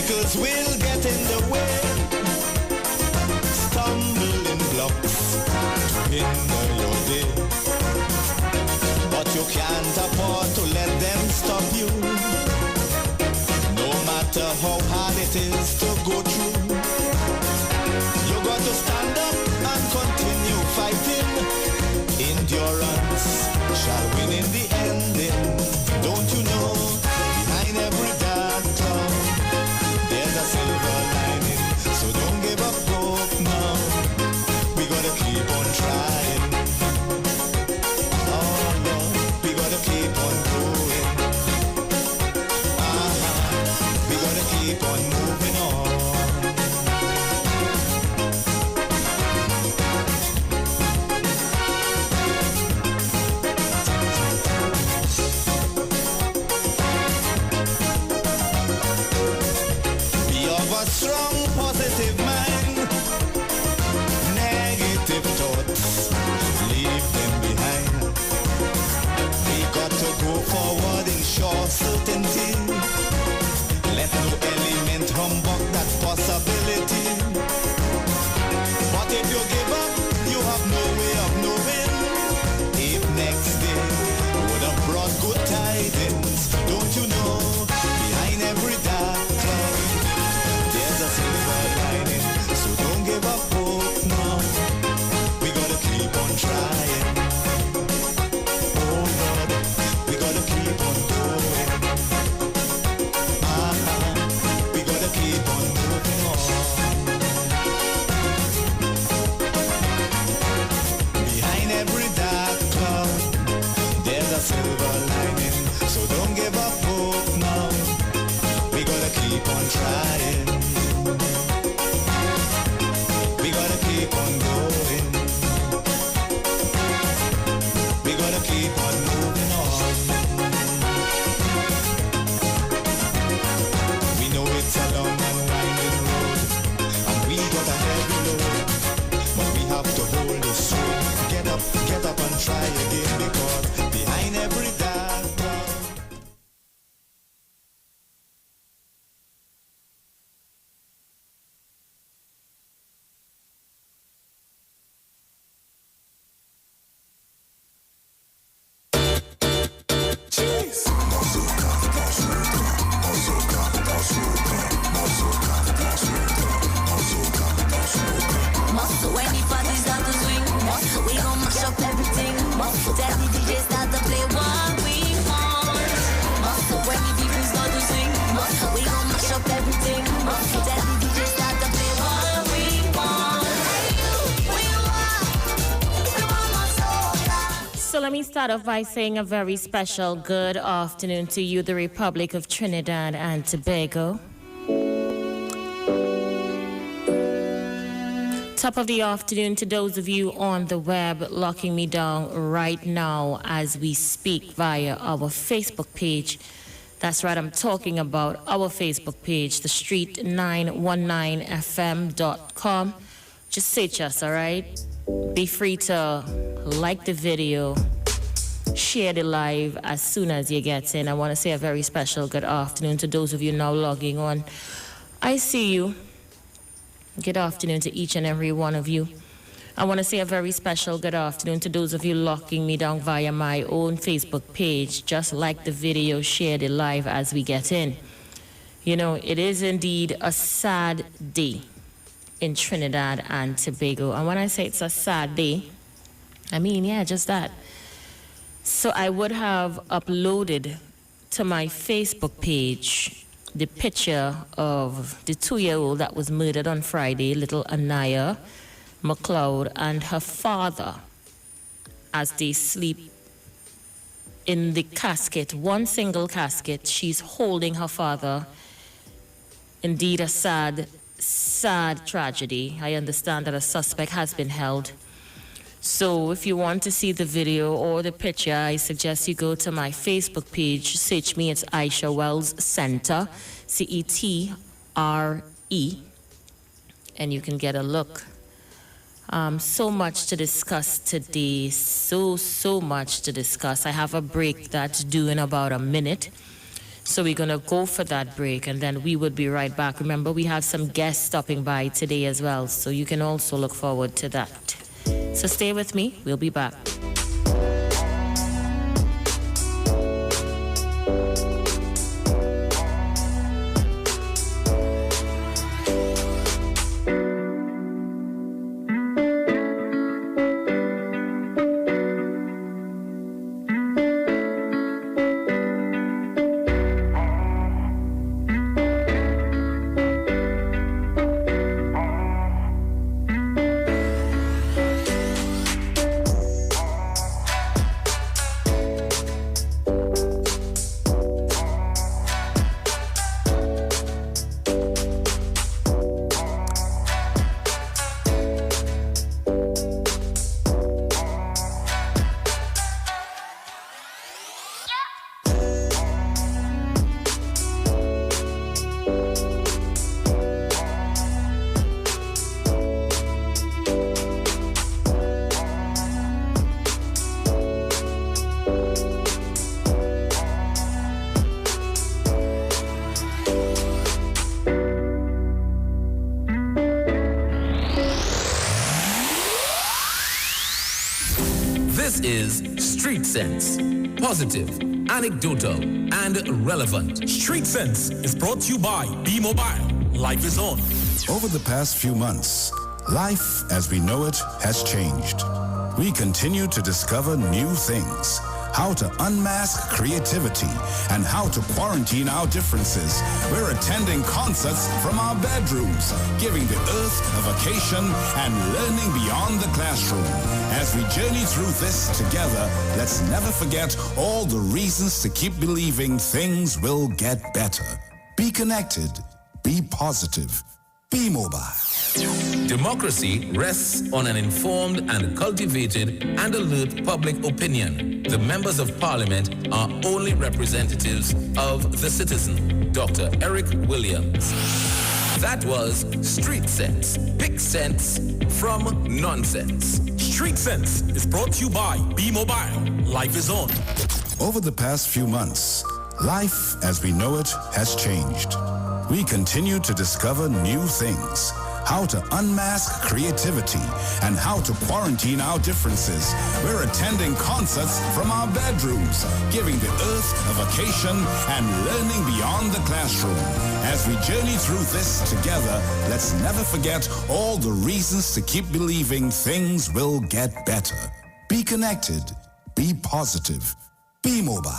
Obstacles will get in the way, stumbling blocks hinder your day. But you can't afford to let them stop you. No matter how hard it is to go through, you got to stand up and continue fighting. Endurance shall win in the ending. Don't you know, behind every dark cloud there's a silver lining. So don't give up hope now. We gotta keep on trying. Oh Lord, we gotta keep on going. We gotta keep on moving on. Strong positive mind, negative thoughts, leave them behind. We got to go forward in sure certainty. Let no element humbug that possibility. But if you give up, you have no way of knowing if next day would have brought good tidings. Don't you know, behind every dark cloud there's a silver lining, so don't give up hope now. We gotta keep on trying. Oh Lord, we gotta keep on going. We gotta keep on moving on. Behind every dark cloud, there's a silver lining, so don't give up hope now. We gotta keep on trying. We gotta keep on going. We gotta keep on moving on. We know it's a long and winding road, and we got a heavy load, but we have to hold it straight. Get up and try again, because behind every dark cloud. Muscle when the parties start to swing. Muscle, we gon' mash up everything. Muscle, tell the DJ start to play what we want. Muscle when the people start to swing. Muscle, we gon' mash up everything. Muscle, tell the DJ start to play what we want. Hey you, where you are? We want muscle. So let me start off by saying a very special good afternoon to you, the Republic of Trinidad and Tobago. Top of the afternoon to those of you on the web locking me down right now as we speak via our Facebook page. That's right, I'm talking about our Facebook page, thestreet919fm.com. Just search us, all right? Be free to like the video, share the live as soon as you get in. I want to say a very special good afternoon to those of you now logging on. I see you. Good afternoon to each and every one of you. I want to say a very special good afternoon to those of you locking me down via my own Facebook page. Just like the video, share the live as we get in. You know, it is indeed a sad day in Trinidad and Tobago. And when I say it's a sad day, I mean, yeah, just that. So I would have uploaded to my Facebook page the picture of the 2-year-old that was murdered on Friday, little Anaya McLeod, and her father as they sleep in the casket, one single casket. She's holding her father. Indeed, a sad, sad tragedy. I understand that a suspect has been held. So if you want to see the video or the picture, I suggest you go to my Facebook page. Search me, it's Aisha Wells Center, CETRE, and you can get a look. So much to discuss today, so much to discuss. I have a break that's due in about a minute. So we're going to go for that break, and then we would be right back. Remember, we have some guests stopping by today as well, so you can also look forward to that. So stay with me. We'll be back. This is Street Sense. Positive, anecdotal, and relevant. Street Sense is brought to you by B-Mobile. Life is on. Over the past few months, life as we know it has changed. We continue to discover new things, how to unmask creativity, and how to quarantine our differences. We're attending concerts from our bedrooms, giving the earth a vacation and learning beyond the classroom. As we journey through this together, let's never forget all the reasons to keep believing things will get better. Be connected. Be positive. Be mobile. Democracy rests on an informed and cultivated and alert public opinion. The members of parliament are only representatives of the citizen. Dr. Eric Williams. That was Street Sense. Pick sense from nonsense. Street Sense is brought to you by B-Mobile. Life is on. Over the past few months, life as we know it has changed. We continue to discover new things, how to unmask creativity, and how to quarantine our differences. We're attending concerts from our bedrooms, giving the earth a vacation and learning beyond the classroom. As we journey through this together, let's never forget all the reasons to keep believing things will get better. Be connected. Be positive. Be mobile.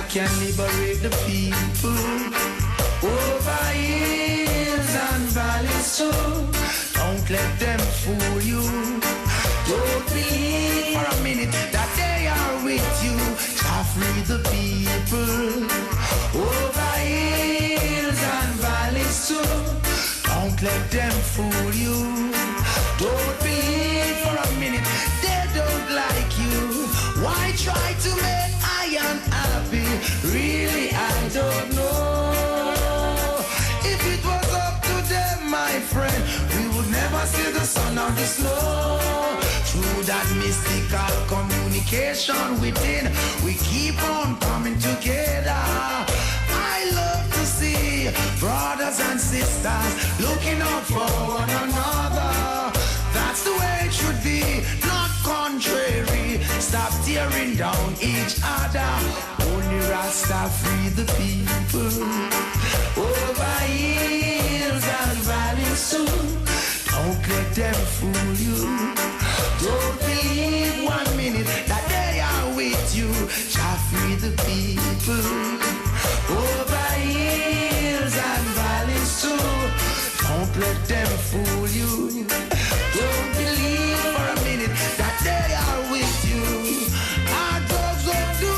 Can liberate the people over hills and valleys too. Don't let them fool you. Don't believe for a minute that they are with you. Shall free the people over hills and valleys too. Don't let them fool you. Don't believe for a minute they don't like you. Why try to make I unhappy? Really, I don't know. If it was up to them, my friend, we would never see the sun or the snow. Through that mystical communication within, we keep on coming together. I love to see brothers and sisters looking out for one another. That's the way it should be, not contrary. Stop tearing down each other. Only Rasta free the people over hills and valleys too. Don't let them fool you. Don't believe 1 minute that they are with you. Shall free the people over hills and valleys too. Don't let them fool you. Don't believe for a minute that they are with you. Our dogs will do.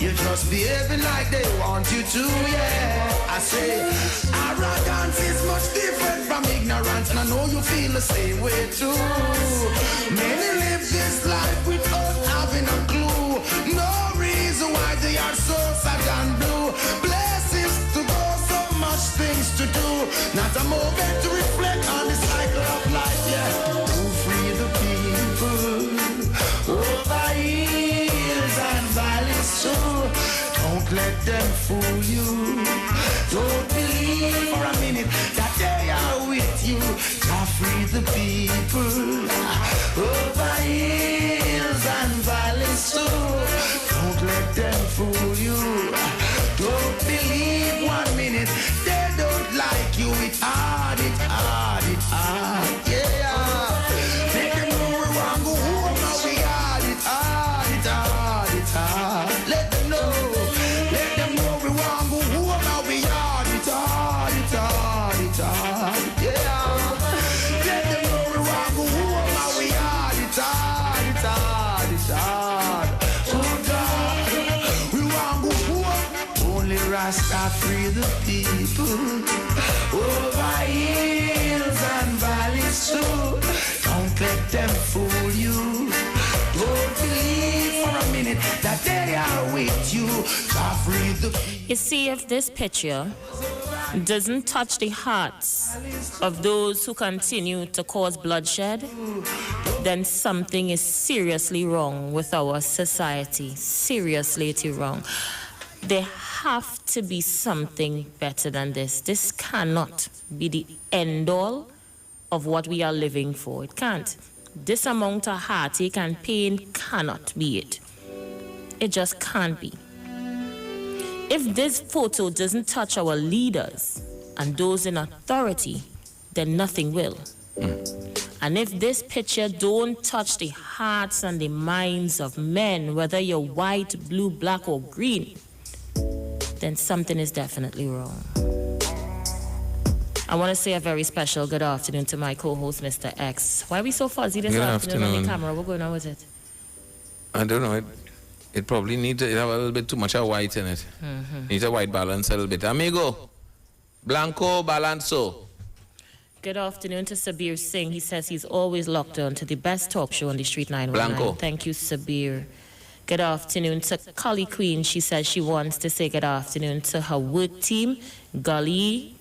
You just behaving like they want you to, yeah. I say, arrogance is much different from ignorance, and I know you feel the same way too. Many live this life without having a clue. No reason why they are so sad Not a moment to reflect on the cycle of life, yeah. To free the people over hills and valleys too. Don't let them fool you. Don't believe for a minute that they are with you. To free the people over hills and valleys too. Don't let them fool you. Don't believe 1 minute they don't like you. It's hard, yeah. Make them know we want go home now. We hard, it's hard. Let them know we want go home now. We hard, it's hard, yeah. Let them know we want go home now. We hard, it's hard. Oh God, we want go home. Only Rasta free the people over hills and valleys too. Don't let them fool you. Don't believe for a minute that they are with you. To free the people. You see, if this picture doesn't touch the hearts of those who continue to cause bloodshed, then something is seriously wrong with our society. Seriously, it's wrong. There have to be something better than this. This cannot be the end all of what we are living for. It can't. This amount of heartache and pain cannot be it. It just can't be. If this photo doesn't touch our leaders and those in authority, then nothing will. And if this picture don't touch the hearts and the minds of men, whether you're white, blue, black, or green, then something is definitely wrong. I want to say a very special good afternoon to my co-host, Mr. X. Why are we so fuzzy this afternoon on the camera? What's going on with it? I don't know. It probably needs to have a little bit too much of white in it. Needs a white balance a little bit. Amigo, Blanco Balanzo. Good afternoon to Sabir Singh. He says he's always locked on to the best talk show on the Street 919. Blanco. Thank you, Sabir. Good afternoon to Collie Queen. She says she wants to say good afternoon to her work team, Gully,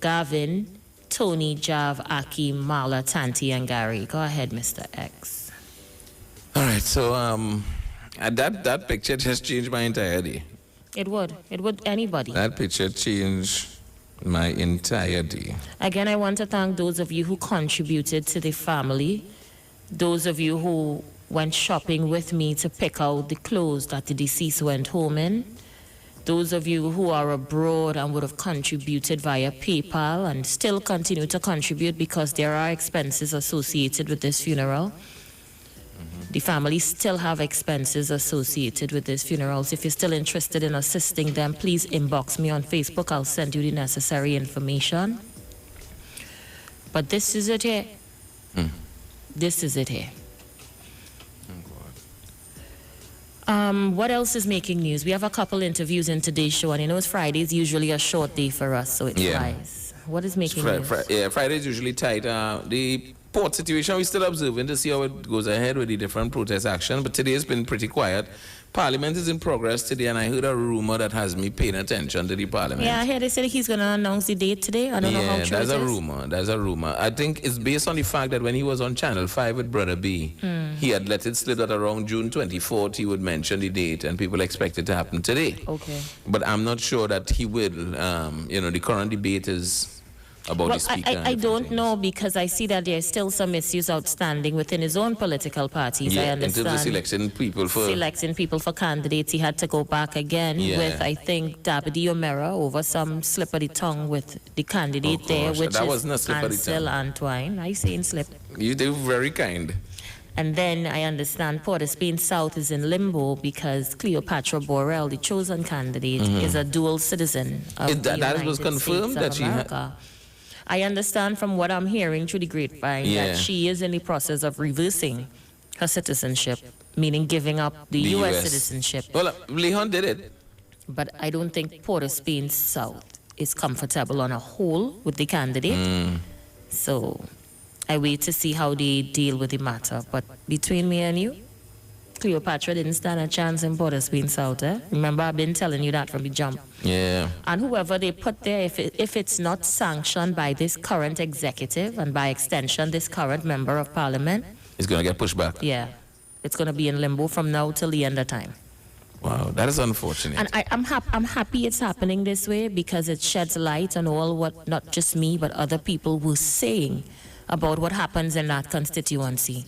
Gavin, Tony, Jav, Aki, Mala, Tanti, and Gary. Go ahead, Mr. X. All right, so that picture just changed my entire day. It would. It would anybody. That picture changed my entire day. Again, I want to thank those of you who contributed to the family, those of you who went shopping with me to pick out the clothes that the deceased went home in, those of you who are abroad and would have contributed via PayPal and still continue to contribute because there are expenses associated with this funeral. The family still have expenses associated with these funerals. If you're still interested in assisting them, please inbox me on Facebook. I'll send you the necessary information. But this is it here. This is it here. What else is making news? We have a couple interviews in today's show, and you know Friday is usually a short day for us, so it flies. What is making news? Friday is usually tight. The port situation, we're still observing to see how it goes ahead with the different protest action, but today has been pretty quiet. Parliament is in progress today, and I heard a rumor that has me paying attention to the Parliament. Yeah, I heard they said he's going to announce the date today. I don't know how true that's it a is. rumor. That's a rumor. I think it's based on the fact that when he was on Channel 5 with Brother B, he had let it slip that around June 24th he would mention the date, and people expect it to happen today. Okay. But I'm not sure that he will. The current debate is about the speaker. I don't know, because I see that there's still some issues outstanding within his own political parties. I understand. In terms of selecting people for candidates, he had to go back again with, I think, Dabidi O'Meara over some slip of the tongue with the candidate there, which that is wasn't a slip of the Ansel tongue. Antwine. I saying slip. You do very kind. And then I understand Port of Spain South is in limbo because Cleopatra Borrell, the chosen candidate, is a dual citizen of the United was confirmed States that of she America. I understand from what I'm hearing through the grapevine that she is in the process of reversing her citizenship, meaning giving up the U.S. citizenship. Well, Leon did it. But I don't think Port of Spain South is comfortable on a whole with the candidate. So I wait to see how they deal with the matter. But between me and you, Cleopatra didn't stand a chance in Port of Spain South. Remember, I've been telling you that from the jump. Yeah. And whoever they put there, if it's not sanctioned by this current executive and by extension this current member of parliament, It's going to get pushed back. yeah, it's going to be in limbo from now till the end of time. Wow, that is unfortunate. And I'm happy it's happening this way because it sheds light on all what not just me but other people were saying about what happens in that constituency.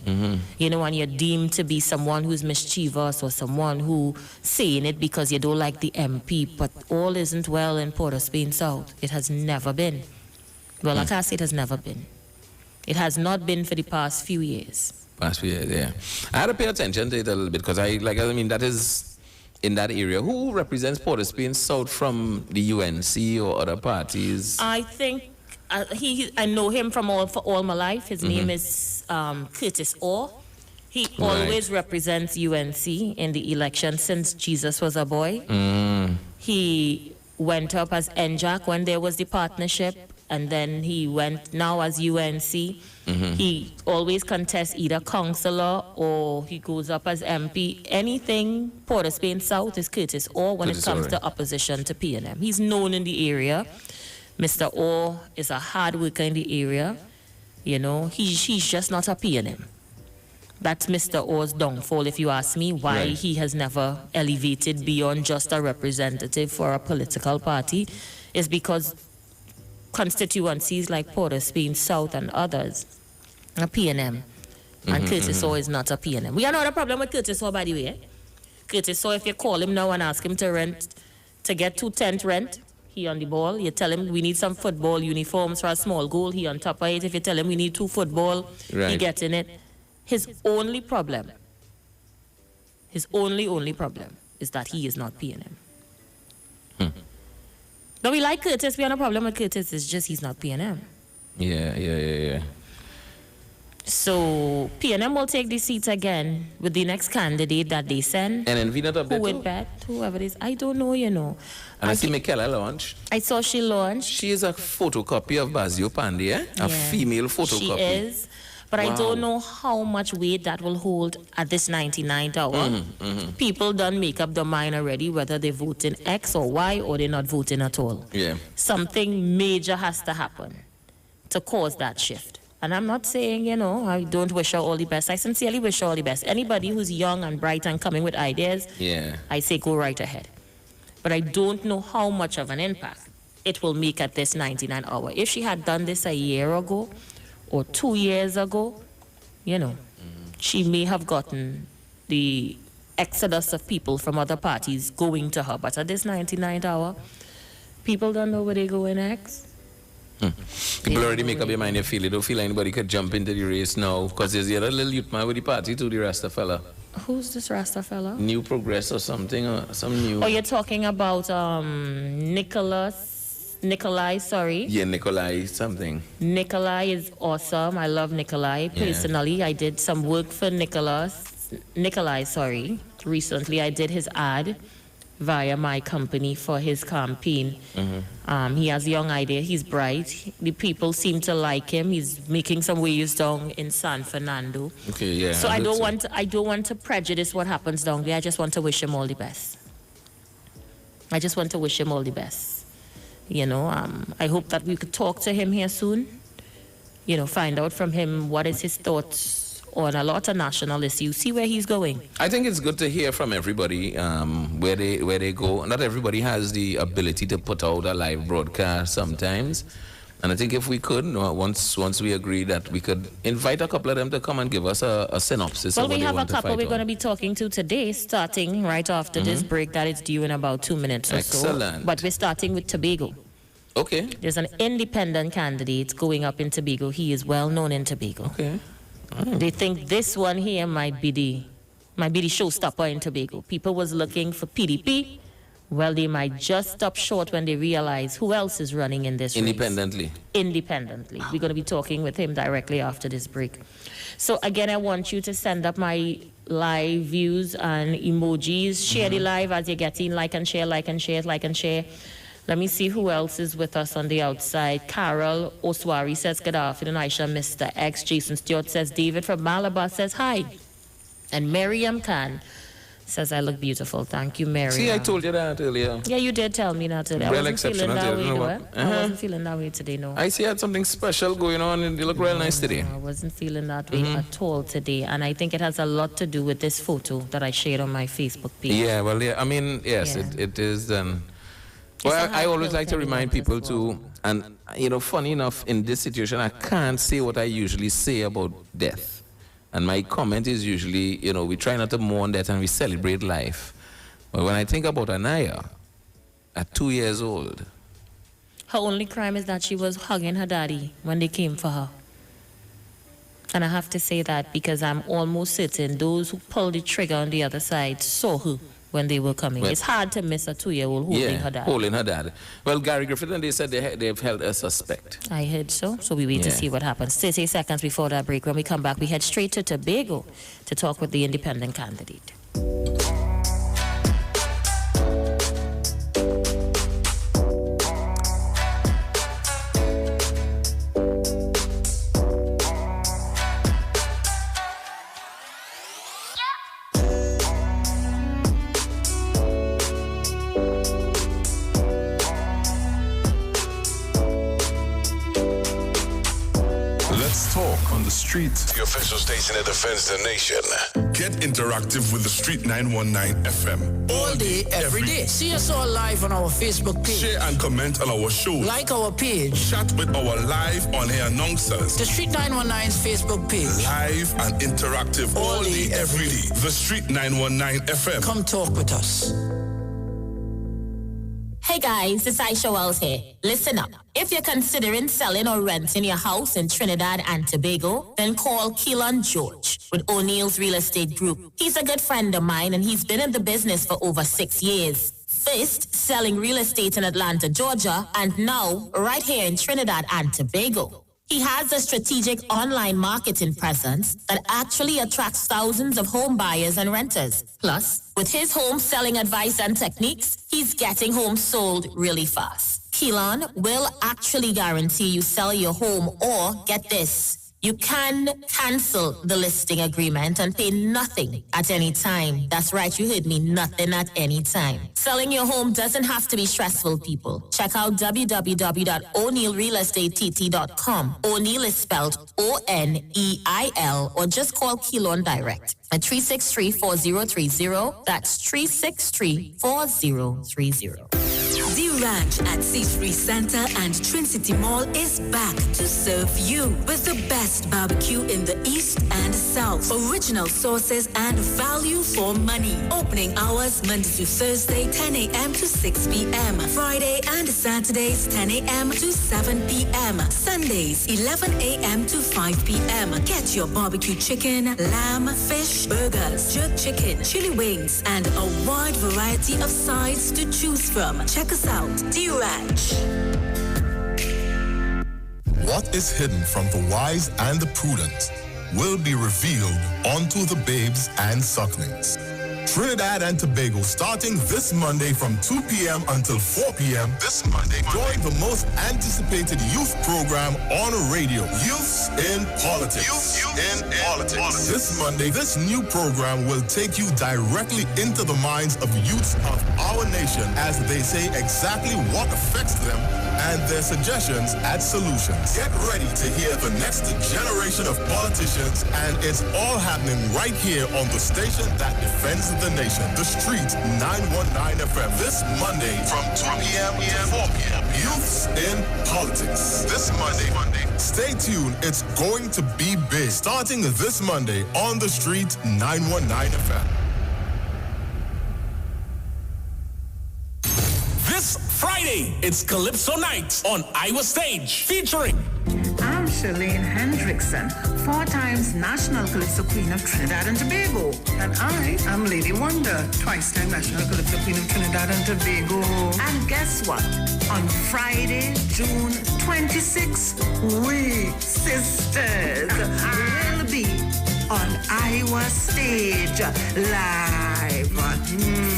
You know, when you're deemed to be someone who's mischievous or someone who saying it because you don't like the MP, but all isn't well in Port of Spain South. It has never been. Well, I can't say it has never been. It has not been for the past few years. Past few years, yeah. I had to pay attention to it a little bit because that is in that area. Who represents Port of Spain South from the UNC or other parties? I think I know him for all my life. His name is Curtis Orr. He always represents UNC in the election since Jesus was a boy. He went up as NJAC when there was the partnership, and then he went now as UNC. He always contests either councillor or he goes up as MP. Anything Port of Spain South is Curtis Orr when it comes to opposition to PNM. He's known in the area. Mr. Orr is a hard worker in the area. You know, he's just not a PNM. That's Mr. Orr's downfall, if you ask me, why he has never elevated beyond just a representative for a political party, is because constituencies like Port of Spain South and others are PNM. And Curtis Orr is not a PNM. We got another problem with Curtis Orr, by the way. Curtis Orr, if you call him now and ask him to get 2 tent rent, he on the ball. You tell him we need some football uniforms for a small goal, he on top of it. If you tell him we need 2 football, he gets in it. His only problem is that he is not PNM. Now we like Curtis, we have no problem with Curtis, it's just he's not PNM. Yeah. So PNM will take the seat again with the next candidate that they send. And then not up there who would bet? Whoever it is. I don't know, you know. And I see Michaela launch. I saw she launched. She is a photocopy of Basio Pandey, eh? A female photocopy. She is. But I don't know how much weight that will hold at this 99th hour. People done make up their mind already whether they vote in X or Y or they're not voting at all. Yeah. Something major has to happen to cause that shift. And I'm not saying, you know, I don't wish her all the best. I sincerely wish her all the best. Anybody who's young and bright and coming with ideas, I say go right ahead. But I don't know how much of an impact it will make at this 99 hour. If she had done this a year ago or 2 years ago, you know, she may have gotten the exodus of people from other parties going to her. But at this 99th hour, people don't know where they go next. People already make up your mind, you don't feel anybody could jump into the race now because there's the other little youth man with the party too, the Rasta fella. Who's this Rasta fella? New Progress or something, or some new. Oh, you're talking about Nikolai, sorry. Yeah, Nikolai something. Nikolai is awesome. I love Nikolai. Personally, I did some work for Nikolai, recently. I did his ad via my company for his campaign. He has a young idea. He's bright. The people seem to like him. He's making some waves down in San Fernando. Okay, yeah. So I don't want to prejudice what happens down there. I just want to wish him all the best. You know, I hope that we could talk to him here soon. You know, find out from him what is his thoughts on a lot of national issues, see where he's going. I think it's good to hear from everybody where they go. Not everybody has the ability to put out a live broadcast sometimes. And I think if we could, once we agree that we could invite a couple of them to come and give us a synopsis of what they want to fight on. Well, we have a couple we're going to be talking to today, starting right after this break that is due in about 2 minutes or so. Excellent. But we're starting with Tobago. Okay. There's an independent candidate going up in Tobago. He is well known in Tobago. Okay. They think this one here might be the showstopper in Tobago. People was looking for PDP. Well, they might just stop short when they realize who else is running in this race. Independently. We're going to be talking with him directly after this break. So again, I want you to send up my live views and emojis. Share the live as you're getting like and share. Let me see who else is with us on the outside. Carol Oswari says, good afternoon, Aisha, Mr. X. Jason Stewart says, David from Malabar says, hi. And Miriam Khan says I look beautiful. Thank you, Miriam. See, I told you that earlier. Yeah, you did tell me that earlier. I wasn't feeling that way, though. I wasn't feeling that way today, no. I see you had something special going on and you look real nice today. I wasn't feeling that way at all today. And I think it has a lot to do with this photo that I shared on my Facebook page. Yeah, well, yeah, I mean, yes, it is. Well, I always like to remind people too, and, you know, funny enough, in this situation, I can't say what I usually say about death. And my comment is usually, you know, we try not to mourn death and we celebrate life. But when I think about Anaya, at 2 years old. Her only crime is that she was hugging her daddy when they came for her. And I have to say that because I'm almost certain those who pulled the trigger on the other side saw her when they were coming. Well, it's hard to miss a 2-year-old holding her dad. Holding her dad. Well, Gary Griffith and they said they've held a suspect. I heard so. So we wait to see what happens. 30 seconds before that break. When we come back, we head straight to Tobago to talk with the independent candidate. Street, the official station that defends the nation. Get interactive with the Street 919 FM. All day, every day. See us all live on our Facebook page. Share and comment on our show. Like our page. Chat with our live on-air announcers. The Street 919's Facebook page. Live and interactive all day, every day. The Street 919 FM. Come talk with us. Hey guys, it's Aisha Wells here. Listen up. If you're considering selling or renting your house in Trinidad and Tobago, then call Keelan George with O'Neill's Real Estate Group. He's a good friend of mine and he's been in the business for over 6 years. First, selling real estate in Atlanta, Georgia, and now right here in Trinidad and Tobago. He has a strategic online marketing presence that actually attracts thousands of home buyers and renters. Plus, with his home selling advice and techniques, he's getting homes sold really fast. Keelan will actually guarantee you sell your home or, get this, you can cancel the listing agreement and pay nothing at any time. That's right, you heard me, nothing at any time. Selling your home doesn't have to be stressful, people. Check out www.o'neillrealestatetT.com. O'Neill is spelled O-N-E-I-L, or just call Keelan direct at 363-4030. That's 363-4030. The Ranch at Seafree Center and Trinity Mall is back to serve you with the best barbecue in the East and South. Original sauces and value for money. Opening hours Monday to Thursday, 10 a.m. to 6 p.m. Friday and Saturdays, 10 a.m. to 7 p.m. Sundays, 11 a.m. to 5 p.m. Get your barbecue chicken, lamb, fish, burgers, jerk chicken, chili wings, and a wide variety of sides to choose from. Check us out, The Ranch. What is hidden from the wise and the prudent will be revealed unto the babes and sucklings. Trinidad and Tobago starting this Monday from 2 p.m. until 4 p.m. This Monday, join the most anticipated youth program on radio, Youths in Politics. Youth in Politics. This Monday, this new program will take you directly into the minds of youths of our nation as they say exactly what affects them and their suggestions and solutions. Get ready to hear the next generation of politicians, and it's all happening right here on the station that defends the nation, the Street 919 FM. This Monday from 2 p.m. to 4 p.m. Youths in Politics. This Monday. Stay tuned. It's going to be big. Starting this Monday on the Street 919 FM. This Friday, it's Calypso Night on Iwer Stage, featuring... I'm Shalane Hendrickson, 4 times National Calypso Queen of Trinidad and Tobago. And I am Lady Wonder, twice-time National Calypso Queen of Trinidad and Tobago. And guess what? On Friday, June 26th, we sisters will be on Iwer Stage live.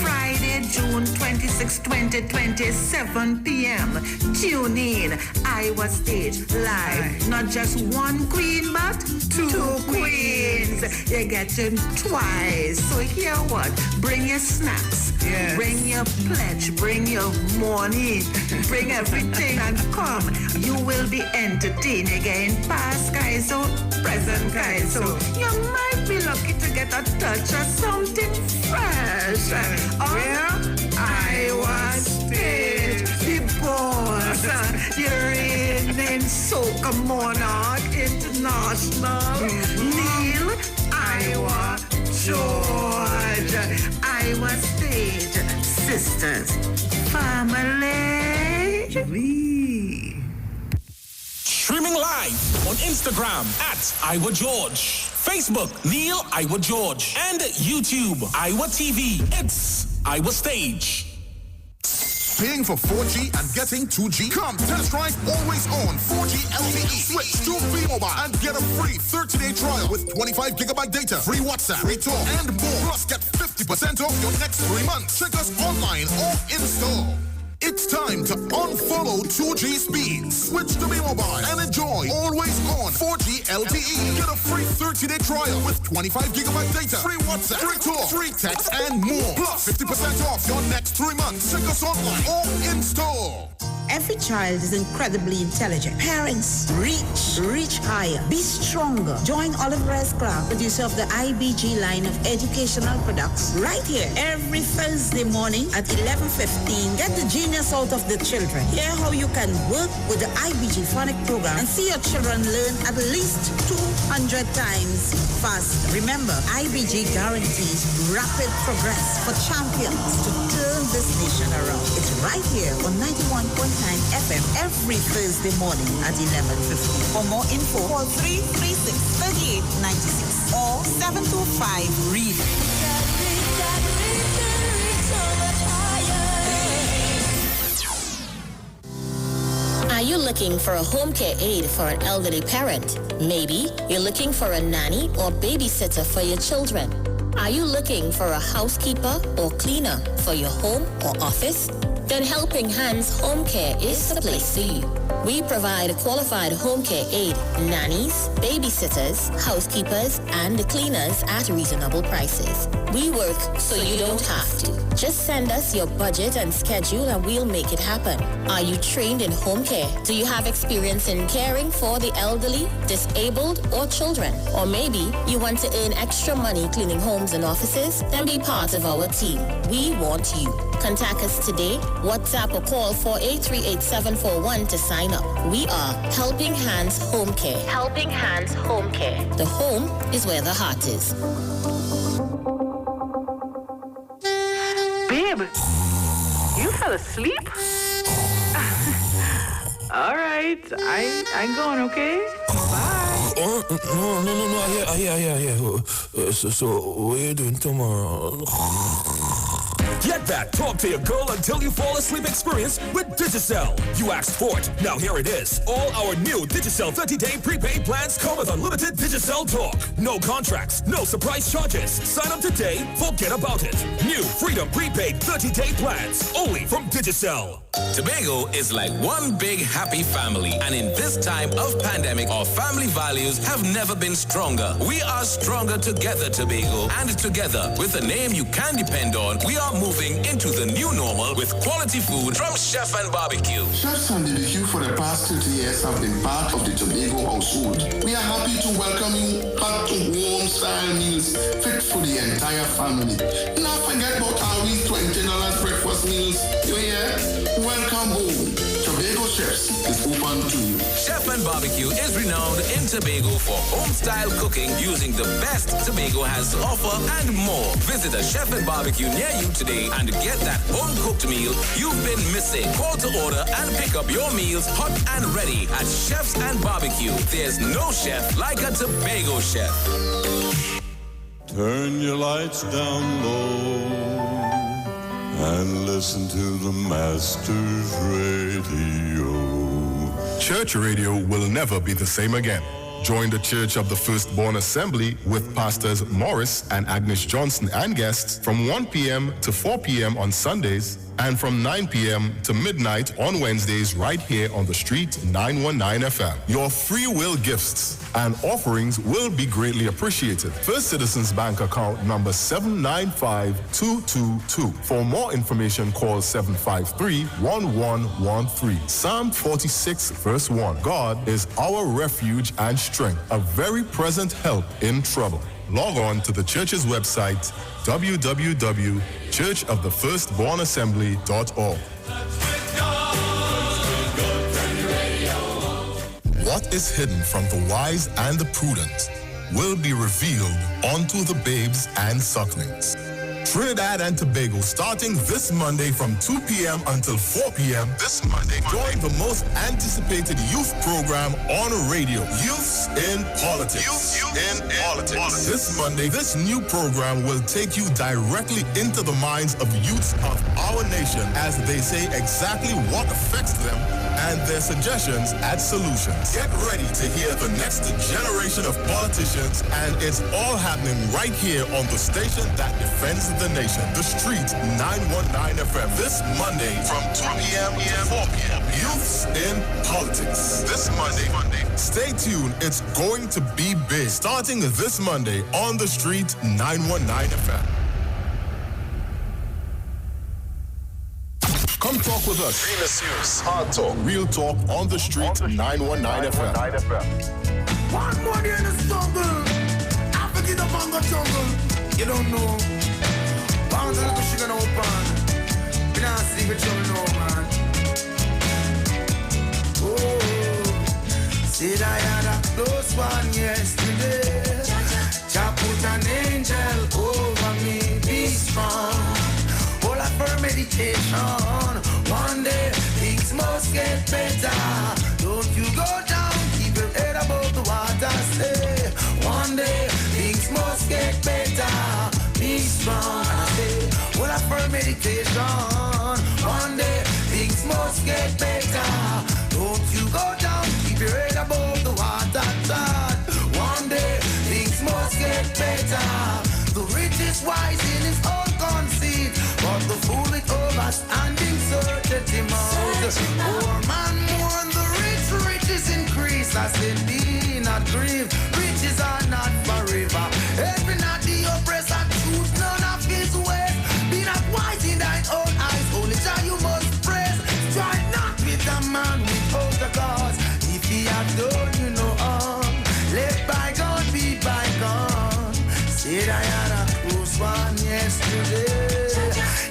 Friday, June 26, 2020, 7 p.m. Tune in. Iowa Stage live. Not just one queen, but two queens. You get them twice. So here what? Bring your snacks. Yes. Bring your pledge. Bring your money. Bring everything and come. You will be entertained again. Past guys, so present guys. So you might be lucky to get a touch of something fresh. On Iowa Stage, the boss, the reigning soca monarch international, Neil Iowa George. Iowa Stage, sisters, family. Streaming live on Instagram at Iwer George, Facebook Neil Iwer George, and YouTube Iwer TV. It's Iwer Stage. Paying for 4G and getting 2G? Come test drive always on 4G LTE. Switch to V-Mobile and get a free 30-day trial with 25 gigabyte data, free WhatsApp, free talk, and more. Plus get 50% off your next 3 months. Check us online or in-store. It's time to unfollow 2G speeds. Switch to V-Mobile and enjoy always on 4G LTE. Get a free 30-day trial with 25 gigabyte data, free WhatsApp, free talk, free text, and more. Plus 50% off your next 3 months. Check us online or in-store. Every child is incredibly intelligent. Parents, reach higher. Be stronger. Join Oliver S. Clark, producer of the IBG line of educational products, right here every Thursday morning at 11:15. Get the genius out of the children. Hear how you can work with the IBG phonic program and see your children learn at least 200 times faster. Remember, IBG guarantees rapid progress for champions to turn this nation around. It's right here on 91.9 FM every Thursday morning at 11:50. For more info, call 336-3896 or 725-READ. Are you looking for a home care aide for an elderly parent? Maybe you're looking for a nanny or babysitter for your children. Are you looking for a housekeeper or cleaner for your home or office? Then Helping Hands Home Care is the place for you. We provide a qualified home care aide, nannies, babysitters, housekeepers, and cleaners at reasonable prices. We work so you don't have to. Just send us your budget and schedule and we'll make it happen. Are you trained in home care? Do you have experience in caring for the elderly, disabled, or children? Or maybe you want to earn extra money cleaning homes and offices? Then be part of our team. We want you. Contact us today, WhatsApp or call 4838741 to sign up. We are Helping Hands Home Care. Helping Hands Home Care. The home is where the heart is. Babe, you fell asleep? All right, I'm going, okay? Bye. No, I hear. So what are you doing tomorrow? Get that talk to your girl until you fall asleep experience with Digicel. You asked for it. Now here it is. All our new Digicel 30-day prepaid plans come with unlimited Digicel talk. No contracts, no surprise charges. Sign up today, forget about it. New Freedom prepaid 30-day plans only from Digicel. Tobago is like one big happy family, and in this time of pandemic, our family values have never been stronger. We are stronger together, Tobago, and together, with a name you can depend on, we are moving into the new normal with quality food from Chef and Barbecue. Chefs and BBQ for the past 30 years have been part of the Tobago household. We are happy to welcome you back to warm style meals fit for the entire family. Not forget about our $20 breakfast meals. You hear? Welcome home. Tobago Chefs is open to you. Chef and Barbecue is renowned in Tobago for home-style cooking using the best Tobago has to offer and more. Visit a Chef and Barbecue near you today and get that home-cooked meal you've been missing. Call to order and pick up your meals hot and ready at Chefs and Barbecue. There's no chef like a Tobago chef. Turn your lights down low and listen to the Master's Radio. Church radio will never be the same again. Join the Church of the Firstborn Assembly with Pastors Morris and Agnes Johnson and guests from 1 p.m. to 4 p.m. on Sundays and from 9 p.m. to midnight on Wednesdays right here on the street 919 FM. Your free will gifts and offerings will be greatly appreciated. First Citizens Bank account number 795222. For more information, call 753-1113. Psalm 46 verse 1. God is our refuge and strength, a very present help in trouble. Log on to the church's website, www.churchofthefirstbornassembly.org. What is hidden from the wise and the prudent will be revealed unto the babes and sucklings. Trinidad and Tobago starting this Monday from 2 p.m. until 4 p.m. this Monday. Join the most anticipated youth program on radio, Youths in Politics. Youth in Politics. This Monday, this new program will take you directly into the minds of youths of our nation as they say exactly what affects them and their suggestions and solutions. Get ready to hear the next generation of politicians, and it's all happening right here on the station that defends the nation. The Street 919 FM. This Monday from 2 p.m. to 4 p.m. Youths in Politics. This Monday. Stay tuned. It's going to be big. Starting this Monday on the Street 919 FM. Come talk with us. Realest News, Hard Talk, Real Talk on the Street 919 FM. One more day in the struggle. African up on the jungle. You don't know. Bounce a little sugar no pan. You don't see what you know, man. Oh, said I had a close one yesterday. Jah put an angel over me. Be strong. All I for meditation. One day things must get better. Don't you go down, keep your head above the water. Say, one day things must get better. Be strong. And I say, all I for meditation. One day things must get better. Don't you go down, keep your head above the water. One day things must get better. The rich is wise in his own conceit, but the fool with overstanding searcheth him out. Poor man mourn, the riches increase. I said, be not grieved, riches are not forever. Every not the oppressor, choose none of his ways. Be not wise in thine own eyes, only Jah you must praise. Strive not with a man without a cause. If he have done you no harm, let bygone be bygone. Said I had a close one yesterday.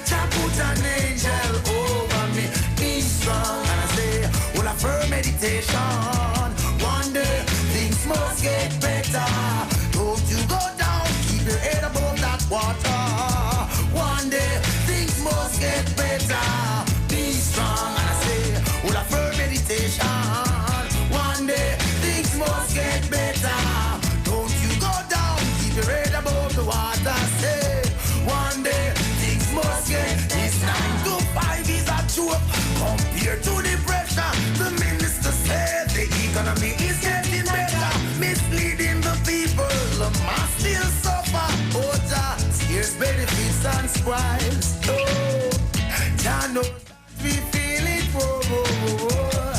Jah put an angel over me. Be strong. And I say, well, I firm meditation. One day things must get better. Don't you go down, keep your head above that water. One day things must get better. Be strong. And I say, well, I firm meditation. One day things must get better. Don't you go down, keep your head above the water. Say, one day things must get. This 9 to 5 is a joke compared to the pressure. The minister said the economy is getting better, misleading the people. The mass still suffer. Oh, Jah scarce benefits and spoils. Oh, Jah knows we feel it. Whoa, whoa, whoa.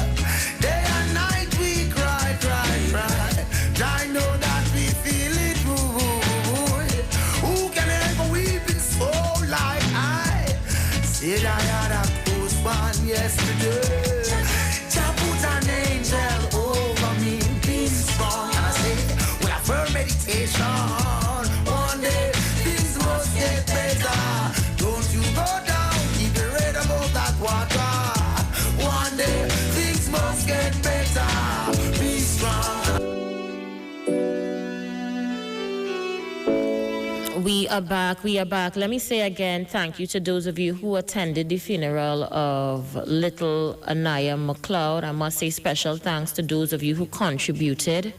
Day and night we cry. Jah know that we feel it. Whoa, whoa, whoa. Who can help a weeping soul like I? Said I had a close one yesterday. Jah put an angel over me. Be strong. And I say, well, I firm meditation. One day things must get better. Don't you go down, keep your head above that water. One day things must get better. Be strong. We are back. Let me say again, thank you to those of you who attended the funeral of little Anaya McLeod. I must say special thanks to those of you who contributed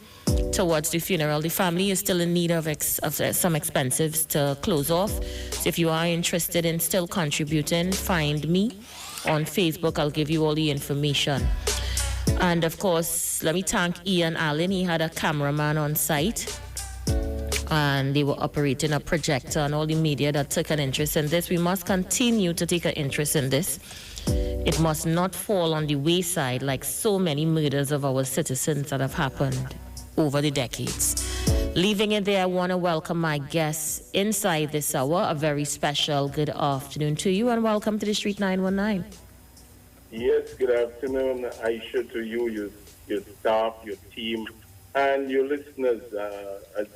towards the funeral. The family is still in need of some expenses to close off. So if you are interested in still contributing, find me on Facebook. I'll give you all the information. And of course, let me thank Ian Allen. He had a cameraman on site and they were operating a projector, and all the media that took an interest in this. We must continue to take an interest in this. It must not fall on the wayside like so many murders of our citizens that have happened over the decades. Leaving it there, I want to welcome my guests inside this hour. A very special good afternoon to you, and welcome to the Street 919. Yes, good afternoon, Aisha, to you, your staff, your team, and your listeners.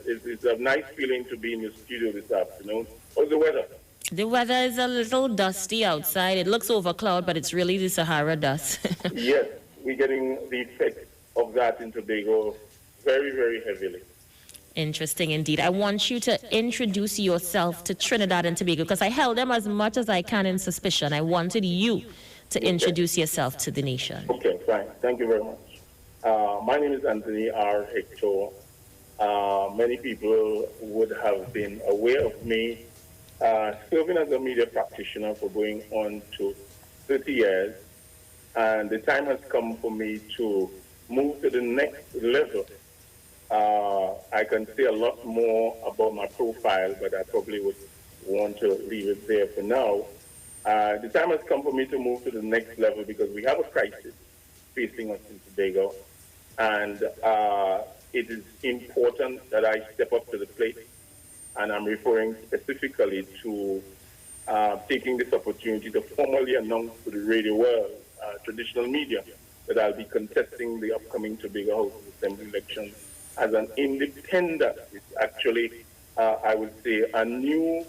It's a nice feeling to be in the studio this afternoon. How's the weather? The weather is a little dusty outside. It looks over cloud, but it's really the Sahara dust. Yes, we're getting the effect of that in Tobago very, very heavily. Interesting indeed. I want you to introduce yourself to Trinidad and Tobago, because I held them as much as I can in suspicion. I wanted you to introduce yourself to the nation. Okay, fine. Thank you very much. My name is Anthony R. Hector. Many people would have been aware of me serving as a media practitioner for going on to 30 years. And the time has come for me to move to the next level. I can say a lot more about my profile, but I probably would want to leave it there for now. The time has come for me to move to the next level because we have a crisis facing us in Tobago, and it is important that I step up to the plate, and I'm referring specifically to taking this opportunity to formally announce to the radio world, traditional media, that I'll be contesting the upcoming Tobago House of Assembly election as an independent. It's actually, I would say, a new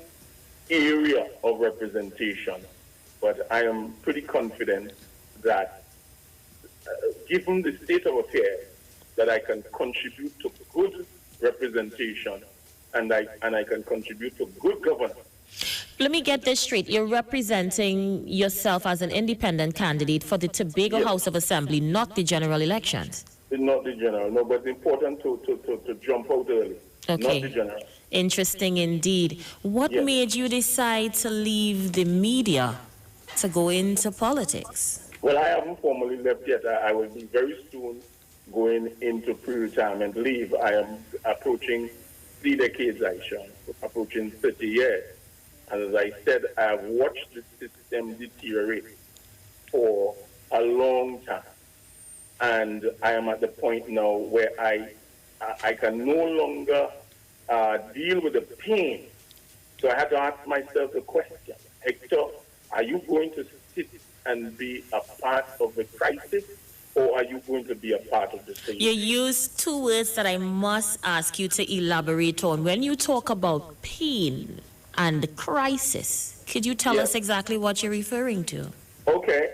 area of representation, but I am pretty confident that given the state of affairs, that I can contribute to good representation and I can contribute to good governance. Let me get this straight. You're representing yourself as an independent candidate for the Tobago House of Assembly, not the general elections. Not the general, no, but it's important to jump out early. Okay. Not the general. Interesting indeed. What made you decide to leave the media to go into politics? Well, I haven't formally left yet. I will be very soon going into pre-retirement leave. I am approaching 3 decades, Aisha, approaching 30 years. And as I said, I have watched the system deteriorate for a long time. And I am at the point now where I can no longer deal with the pain. So I had to ask myself the question, Hector, are you going to sit and be a part of the crisis, or are you going to be a part of the solution? You used 2 words that I must ask you to elaborate on. When you talk about pain and crisis, could you tell us exactly what you're referring to? Okay.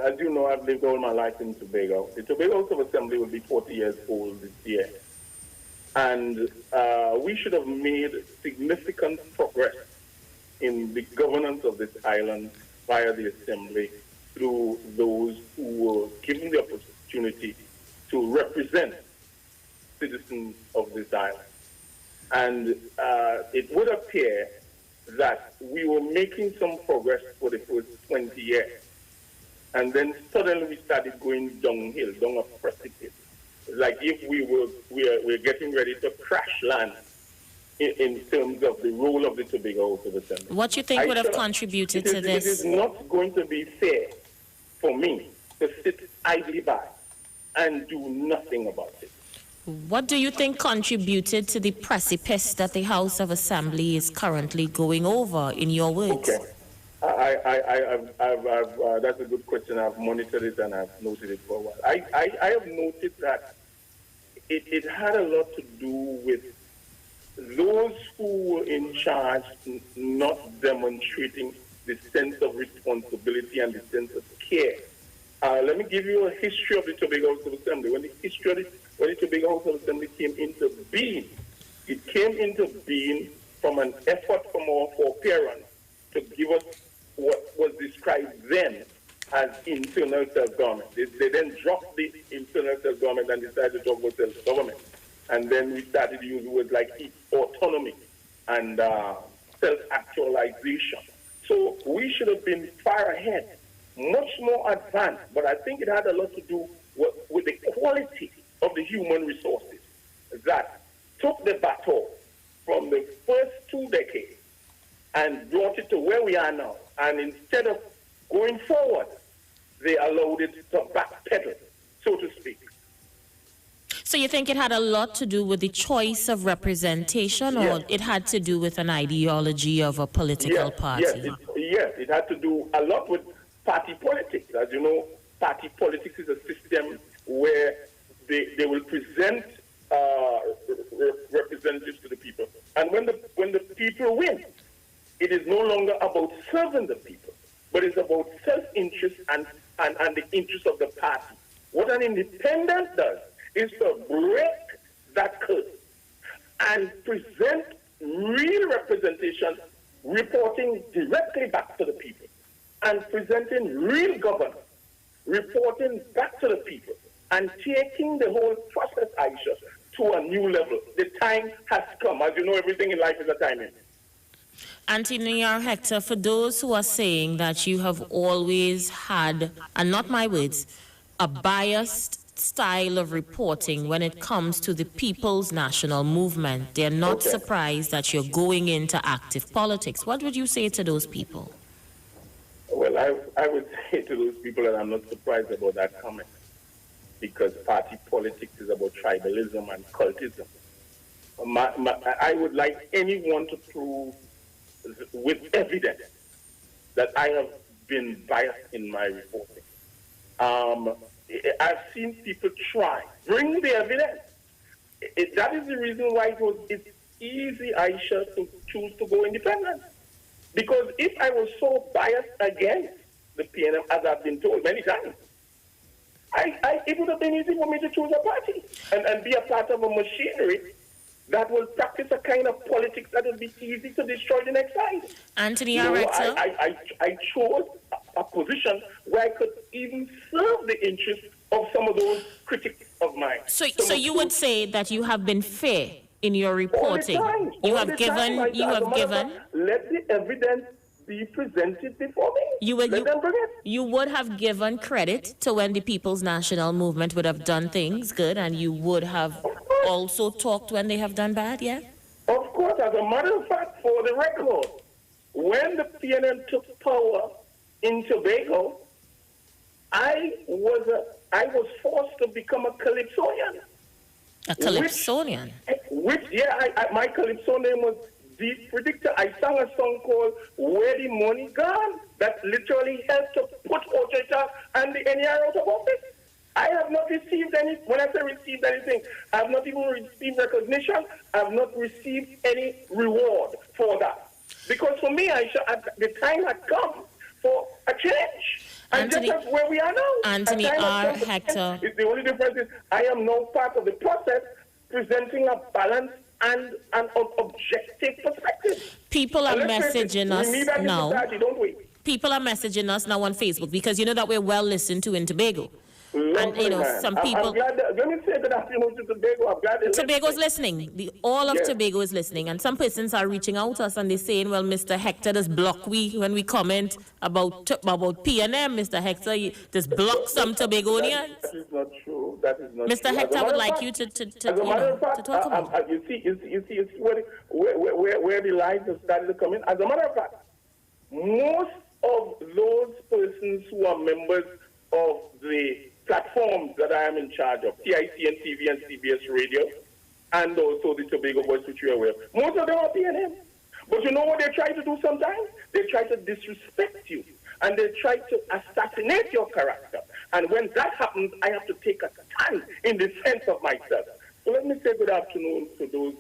As you know, I've lived all my life in Tobago. The Tobago House of Assembly will be 40 years old this year. And we should have made significant progress in the governance of this island via the Assembly through those who were given the opportunity to represent citizens of this island. And it would appear that we were making some progress for the first 20 years. And then suddenly we started going downhill, down a precipice. Like if we're getting ready to crash land in terms of the role of the Tobago House of Assembly. What do you think would have contributed to this? It is not going to be fair for me to sit idly by and do nothing about it. What do you think contributed to the precipice that the House of Assembly is currently going over, in your words? Okay. That's a good question. I've monitored it and I've noted it for a while. I have noted that it had a lot to do with those who were in charge not demonstrating the sense of responsibility and the sense of care. Let me give you a history of the Tobago House of Assembly. When the Tobago House of Assembly came into being, it came into being from an effort from our foreparents to give us what was described then as internal self-government. They then dropped the internal self-government and decided to talk about self-government. And then we started to use words like autonomy and self-actualization. So we should have been far ahead, much more advanced, but I think it had a lot to do with the quality of the human resources that took the baton from the first 2 decades and brought it to where we are now. And instead of going forward, they allowed it to backpedal, so to speak. So you think it had a lot to do with the choice of representation, or Yes. it had to do with an ideology of a political party? Yes, it had to do a lot with party politics. As you know, party politics is a system where they will present representatives to the people. And when the people win, it is no longer about serving the people, but it's about self-interest and the interest of the party. What an independent does is to break that curse and present real representation, reporting directly back to the people, and presenting real governance, reporting back to the people, and taking the whole process, Aisha, to a new level. The time has come. As you know, everything in life is a timing. Anthony or Hector, for those who are saying that you have always had, and not my words, a biased style of reporting when it comes to the People's National Movement, they're not surprised that you're going into active politics. What would you say to those people? Well, I would say to those people that I'm not surprised about that comment, because party politics is about tribalism and cultism. I would like anyone to prove with evidence that I have been biased in my reporting. I've seen people try. Bring the evidence. That is the reason why it's easy, Aisha, to choose to go independent. Because if I was so biased against the PNM, as I've been told many times, it would have been easy for me to choose a party and be a part of a machinery that will practice a kind of politics that will be easy to destroy the next side. Anthony, I chose a position where I could even serve the interests of some of those critics of mine. So you would say that you have been fair in your reporting. You have given. Let the evidence be presented before me. You would have given credit to when the People's National Movement would have done things good, and you would have also talked when they have done bad, yeah? Of course, as a matter of fact, for the record, when the PNM took power in Tobago, I was forced to become a Calypsonian. A Calypsonian? My Calypso name was Deep Predictor. I sang a song called Where the Money Gone that literally helped to put Ojeta and the NER out of office. I have not received any, when I say received anything, I have not even received recognition. I have not received any reward for that. Because for me, the time had come for a change. And just as where we are now. Anthony R. Hector. The only difference is I am now part of the process presenting a balanced and an objective perspective. People are messaging us now. Society, don't we? People are messaging us now on Facebook because you know that we're well listened to in Tobago. Lovely, and some people. I'm glad let me say good afternoon to Tobago. I'm glad Tobago's listening. All of Tobago is listening, and some persons are reaching out to us and they're saying, "Well, Mr. Hector, just block we when we comment about PNM. Mr. Hector, just block some Tobagonians." That is not true. That is not Mr. true. Hector would like you to talk about. You see, it's where the lies have started to come in. As a matter of fact, most of those persons who are members of the platforms that I am in charge of, TICN TV and CBS Radio, and also the Tobago Voice, which you are aware of, most of them are PNM. But you know what they try to do sometimes? They try to disrespect you, and they try to assassinate your character. And when that happens, I have to take a stand in defense of myself. So let me say good afternoon to those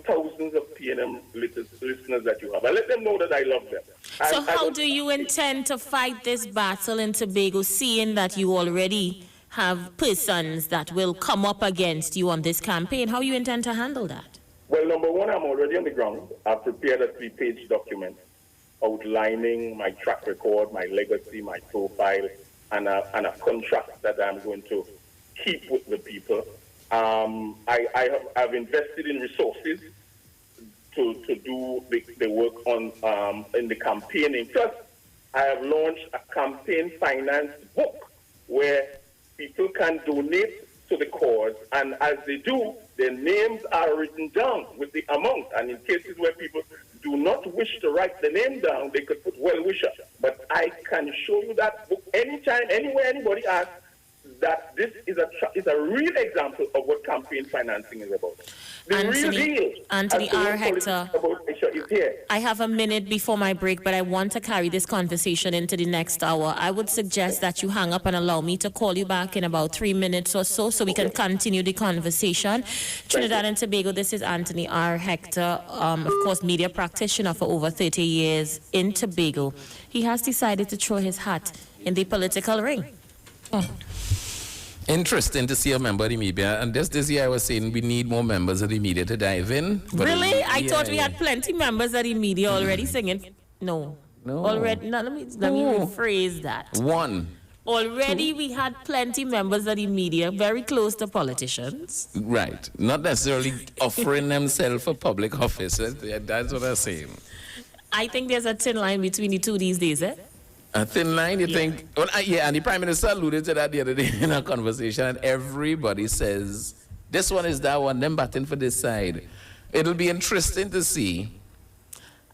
thousands of PNM listeners that you have. And let them know that I love them. So how do you intend to fight this battle in Tobago, seeing that you already have persons that will come up against you on this campaign? How you intend to handle that? Well, number one, I'm already on the ground. I've prepared a 3-page document outlining my track record, my legacy, my profile, and a contract that I'm going to keep with the people. I've invested in resources to do the work on in the campaigning. Plus, I have launched a campaign finance book where people can donate to the cause, and as they do, their names are written down with the amount. And in cases where people do not wish to write the name down, they could put well-wisher. But I can show you that book anytime, anywhere anybody asks, that this is a real example of what campaign financing is about. The real deal. Anthony R. Hector, is here. I have a minute before my break, but I want to carry this conversation into the next hour. I would suggest that you hang up and allow me to call you back in about 3 minutes or so we can continue the conversation. Trinidad and Tobago, this is Anthony R. Hector, of course, media practitioner for over 30 years in Tobago. He has decided to throw his hat in the political ring. Interesting to see a member of the media. And this year I was saying we need more members of the media to dive in. Really? I thought we had plenty members of the media already singing. No. Already. No, let me rephrase that. One. Already we had plenty members of the media very close to politicians. Right. Not necessarily offering themselves for public office. That's what I'm saying. I think there's a thin line between the two these days, eh? A thin line, you think? Well, and the Prime Minister alluded to that the other day in a conversation, and everybody says, this one is that one, them batting for this side. It'll be interesting to see.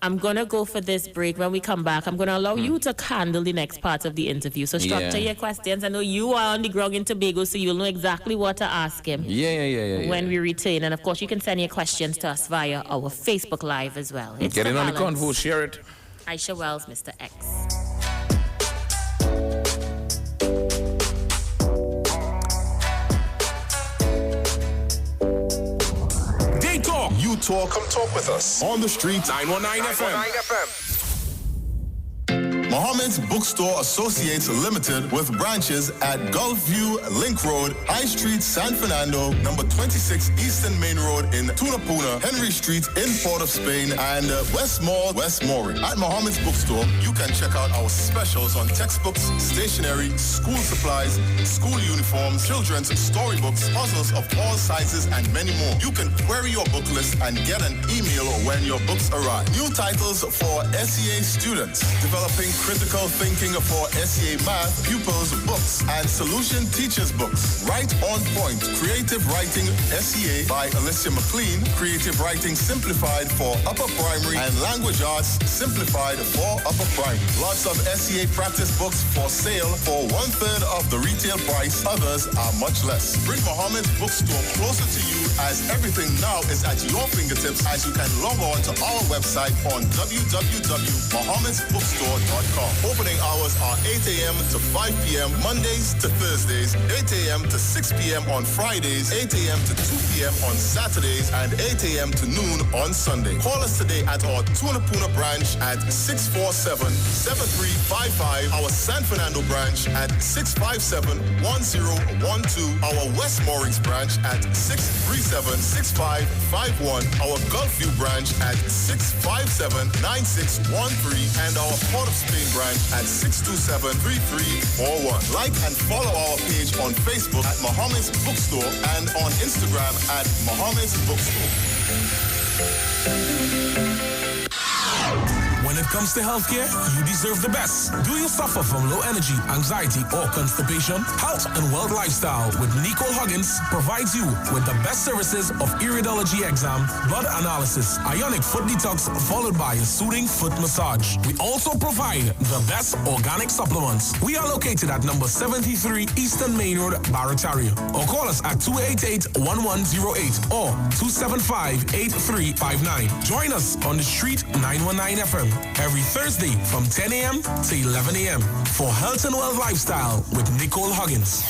I'm going to go for this break. When we come back, I'm going to allow you to handle the next part of the interview. So structure your questions. I know you are on the ground in Tobago, so you'll know exactly what to ask him. When we return. And, of course, you can send your questions to us via our Facebook Live as well. It's Get in on the convo, share it. Aisha Wells, Mr. X. You talk, come talk with us. On the street, 919 FM. Mohammed's Bookstore Associates Limited with branches at Gulfview, Link Road, High Street, San Fernando, number 26 Eastern Main Road in Tunapuna, Henry Street in Port of Spain, and West Mall, West Mooring. At Mohammed's Bookstore, you can check out our specials on textbooks, stationery, school supplies, school uniforms, children's storybooks, puzzles of all sizes, and many more. You can query your book list and get an email when your books arrive. New titles for SEA students, developing critical thinking for SEA math pupils books and solution teachers books. Right on point. Creative Writing SEA by Alicia McLean. Creative Writing Simplified for upper primary and Language Arts Simplified for upper primary. Lots of SEA practice books for sale for 1/3 of the retail price. Others are much less. Bring Mohammed's Bookstore closer to you as everything now is at your fingertips as you can log on to our website on www.mohammedsbookstore.com. Opening hours are 8 a.m. to 5 p.m. Mondays to Thursdays, 8 a.m. to 6 p.m. on Fridays, 8 a.m. to 2 p.m. on Saturdays, and 8 a.m. to noon on Sunday. Call us today at our Tunapuna branch at 647-7355, our San Fernando branch at 657-1012, our West Moorings branch at 637-6551, our Gulfview branch at 657-9613, and our Port of Spain branch at 627-3341. Like and follow our page on Facebook at Mohammed's Bookstore and on Instagram at Mohammed's Bookstore. When it comes to healthcare, you deserve the best. Do you suffer from low energy, anxiety, or constipation? Health and Wealth Lifestyle with Nicole Huggins provides you with the best services of iridology exam, blood analysis, ionic foot detox, followed by a soothing foot massage. We also provide the best organic supplements. We are located at number 73 Eastern Main Road, Barataria. Or call us at 288-1108 or 275-8359. Join us on the street 919 FM. Every Thursday from 10 a.m. to 11 a.m. for Health and Wealth Lifestyle with Nicole Huggins.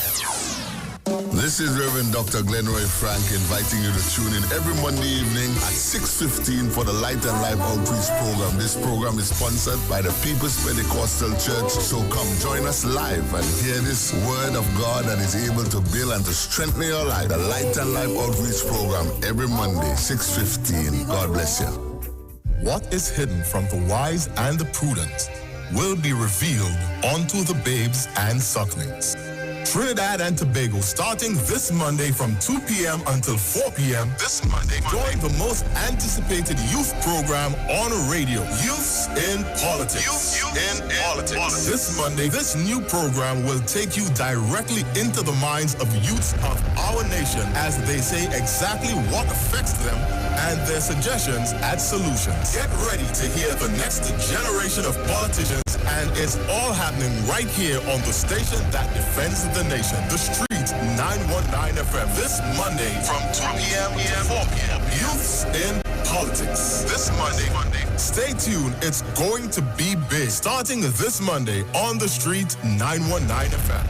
This is Reverend Dr. Glenroy Frank inviting you to tune in every Monday evening at 6:15 for the Light and Life Outreach Program. This program is sponsored by the People's Pentecostal Church, so come join us live and hear this word of God that is able to build and to strengthen your life. The Light and Life Outreach Program every Monday, 6:15. God bless you. What is hidden from the wise and the prudent will be revealed unto the babes and sucklings. Trinidad and Tobago, starting this Monday from 2 p.m. until 4 p.m. This Monday, join the most anticipated youth program on radio, Youths in Politics. Youth in Politics. This Monday, this new program will take you directly into the minds of youths of our nation as they say exactly what affects them and their suggestions and solutions. Get ready to hear the next generation of politicians, and it's all happening right here on the station that defends the nation. The Street 919 FM. This Monday from 2 p.m. to 4 p.m. Youths in Politics. This Monday. Stay tuned. It's going to be big. Starting this Monday on The Street 919 FM.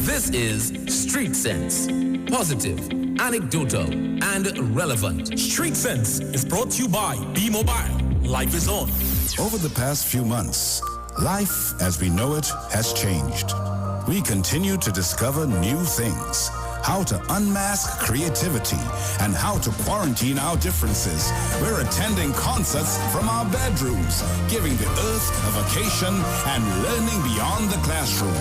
This is Street Sense. Positive, anecdotal, and relevant. Street Sense is brought to you by B-Mobile. Life is on. Over the past few months, life as we know it has changed. We continue to discover new things, how to unmask creativity, and how to quarantine our differences. We're attending concerts from our bedrooms, giving the earth a vacation and learning beyond the classroom.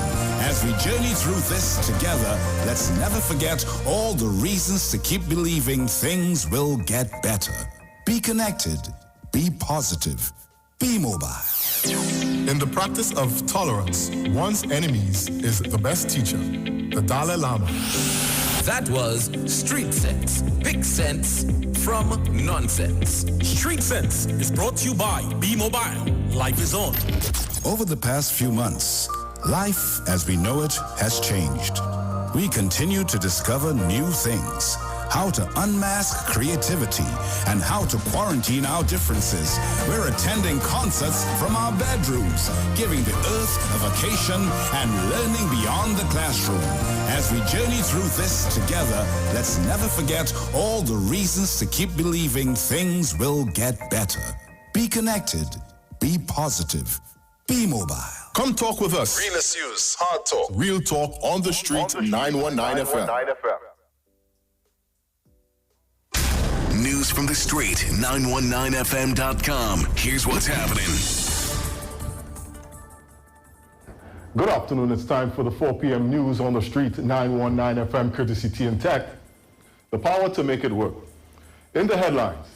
As we journey through this together, let's never forget all the reasons to keep believing things will get better. Be connected, be positive, be mobile. In the practice of tolerance, one's enemies is the best teacher, the Dalai Lama. That was Street Sense. Big sense from nonsense. Street Sense is brought to you by B-Mobile. Life is on. Over the past few months, life as we know it has changed. We continue to discover new things, how to unmask creativity, and how to quarantine our differences. We're attending concerts from our bedrooms, giving the earth a vacation and learning beyond the classroom. As we journey through this together, let's never forget all the reasons to keep believing things will get better. Be connected, be positive, be mobile. Come talk with us. Realest news, hard talk. Real talk on the street, 919 FM. News from the street, 919fm.com. Here's what's happening. Good afternoon. It's time for the 4 p.m. news on the street, 919 FM, courtesy T and Tech. The power to make it work. In the headlines,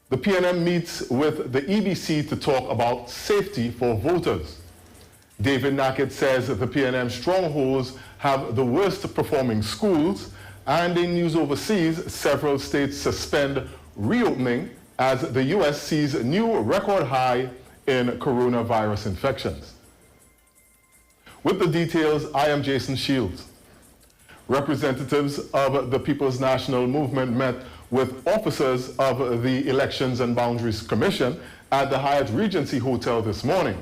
the PNM meets with the EBC to talk about safety for voters. David Nackett says that the PNM strongholds have the worst performing schools, and in news overseas, several states suspend reopening as the U.S. sees new record high in coronavirus infections. With the details, I am Jason Shields. Representatives of the People's National Movement met with officers of the Elections and Boundaries Commission at the Hyatt Regency Hotel this morning.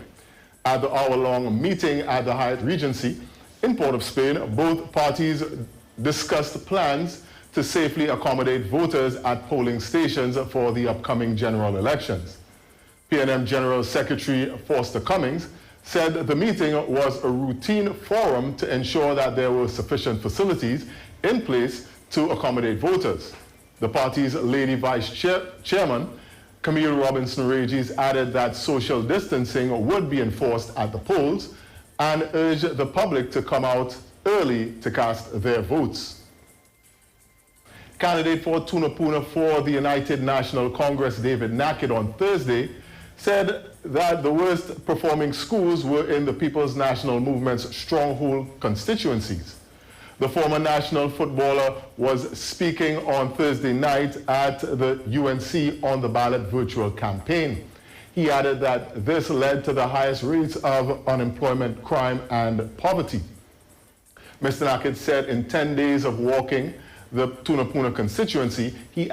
At the hour-long meeting at the Hyatt Regency in Port of Spain, both parties discussed plans to safely accommodate voters at polling stations for the upcoming general elections. PNM General Secretary Foster Cummings said the meeting was a routine forum to ensure that there were sufficient facilities in place to accommodate voters. The party's Lady Vice Chairman, Camille Robinson-Regis, added that social distancing would be enforced at the polls and urged the public to come out early to cast their votes. Candidate for Tunapuna for the United National Congress, David Nackett, on Thursday said that the worst performing schools were in the People's National Movement's stronghold constituencies. The former national footballer was speaking on Thursday night at the UNC on the ballot virtual campaign. He added that this led to the highest rates of unemployment, crime, and poverty. Mr. Nackett said in 10 days of walking the Tunapuna constituency, he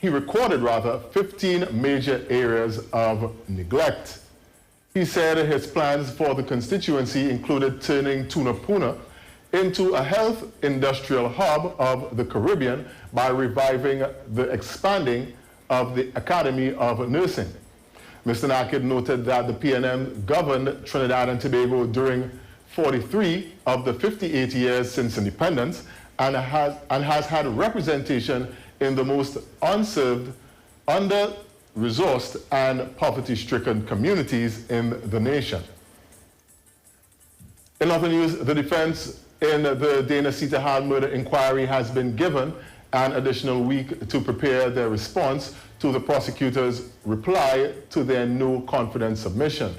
recorded 15 major areas of neglect. He said his plans for the constituency included turning Tunapuna into a health industrial hub of the Caribbean by reviving the expanding of the Academy of Nursing. Mr. Nackett noted that the PNM governed Trinidad and Tobago during 43 of the 58 years since independence and has had representation in the most underserved resourced and poverty-stricken communities in the nation. In other news, the defense in the Dana Sita Hall murder inquiry has been given an additional week to prepare their response to the prosecutor's reply to their no confidence submission.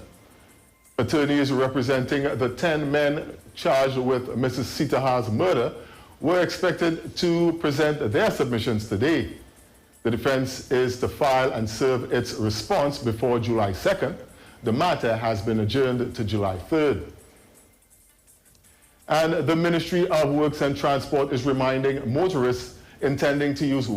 Attorneys representing the 10 men charged with Mrs. Sita Hall's murder were expected to present their submissions today. The defense is to file and serve its response before July 2nd. The matter has been adjourned to July 3rd. And the Ministry of Works and Transport is reminding motorists intending to use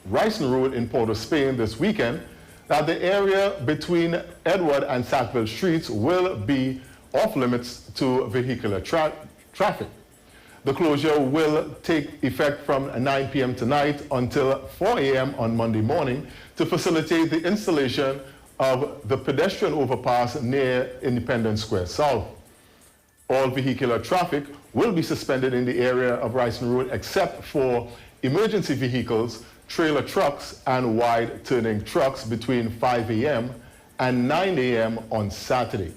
Ryson Road in Port of Spain this weekend that the area between Edward and Sackville Streets will be off limits to vehicular traffic. The closure will take effect from 9 p.m. tonight until 4 a.m. on Monday morning to facilitate the installation of the pedestrian overpass near Independence Square South. All vehicular traffic will be suspended in the area of Ryson Road except for emergency vehicles, trailer trucks, and wide-turning trucks between 5 a.m. and 9 a.m. on Saturday.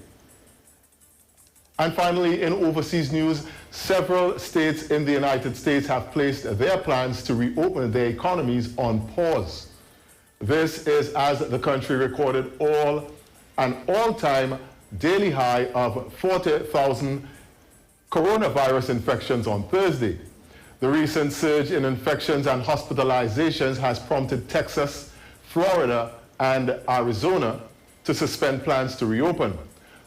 And finally, in overseas news, several states in the United States have placed their plans to reopen their economies on pause. This is as the country recorded an all-time daily high of 40,000 coronavirus infections on Thursday. The recent surge in infections and hospitalizations has prompted Texas, Florida, and Arizona to suspend plans to reopen.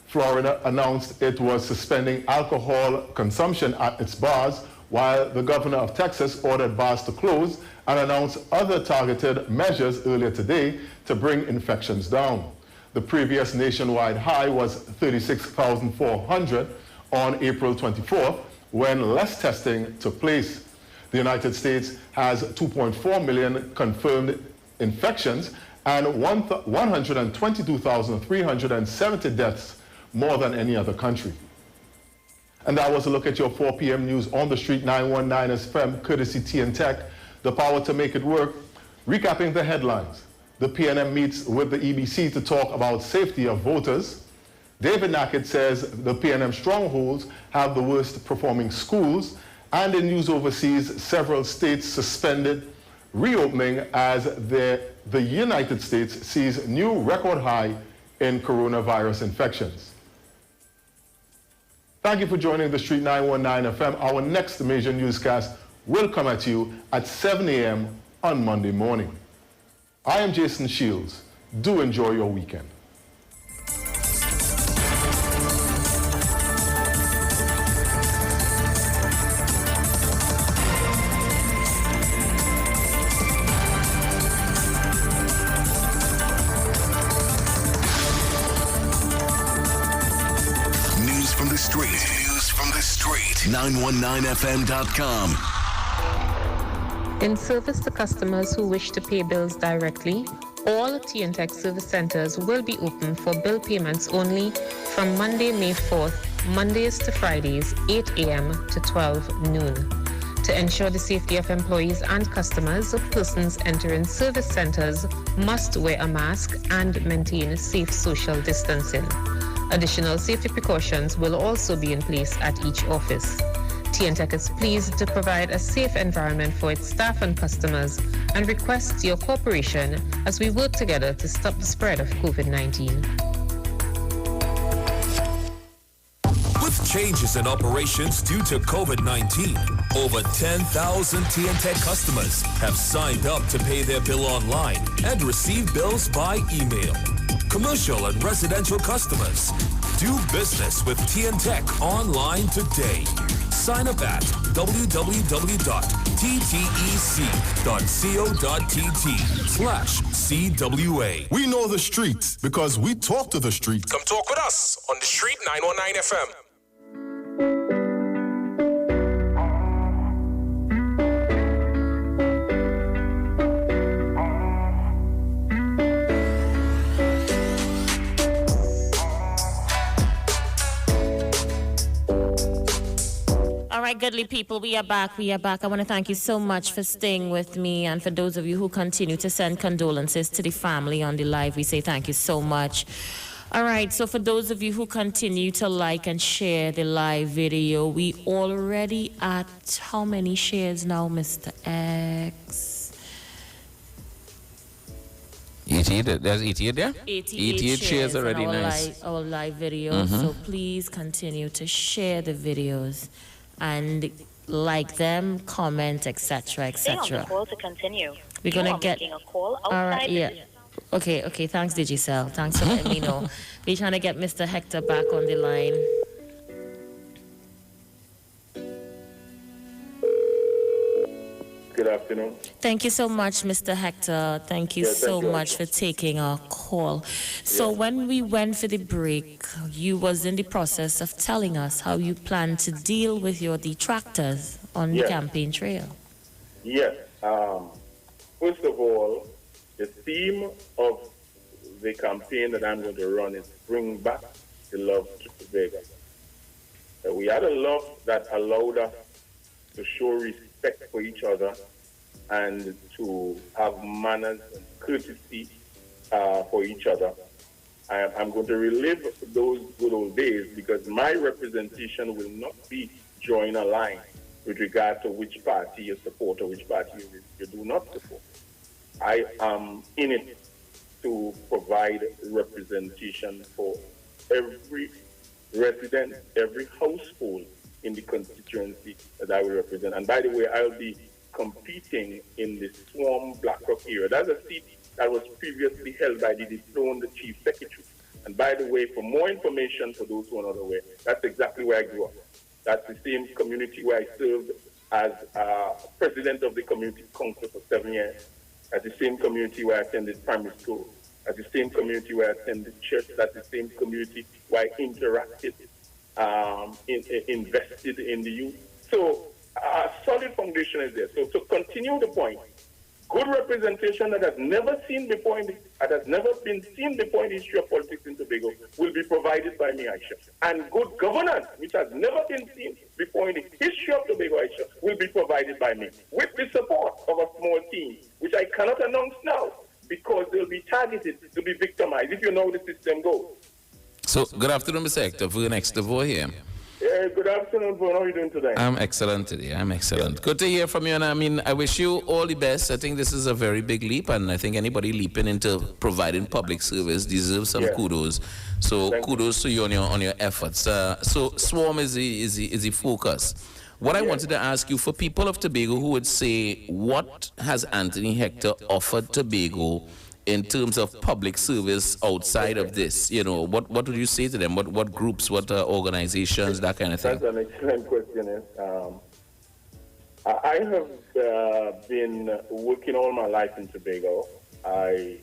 Florida announced it was suspending alcohol consumption at its bars, while the governor of Texas ordered bars to close and announced other targeted measures earlier today to bring infections down. The previous nationwide high was 36,400 on April 24th, when less testing took place. The United States has 2.4 million confirmed infections and 122,370 deaths, more than any other country. And that was a look at your 4 p.m. news on the street, 919 FM, courtesy TN Tech, the power to make it work. Recapping the headlines. The PNM meets with the EBC to talk about safety of voters. David Nackett says the PNM strongholds have the worst performing schools. And in news overseas, several states suspended reopening as the United States sees new record high in coronavirus infections. Thank you for joining the Street 919 FM. Our next major newscast will come at you at 7 a.m. on Monday morning. I am Jason Shields. Do enjoy your weekend. News from the street. 919fm.com. In service to customers who wish to pay bills directly, all TNTech service centers will be open for bill payments only from Monday, May 4th, Mondays to Fridays, 8 a.m. to 12 noon. To ensure the safety of employees and customers, persons entering service centers must wear a mask and maintain safe social distancing. Additional safety precautions will also be in place at each office. TNTech is pleased to provide a safe environment for its staff and customers and requests your cooperation as we work together to stop the spread of COVID-19. With changes in operations due to COVID-19, over 10,000 TNTech customers have signed up to pay their bill online and receive bills by email. Commercial and residential customers, do business with TNTech online today. Sign up at www.ttec.co.tt/CWA. We know the streets because we talk to the streets. Come talk with us on the Street 919 FM. All right, goodly people, we are back. We are back. I want to thank you so much for staying with me, and for those of you who continue to send condolences to the family on the live, we say thank you so much. All right, so for those of you who continue to like and share the live video, we already at how many shares now, Mr. X? 88, there's 88 there? 88 shares already, on nice. our live video, so please continue to share the videos and like them, comment, etc., Stay on the etc. call to continue. We're gonna You are get making a call all right, outside yeah. the- Okay, thanks, Digicel. Thanks for letting me know. We're trying to get Mr. Hector back on the line. Good afternoon. Thank you so much, Mr. Hector. Thank you so much for taking our call. So when we went for the break, you was in the process of telling us how you plan to deal with your detractors on the campaign trail. Yes. First of all, the theme of the campaign that I'm going to run is Bring Back the Love to Tobago. We had a love that allowed us to show respect for each other and to have manners and courtesy for each other. I'm going to relive those good old days because my representation will not be drawing a line with regard to which party you support or which party you do not support. I am in it to provide representation for every resident, every household in the constituency that I will represent. And by the way, I'll be competing in the Swarm Blackrock area. That's a seat that was previously held by the dethroned Chief Secretary. And by the way, for more information for those who are not aware, that's exactly where I grew up. That's the same community where I served as president of the community council for 7 years. That's the same community where I attended primary school. That's the same community where I attended church. That's the same community where I interacted, invested in the youth. So a solid foundation is there. So to continue the point, good representation that has never been seen before in the history of politics in Tobago will be provided by me, Aisha. And good governance, which has never been seen before in the history of Tobago, Aisha, will be provided by me, with the support of a small team, which I cannot announce now, because they'll be targeted to be victimized, if you know the system goes. So, good afternoon, Mr. Hector. For the next door here. Yeah, good afternoon, Vaughn. How are you doing today? I'm excellent today. I'm excellent. Good to hear from you. And I mean, I wish you all the best. I think this is a very big leap, and I think anybody leaping into providing public service deserves some kudos. So kudos to you on your efforts. So Swarm is the focus. What I wanted to ask you, for people of Tobago who would say, what has Anthony Hector offered Tobago in terms of public service outside of this? You know, what would you say to them? What groups, what organizations, that kind of thing? That's an excellent question. I have been working all my life in Tobago. I'm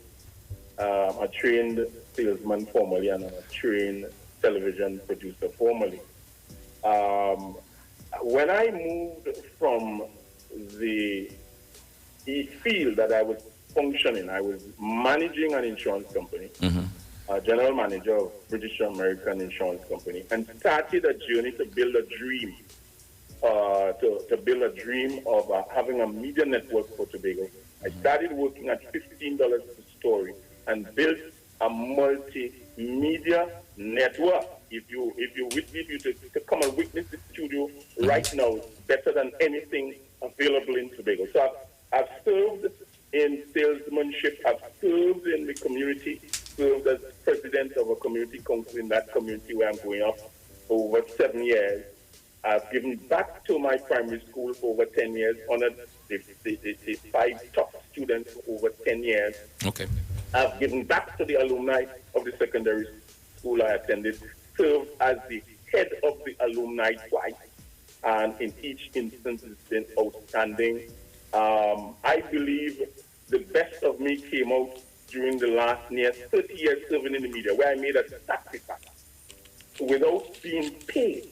a trained salesman formally, and I'm a trained television producer formally. When I moved from the field that I was functioning, I was managing an insurance company, general manager of British American Insurance Company, and started a journey to build a dream, of having a media network for Tobago. I started working at $15 per story and built a multimedia network. If you to come and witness the studio right now, it's better than anything available in Tobago. So I've served in salesmanship, I've served in the community, served as president of a community council in that community where I'm going up for over 7 years. I've given back to my primary school for over 10 years, honored the 5 top students for over 10 years. Okay. I've given back to the alumni of the secondary school I attended, served as the head of the alumni twice, and in each instance it's been outstanding. I believe the best of me came out during the last near 30 years serving in the media, where I made a sacrifice without being paid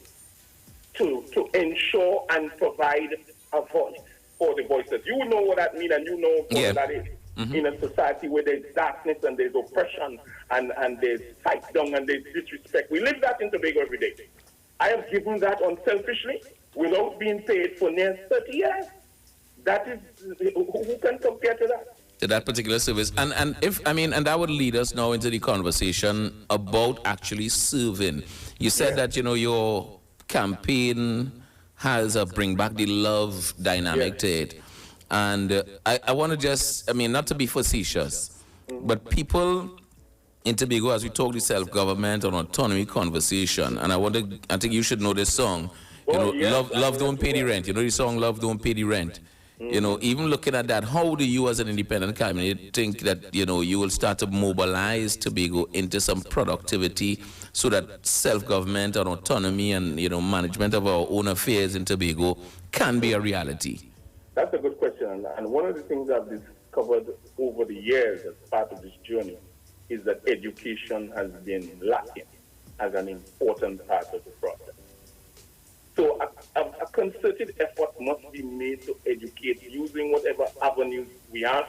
to ensure and provide a voice for the voices. You know what that means, and you know what that is. In a society where there's darkness and there's oppression and there's fight down and there's disrespect. We live that in Tobago every day. I have given that unselfishly, without being paid for near 30 years. That is, who can compare to that? To that particular service. And that would lead us now into the conversation about actually serving. You said that, your campaign has a bring back the love dynamic to it. And I want to just, not to be facetious, but people in Tobago, as we talk the self-government and autonomy conversation, and I think you should know this song, Love Don't Pay the Rent. You know the song, Love Don't Pay the Rent. Even looking at that, how do you as an independent candidate think that, you will start to mobilize Tobago into some productivity so that self-government and autonomy and, management of our own affairs in Tobago can be a reality? That's a good question. And one of the things I've discovered over the years as part of this journey is that education has been lacking as an important part of the process. So a concerted effort must be made to educate using whatever avenues we have,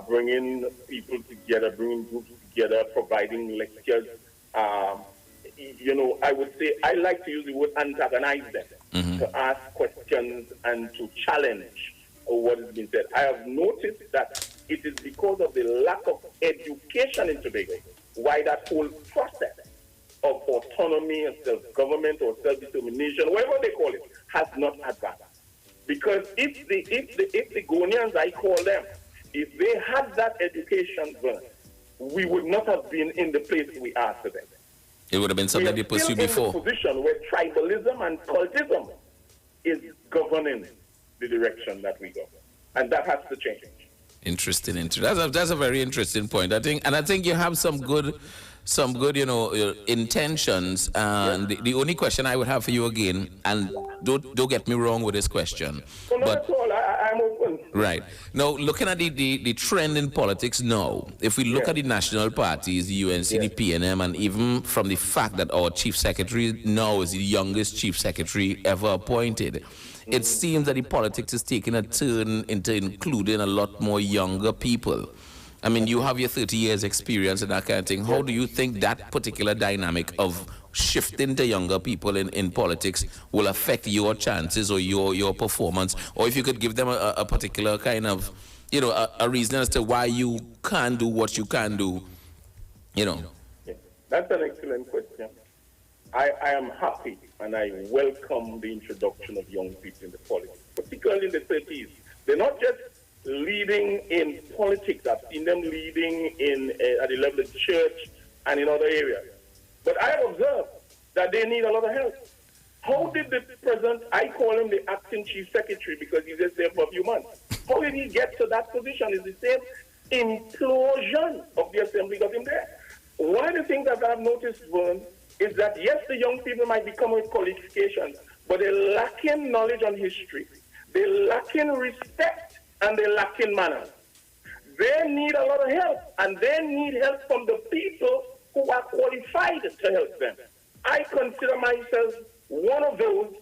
bringing people together, bringing groups together, providing lectures. I would say I like to use the word antagonize them, to ask questions and to challenge what has been said. I have noticed that it is because of the lack of education in Tobago why that whole process of autonomy and self-government or self-determination, whatever they call it, has not advanced. Because if the Ghanaians, I call them, if they had that education, we would not have been in the place we are today. It would have been something they pursued before. We are in a position where tribalism and cultism is governing the direction that we go. And that has to change. Interesting. That's a very interesting point. I think you have some good intentions. And the only question I would have for you again, and don't get me wrong with this question. Well, not at all. I'm open. Right. Now, looking at the trend in politics now, if we look at the national parties, the UNC, the PNM, and even from the fact that our chief secretary now is the youngest chief secretary ever appointed, it seems that the politics is taking a turn into including a lot more younger people. You have your 30 years experience and that kind of thing. How do you think that particular dynamic of shifting to younger people in politics will affect your chances or your performance? Or if you could give them a particular kind of, a reason as to why you can do what you can do, That's an excellent question. I am happy and I welcome the introduction of young people in the politics, particularly in the 30s. They're not just leading in politics. I've seen them leading at the level of the church and in other areas. But I have observed that they need a lot of help. How did the president, I call him the acting chief secretary because he's just there for a few months. How did he get to that position? Is the same implosion of the assembly got him there. One of the things that I've noticed, Vern, is that yes, the young people might become with qualifications, but they're lacking knowledge on history. They're lacking respect and they're lacking manners. They need a lot of help, and they need help from the people who are qualified to help them. I consider myself one of those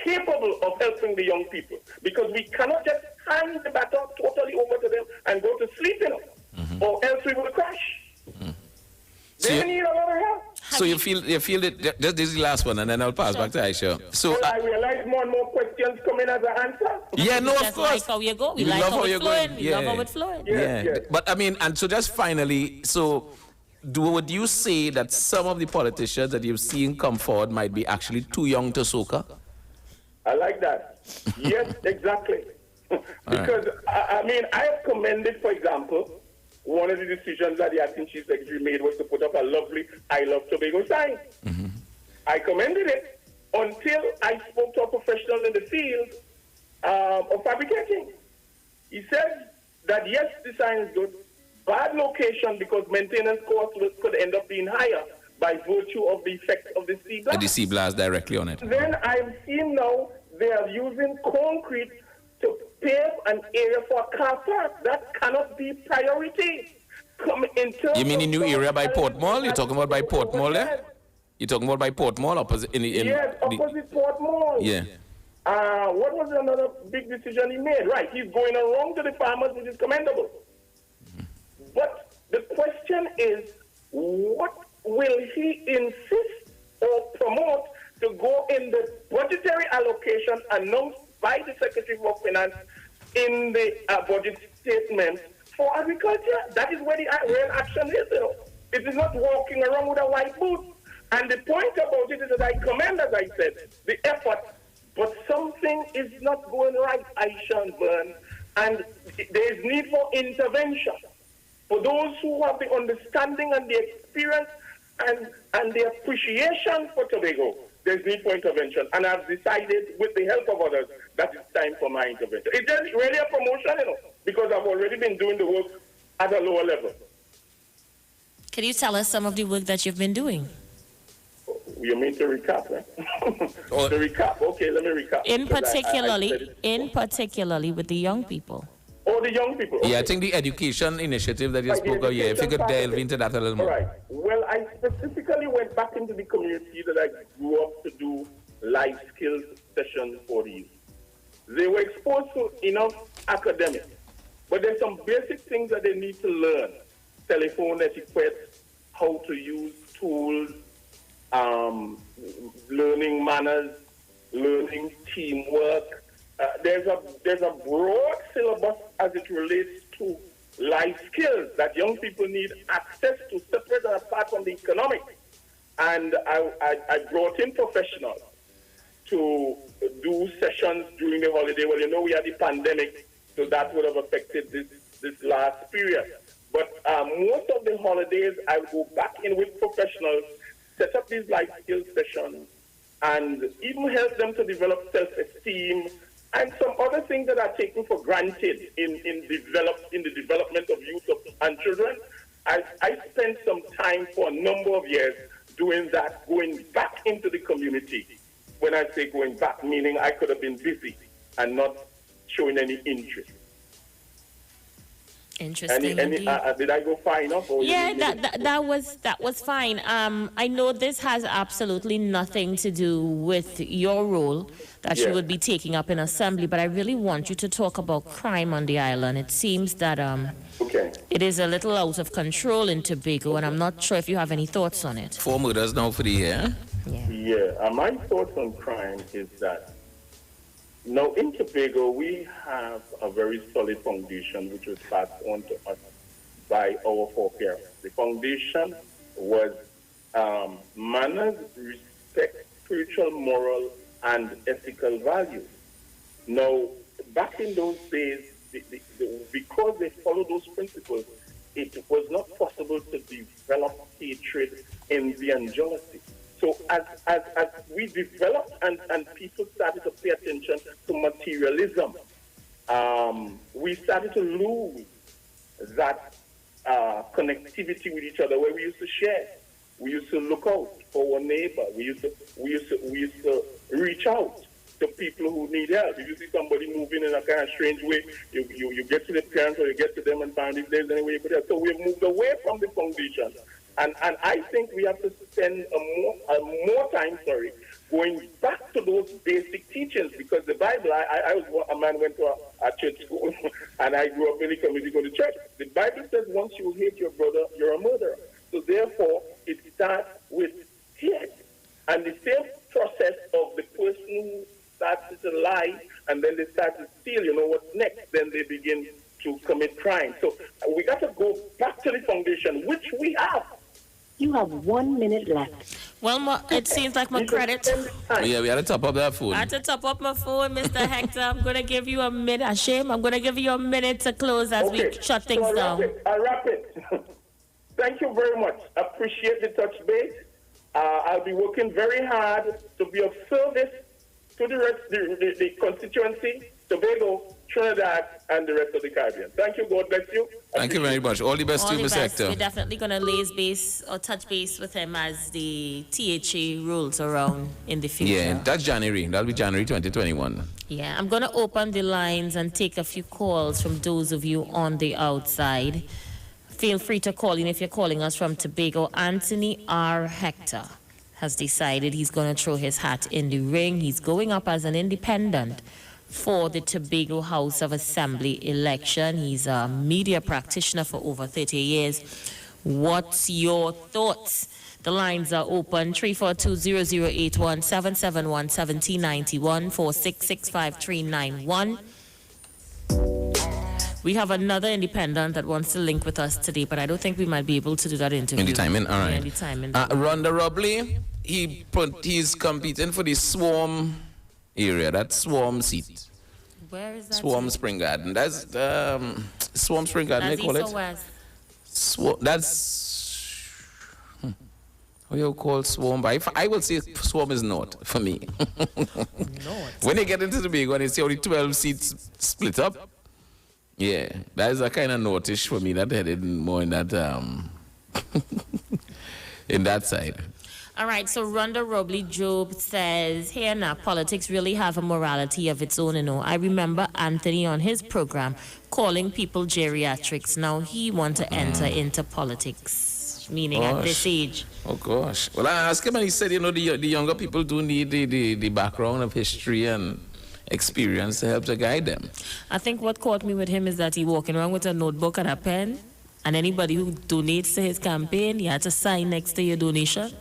capable of helping the young people, because we cannot just hand the baton totally over to them and go to sleep, or else we will crash. They need a lot of help. So you feel that this is the last one, and then I'll pass back to Aisha. So I realize more and more questions coming as an answer. Yeah, no, of course. Like how you go. We like how it's flowing. We love how it's flowing. Yeah. But and so just finally, would you say that some of the politicians that you've seen come forward might be actually too young to soca? I like that. Yes, exactly. Because, I have commended, for example, one of the decisions that the acting chief secretary made was to put up a lovely I Love Tobago sign. I commended it until I spoke to a professional in the field of fabricating. He said that yes, the sign is good, bad location because maintenance costs could end up being higher by virtue of the effect of the sea blast. The sea blast directly on it. Then I've seen now they are using concrete to pave an area for a car park. That cannot be priority. You mean the new area by Port Mall? You're talking about by Port Mall there? You're talking about by Port Mall? Opposite Port Mall. Yeah. What was another big decision he made? Right, he's going along to the farmers, which is commendable. But the question is, what will he insist or promote to go in the budgetary allocation announced by the Secretary for Finance in the budget statement for agriculture. That is where the real action is, you know. It is not walking around with a white boot. And the point about it is that I commend, as I said, the effort, but something is not going right, Aisha and Vern, and there is need for intervention. For those who have the understanding and the experience and the appreciation for Tobago, there's need for intervention. And I've decided, with the help of others, that it's time for my intervention. It's just really a promotion, you know, because I've already been doing the work at a lower level. Can you tell us some of the work that you've been doing? You mean to recap, eh? To recap, okay, let me recap. Particularly with the young people. Oh, the young people. Okay. Yeah, I think the education initiative that you spoke of, if you could delve into that a little more. All right. Well, I specifically went back into the community that I grew up to do life skills sessions for these. They were exposed to enough academics, but there's some basic things that they need to learn. Telephone etiquette, how to use tools, learning manners, learning teamwork. There's a broad syllabus as it relates to life skills that young people need access to, separate and apart from the economics. And I brought in professionals to do sessions during the holiday. Well, you know, we had the pandemic, so that would have affected this last period. But most of the holidays, I would go back in with professionals, set up these life skills sessions, and even help them to develop self-esteem and some other things that are taken for granted in the development of youth and children. I spent some time for a number of years doing that, going back into the community. When I say going back, meaning I could have been busy and not showing any interest. Interesting. Did I go far enough? Yeah, that was fine. I know this has absolutely nothing to do with your role that you would be taking up in assembly, but I really want you to talk about crime on the island. It seems that it is a little out of control in Tobago, and I'm not sure if you have any thoughts on it. 4 murders now for the year. Yeah. My thoughts on crime is that now, in Tobago, we have a very solid foundation which was passed on to us by our foreparents. The foundation was manners, respect, spiritual, moral, and ethical values. Now, back in those days, because they followed those principles, it was not possible to develop hatred, envy, and jealousy. So as we developed and people started to pay attention to materialism, we started to lose that connectivity with each other where we used to share. We used to look out for our neighbor. We used to reach out to people who need help. If you see somebody moving in a kind of strange way, you get to the parents or you get to them and find if there's any way you could help. So we've moved away from the foundation. And I think we have to spend more time, going back to those basic teachings, because the Bible, I was a man went to a church school, and I grew up in the community going to church. The Bible says once you hate your brother, you're a murderer. So therefore, it starts with hate. And the same process of the person who starts to lie, and then they start to steal, you know what's next? Then they begin to commit crime. So we got to go back to the foundation, which we have. You have 1 minute left. Well, it seems like my credit. Yeah, we had to top up that phone. I had to top up my phone, Mr. Hector. I'm going to give you a minute. I'm going to give you a minute to close as we shut things down. I'll wrap it. Thank you very much. Appreciate the touch base. I'll be working very hard to be of service to the rest, the constituency, Tobago, Trinidad, and the rest of the Caribbean. Thank you. God bless you. Thank you very much. All the best to you, Mr. Hector. We're definitely going to touch base with him as the THA rolls around in the future. Yeah, that's January. That'll be January 2021. Yeah, I'm going to open the lines and take a few calls from those of you on the outside. Feel free to call in if you're calling us from Tobago. Anthony R. Hector has decided he's going to throw his hat in the ring. He's going up as an independent for the Tobago House of Assembly election. He's a media practitioner for over 30 years. What's your thoughts? The lines are open 342-0081 771-1791 4665391. We have another independent that wants to link with us today, but I don't think we might be able to do that interview. In the timing, all right. Yeah, in the timing. Rhonda Robley, he's competing for the Swarm area, that Swarm seat. Where is that? Swarm Spring Garden. That's Swarm Spring Garden, they call it. That's how you call Swarm? But I will say Swarm is north for me. When they get into the big one, you see only 12 seats split up. Yeah, that is a kind of northish for me. That headed more in that in that side. All right, so Rhonda Robley Job says, here now, politics really have a morality of its own, you know. I remember Anthony on his program calling people geriatrics. Now he wants to enter into politics, meaning at this age. Oh, gosh. Well, I asked him and he said, you know, the younger people do need the background of history and experience to help to guide them. I think what caught me with him is that he walking around with a notebook and a pen, and anybody who donates to his campaign, you had to sign next to your donation.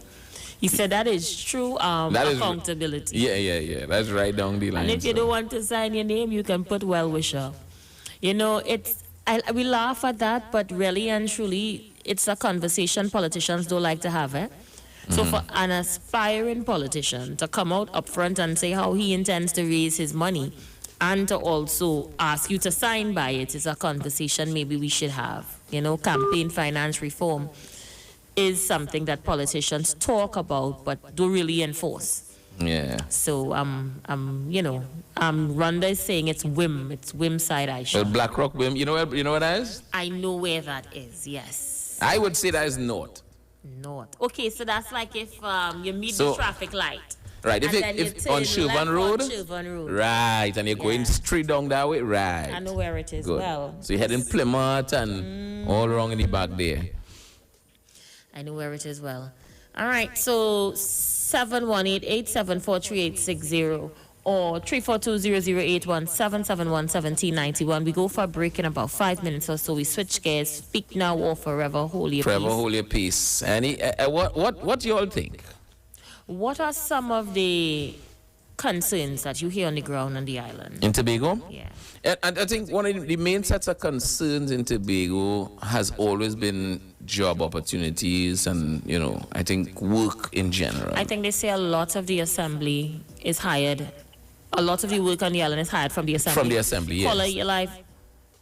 He said that is true accountability. Yeah. That's right down the line. And if you don't want to sign your name, you can put well-wisher. You know, we laugh at that, but really and truly, it's a conversation politicians don't like to have, eh? So for an aspiring politician to come out up front and say how he intends to raise his money and to also ask you to sign by it is a conversation maybe we should have. You know, campaign finance reform is something that politicians talk about but don't really enforce. Yeah. So Rhonda is saying it's whim side Aisha. Well, BlackRock whim, you know where that is? I know where that is, yes. I would say that is north. North. Okay, so that's like if you meet the traffic light. Right, if on Chauvin Road, right, and you're going straight down that way, right. I know where it is. Good. Well. So you're heading Plymouth and all along in the back there. I know where it is well. All right, so 718-874-3860 or 342-0081-771-1791. We go for a break in about 5 minutes or so. We switch gears. Speak now or forever hold your peace. Forever hold your peace. What do you all think? What are some of the concerns that you hear on the ground on the island? In Tobago? Yeah. And I think one of the main sets of concerns in Tobago has always been job opportunities and, you know, I think work in general. I think they say a lot of the assembly is hired. A lot of the work on the island is hired from the assembly. From the assembly, yes. Caller, your life.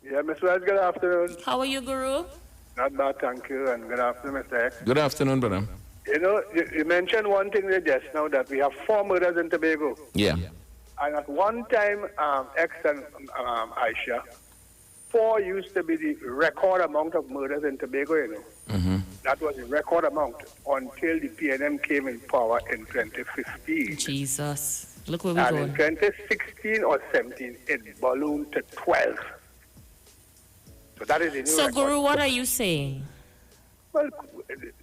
Yeah, Mr. Wells, good afternoon. How are you, Guru? Not bad, thank you, and good afternoon, Mr. X. Good afternoon, brother. You know, you mentioned one thing there just now, that we have 4 murders in Tobago. Yeah. And at one time, X and Aisha, 4 used to be the record amount of murders in Tobago, you know. That was the record amount until the PNM came in power in 2015. Jesus. Look where we're and going. In 2016 or 17, it ballooned to 12. So that is the new record. Guru, what are you saying? Well,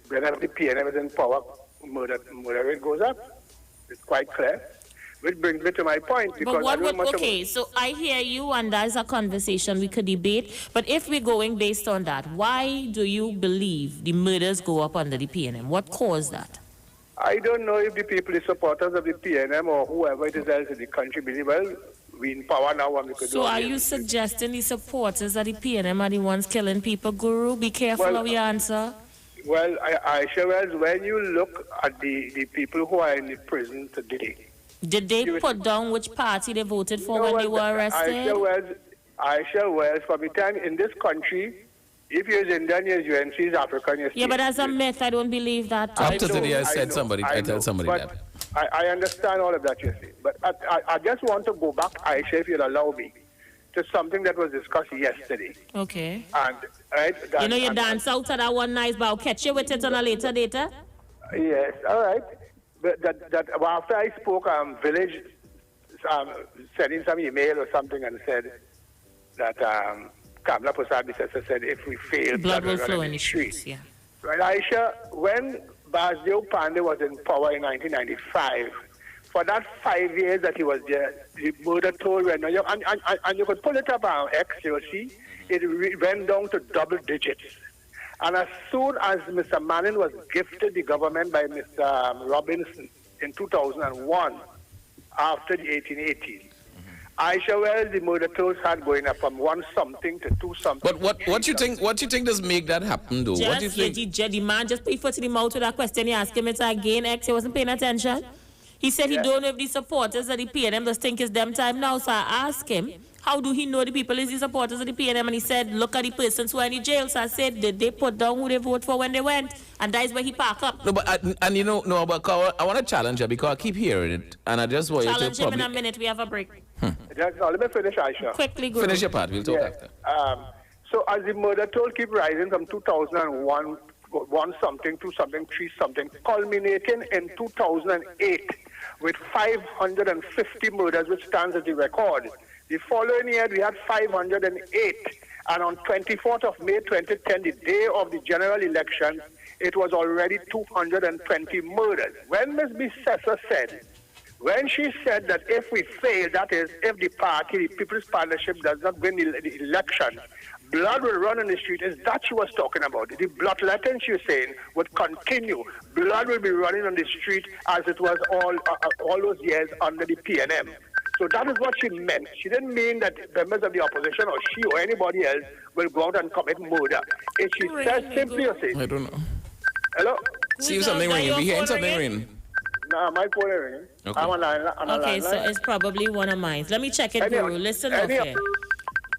whenever the PNM is in power, murder rate goes up. It's quite clear. Which brings me to my point. Because so I hear you, and that's a conversation we could debate. But if we're going based on that, why do you believe the murders go up under the PNM? What caused that? I don't know if the people, the supporters of the PNM or whoever it is else in the country believe, well, we in power now and we could do. So are you suggesting the supporters of the PNM are the ones killing people, Guru? Be careful of your answer. Well, Aisha Wells, when you look at the people who are in the prison today, did they put down which party they voted for when they were arrested? Aisha Wells, from the time in this country, if you're Indian, you're UNC, is African, you're yeah, but as a myth, I don't believe that. After today, I tell somebody that. I understand all of that, you see. But I just want to go back, Aisha, if you'll allow me, to something that was discussed yesterday. Okay. And you dance out to that one nice, but I'll catch you with it on a later data. Yes, all right. But that after I spoke, Village sending some email or something and said that Kamala Prasad said if we fail, blood will flow in the streets. Yeah. Right, Aisha, when Basdeo Pandey was in power in 1995, for that 5 years that he was there, the murder toll went down. And you could pull it up on X, you'll see, it went down to double digits. And as soon as Mr. Manning was gifted the government by Mr. Robinson in 2001, after the 1818, Aisha Wells, the murder toll had going up from 1 something to 2 something. But what you think does make that happen though? What do you think? The man just put foot in the mouth with that question. He asked him it again. He wasn't paying attention. He said he don't know if the supporters of the PNM just think it's them time now. So I asked him, how do he know the people is the supporters of the PNM? And he said, look at the persons who are in the jail. So I said, did they put down who they vote for when they went? And that is where he parked up. No, but I want to challenge her because I keep hearing it. And I just want challenge you to him in a minute. We have a break. Let me finish, Aisha. Quickly, go. Finish your part. We'll talk after. So as the murder toll keep rising from 2001, 1 something, 2 something, 3 something, culminating in 2008 with 550 murders, which stands as the record. The following year, we had 508. And on 24th of May 2010, the day of the general election, it was already 220 murders. When Ms. Bissessa said, when she said that if we fail, that is, if the party, the People's Partnership, does not win the election, blood will run on the street, is that she was talking about. The bloodletting, she was saying, would continue. Blood will be running on the street as it was all those years under the PNM. So that is what she meant. She didn't mean that members of the opposition or she or anybody else will go out and commit murder. If she says simply or say, I don't know. Hello? See something ringing. We hearing something ringing. No, my phone is ringing. Okay. I'm on Okay, so it's probably one of mine. Let me check it, Guru. Listen up here.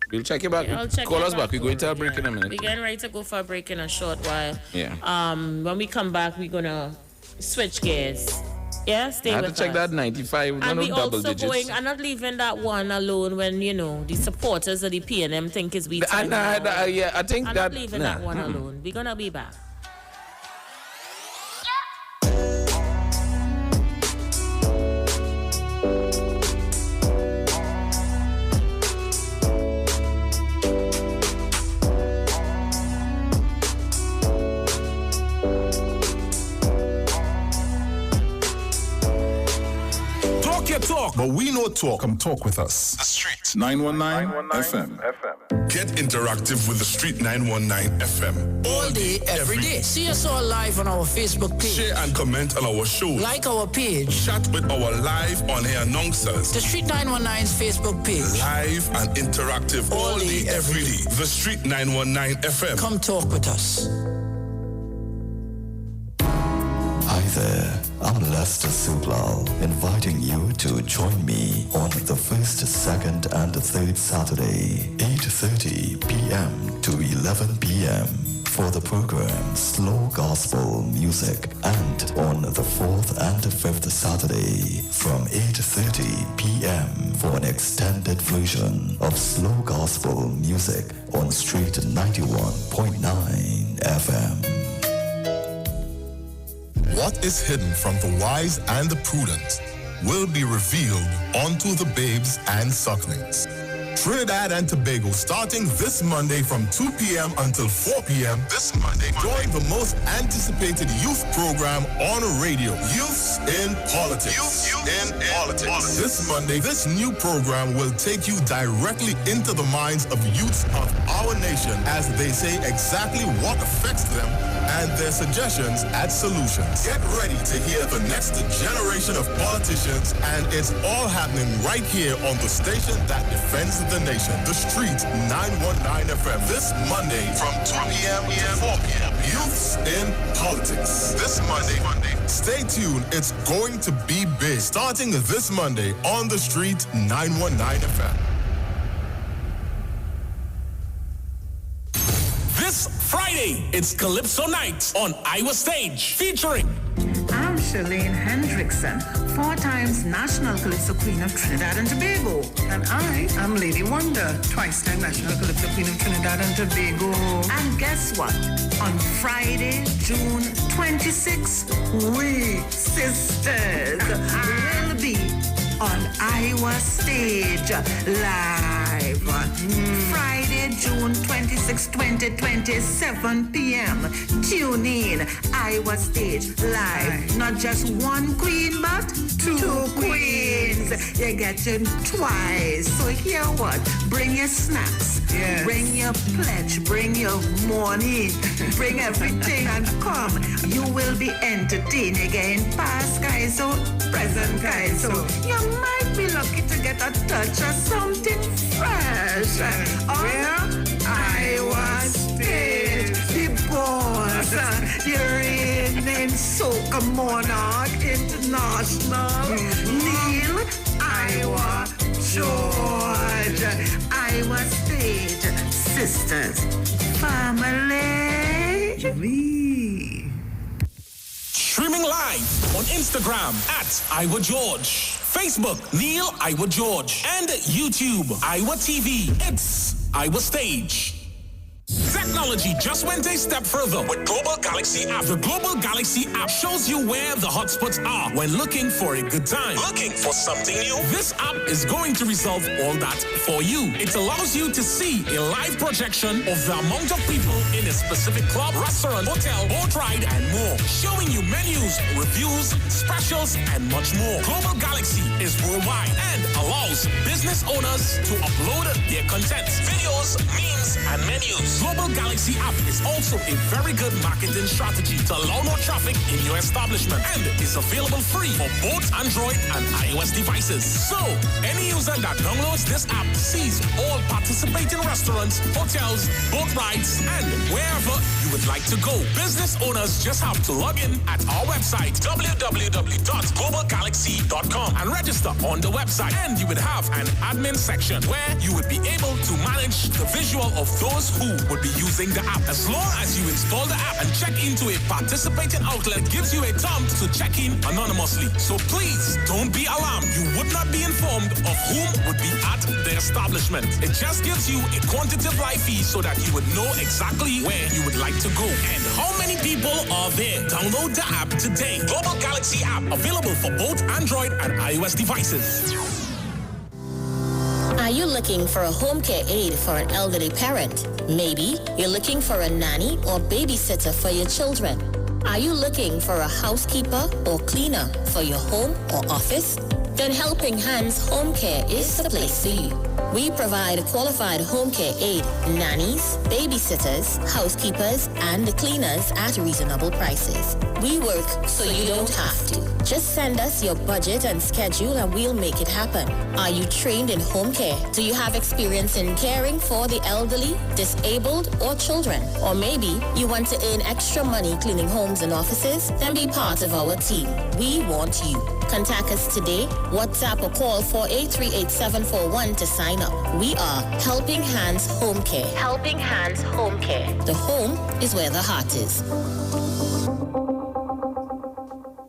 We'll check it back. Yeah, I'll check Call it us back. We're going to a break in a minute. We're getting ready to go for a break in a short while. Yeah. When we come back, we're going to switch gears. Yeah, stay with us. I had to check that 95, and we double also digits. I'm not leaving that one alone when, the supporters of the PNM think it's we time. Yeah, I think I'm that... not leaving that one alone. We're going to be back. Talk, but we know talk. Come talk with us. The Street 919 FM. Get interactive with the Street 919 FM. All day, every day. See us all live on our Facebook page. Share and comment on our show. Like our page. Chat with our live on-air announcers. The Street 919's Facebook page. Live and interactive all day, every day. The Street 919 FM. Come talk with us. Hi there, I'm Lester Sublal, inviting you to join me on the first, second, and third Saturday, 8:30 p.m. to 11 p.m. for the program Slow Gospel Music, and on the fourth and fifth Saturday from 8:30 p.m. for an extended version of Slow Gospel Music on Street 91.9 FM. What is hidden from the wise and the prudent will be revealed unto the babes and sucklings. Trinidad and Tobago starting this Monday from 2 p.m. until 4 p.m. This Monday, join the most anticipated youth program on radio, Youths in Politics. Youth in Politics. This Monday, this new program will take you directly into the minds of youths of our nation as they say exactly what affects them and their suggestions and solutions. Get ready to hear the next generation of politicians, and it's all happening right here on the station that defends the nation, the Street 919 FM. This Monday from 2 p.m. to 4 p.m. Youths in Politics. This Monday. Stay tuned. It's going to be big. Starting this Monday on the Street 919 FM. This Friday, it's Calypso Night on Iwer Stage, featuring... I'm Charlene Hendrickson, 4 times National Calypso Queen of Trinidad and Tobago. And I am Lady Wonder, twice-time National Calypso Queen of Trinidad and Tobago. And guess what? On Friday, June 26th, we sisters will be on Iwer Stage live. live. Friday, June 26, 2020, 7 p.m. Tune in. Iowa Stage live. Not just one queen, but two queens. You're getting twice. So hear what? Bring your snacks. Yes. Bring your pledge. Bring your money. Bring everything and come. You will be entertained again. Past guys, so present guys. So you might be lucky to get a touch of something fresh. On Iowa Stage, the boss, the reigning soca monarch international, Neil Iowa George. Iowa Stage, sisters, family. Streaming live on Instagram at Iwer George, Facebook Neil Iwer George, and YouTube Iwer TV. It's Iwer Stage. Technology just went a step further with Global Galaxy app. The Global Galaxy app shows you where the hotspots are when looking for a good time. Looking for something new? This app is going to resolve all that for you. It allows you to see a live projection of the amount of people in a specific club, restaurant, hotel, boat ride, and more. Showing you menus, reviews, specials, and much more. Global Galaxy is worldwide and allows business owners to upload their content, videos, memes, and menus. Global Galaxy app is also a very good marketing strategy to allow more traffic in your establishment and is available free for both Android and iOS devices. So, any user that downloads this app sees all participating restaurants, hotels, boat rides, and wherever you would like to go. Business owners just have to log in at our website, www.globalgalaxy.com, and register on the website. And you would have an admin section where you would be able to manage the visual of those who would be using the app. As long as you install the app and check into a participating outlet, it gives you a prompt to check in anonymously. So please don't be alarmed. You would not be informed of whom would be at the establishment. It just gives you a quantitative live feed so that you would know exactly where you would like to go and how many people are there. Download the app today. Global Galaxy app, available for both Android and iOS devices. Are you looking for a home care aid for an elderly parent? Maybe you're looking for a nanny or babysitter for your children. Are you looking for a housekeeper or cleaner for your home or office? Then Helping Hands Home Care is the place for you. We provide qualified home care aid, nannies, babysitters, housekeepers, and cleaners at reasonable prices. We work so you don't have to. Just send us your budget and schedule and we'll make it happen. Are you trained in home care? Do you have experience in caring for the elderly, disabled, or children? Or maybe you want to earn extra money cleaning homes and offices? Then be part of our team. We want you. Contact us today, WhatsApp or call 4838741 to sign up. We are Helping Hands Home Care. Helping Hands Home Care. The home is where the heart is.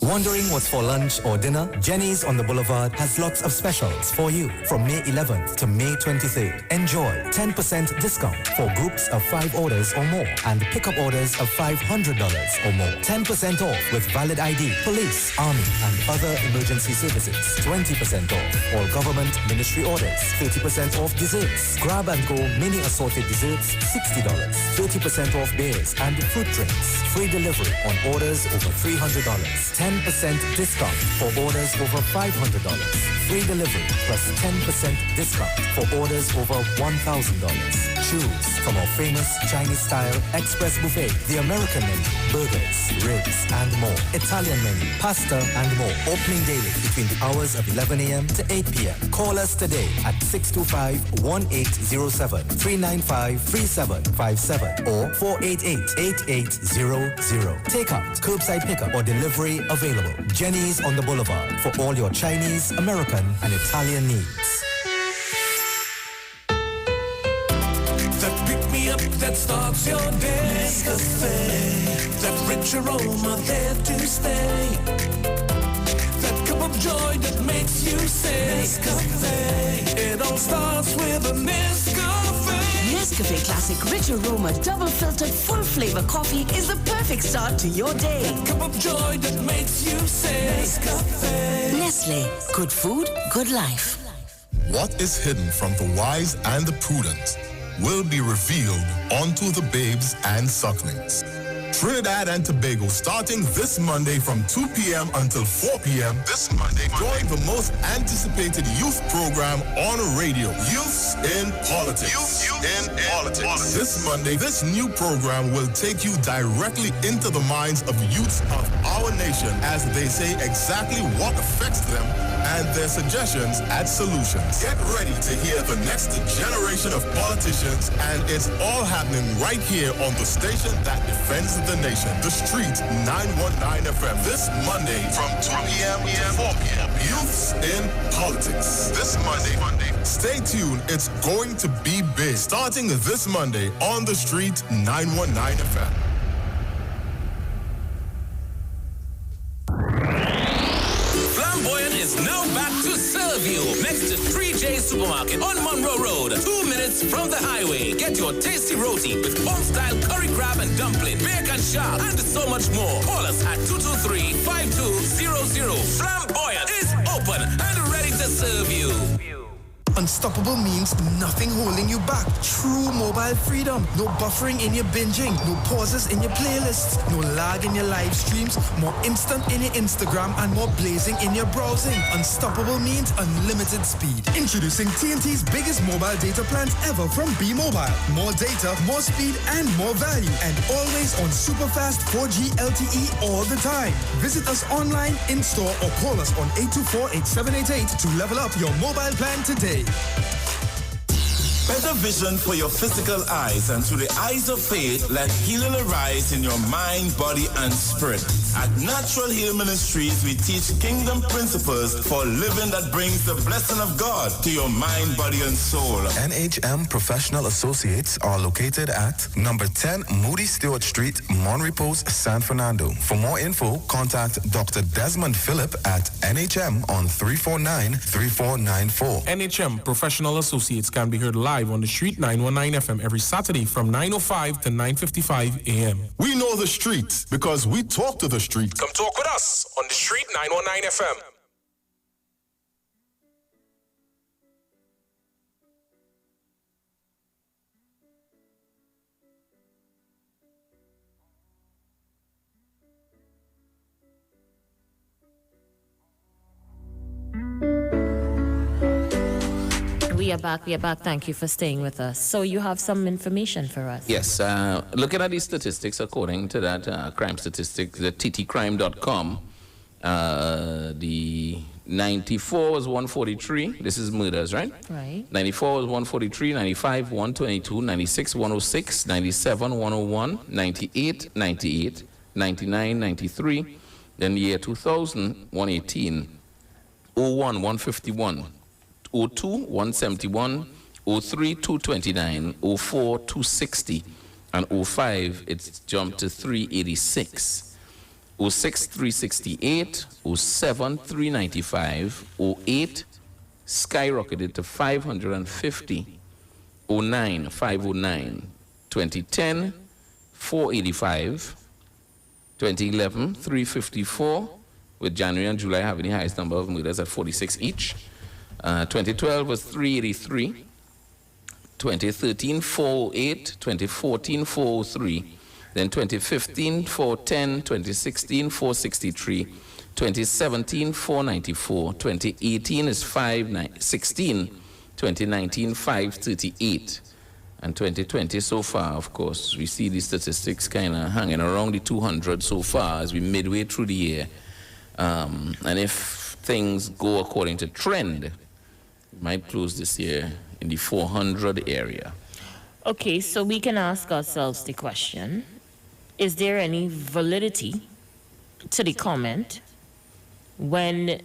Wondering what's for lunch or dinner? Jenny's on the Boulevard has lots of specials for you from May 11th to May 23rd. Enjoy 10% discount for groups of 5 orders or more and pickup orders of $500 or more. 10% off with valid ID, police, army and other emergency services. 20% off all government ministry orders. 30% off desserts. Grab and go mini assorted desserts, $60. 30% off beers and fruit drinks. Free delivery on orders over $300. 10% discount for orders over $500. Free delivery plus 10% discount for orders over $1,000. Choose from our famous Chinese-style express buffet, the American menu, burgers, ribs, and more. Italian menu, pasta, and more. Opening daily between the hours of 11 a.m. to 8 p.m. Call us today at 625-1807, 395-3757, or 488-8800. Takeout, curbside pickup, or delivery available. Jenny's on the Boulevard for all your Chinese, American, and Italian needs. That pick me up, that starts your day. Nescafe. That rich aroma there to stay. That cup of joy that makes you say Nescafe. It all starts with a Nescafe. Nescafe Classic Rich Aroma Double Filtered Full Flavor Coffee is the perfect start to your day. That cup of joy that makes you say Nescafe. Nestle. Good food, good life. What is hidden from the wise and the prudent will be revealed unto the babes and sucklings. Trinidad and Tobago starting this Monday from 2 p.m. until 4 p.m. This Monday, join the most anticipated youth program on radio, Youths in Politics. Youth in Politics. This Monday, this new program will take you directly into the minds of youths of our nation as they say exactly what affects them and their suggestions and solutions. Get ready to hear the next generation of politicians, and it's all happening right here on the station that defends the nation, The Street 919 FM. This Monday from 2 p.m. to 4 p.m. Youths in Politics. This Monday. Stay tuned. It's going to be big. Starting this Monday on The Street 919 FM. Flamboyant is now back to serve you next to 3J Supermarket on Monroe Road, 2 minutes from the highway. Get your tasty roti with home-style curry crab and dumpling, bacon shark, and so much more. Call us at 223-5200. Flamboyant is open and ready to serve you. Unstoppable means nothing holding you back. True mobile freedom. No buffering in your binging. No pauses in your playlists. No lag in your live streams. More instant in your Instagram and more blazing in your browsing. Unstoppable means unlimited speed. Introducing TNT's biggest mobile data plans ever from B-Mobile. More data, more speed, and more value. And always on super fast 4G LTE all the time. Visit us online, in-store, or call us on 824-8788 to level up your mobile plan today. Better vision for your physical eyes, and through the eyes of faith, let healing arise in your mind, body, and spirit. At Natural Heal Ministries, we teach kingdom principles for living that brings the blessing of God to your mind, body, and soul. NHM Professional Associates are located at number 10 Moody Stewart Street, Monrepos, San Fernando. For more info, contact Dr. Desmond Phillip at NHM on 349-3494. NHM Professional Associates can be heard live on the Street 919 FM every Saturday from 9:05 to 9:55 a.m. We know the street because we talk to the street. Come talk with us on the Street 919 FM. We are back. Thank you for staying with us. So you have some information for us. Yes, looking at these statistics, according to that crime statistics, the ttcrime.com, the 94 was 143. This is murders, right? Right. 94 was 143, 95, 122, 96, 106, 97, 101, 98, 98, 99, 93. Then the year 2000, 118, 01, 151. 02, 171, 03, 229, 04, 260, and 05, it's jumped to 386. 06, 368, 07, 395, 08, skyrocketed to 550, 09, 509, 2010, 485, 2011, 354, with January and July having the highest number of murders at 46 each. 2012 was 383, 2013 408, 2014 403, then 2015 410, 2016 463, 2017 494, 2018 is 516, 2019 538, and 2020 so far, of course, we see the statistics kind of hanging around the 200 so far as we midway through the year, and if things go according to trend, might close this year in the 400 area. Okay, so we can ask ourselves the question, is there any validity to the comment when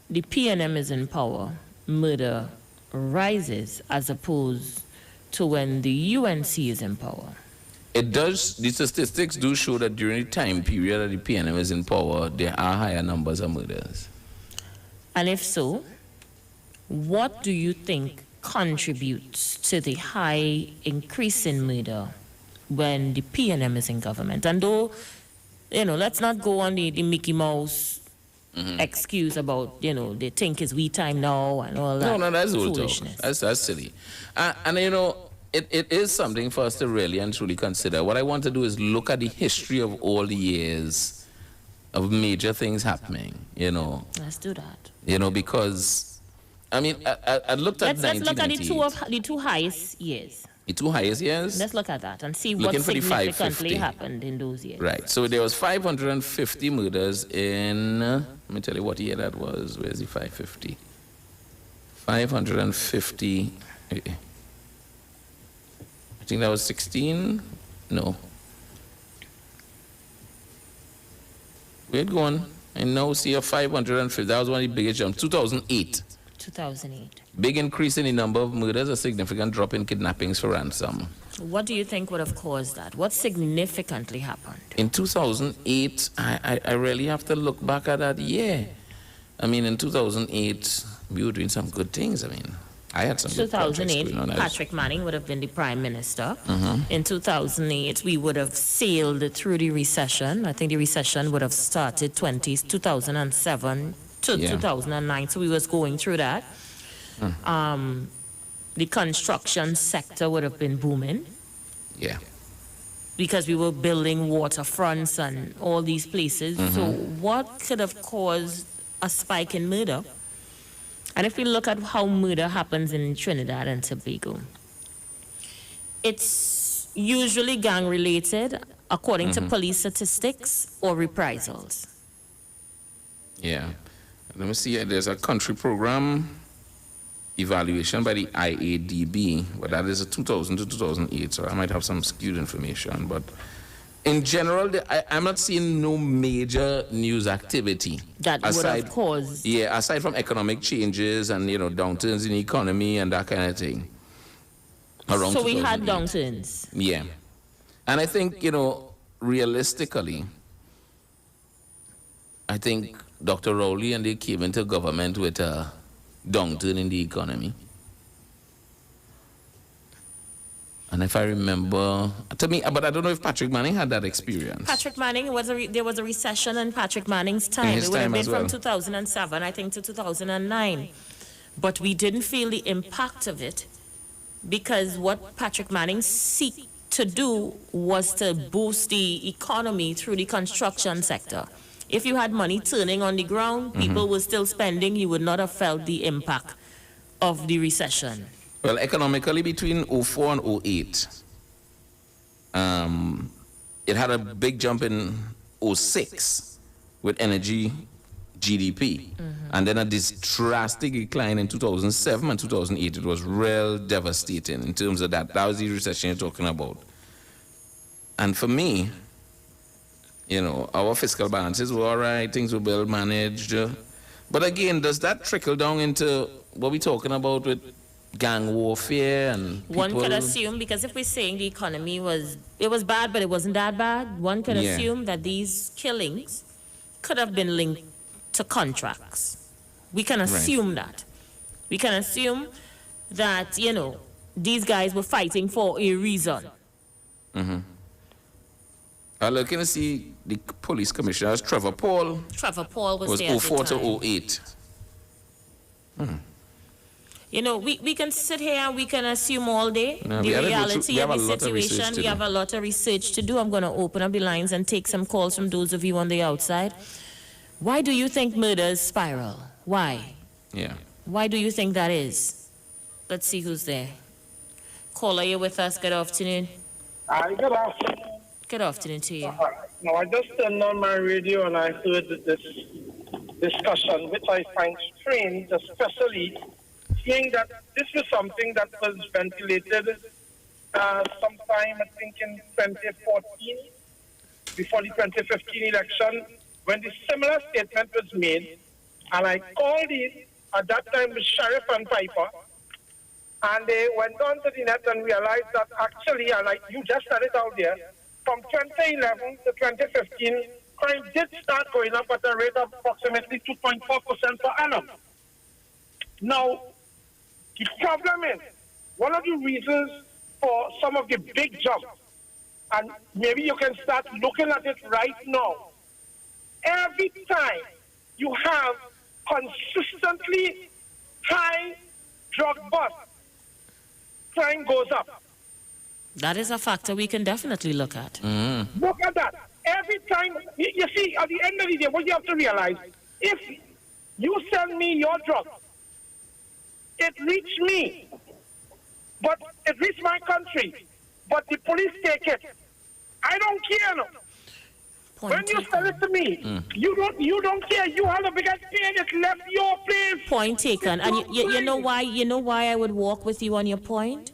the PNM is in power, murder rises as opposed to when the UNC is in power? It does, the statistics do show that during the time period that the PNM is in power, there are higher numbers of murders. And if so, what do you think contributes to the high increase in murder when the PNM is in government? And though, let's not go on the Mickey Mouse excuse about, they think it's we time now and all that. No, that's old talk. foolishness. That's silly. And it is something for us to really and truly consider. What I want to do is look at the history of all the years of major things happening, Let's do that. Because, I looked at Let's look at the two highest years. The two highest years? Let's look at that and see Looking what for the significantly 550. happened in those years. Right. So there was 550 murders in, let me tell you what year that was. Where's the 550? 550, I think that was 16? No. Where it going? I now see a 550. That was one of the biggest jumps. 2008. 2008. Big increase in the number of murders, a significant drop in kidnappings for ransom. What do you think would have caused that? What significantly happened? In 2008, I really have to look back at that year. In 2008, we were doing some good things. I had some good projects 2008, going on. Patrick Manning would have been the prime minister. Mhm. In 2008, we would have sailed through the recession. I think the recession would have started 2007 to 2009. So we was going through that. The construction sector would have been booming. Yeah. Because we were building waterfronts and all these places. So what could have caused a spike in murder? And if we look at how murder happens in Trinidad and Tobago, it's usually gang-related, according to police statistics, or reprisals. Yeah. Let me see. There's a country program evaluation by the IADB, but that is a 2000 to 2008, so I might have some skewed information. But in general, I'm not seeing no major news activity. That would have caused... Yeah, aside from economic changes and, downturns in the economy and that kind of thing. Around So we had 2008. downturns. Yeah. And I think, realistically, I think Dr. Rowley and they came into government with a downturn in the economy. And if I remember, but I don't know if Patrick Manning had that experience. Patrick Manning, there was a recession in Patrick Manning's time. In his It would have time been as from well. 2007, I think, to 2009. But we didn't feel the impact of it because what Patrick Manning seeked to do was to boost the economy through the construction sector. If you had money turning on the ground, people were still spending, you would not have felt the impact of the recession. Well, economically, between 04 and 08, it had a big jump in 06 with energy GDP. And then a drastic decline in 2007 and 2008. It was real devastating in terms of that. That was the recession you're talking about. And for me, our fiscal balances were all right, things were well managed. But again, does that trickle down into what we're talking about with gang warfare and people? One could assume, because if we're saying the economy was bad, but it wasn't that bad, one could assume that these killings could have been linked to contracts. We can assume that. We can assume that, these guys were fighting for a reason. I'm looking to see the police commissioner as Trevor Paul. Trevor Paul was Was there at 04 the time. to 08. We can sit here and we can assume all day No, the we gotta go reality through- we have of a the lot of research situation. to We do. have a lot of research to do. I'm going to open up the lines and take some calls from those of you on the outside. Why do you think murders spiral? Why? Yeah. Why do you think that is? Let's see who's there. Caller, you with us? Good afternoon. Hi, good afternoon. Good afternoon to you. Now, I just turned on my radio and I heard this discussion, which I find strange, especially seeing that this was something that was ventilated sometime, I think, in 2014, before the 2015 election, when the similar statement was made. And I called in, at that time, with Sheriff and Piper, and they went on to the net and realized that actually, and you just said it out there, from 2011 to 2015, crime did start going up at a rate of approximately 2.4% per annum. Now, the problem is, one of the reasons for some of the big jumps, and maybe you can start looking at it right now, every time you consistently high drug bust, crime goes up. That is a factor we can definitely look at. Look at that. Every time, you see, at the end of the day, what you have to realize, if you send me your drug, it reached me, but it reached my country, but the police take it. I don't care. No. When you sell it to me, you don't care. You have the biggest pain. It left your place. Point taken. And you know why? You know why I would walk with you on your point?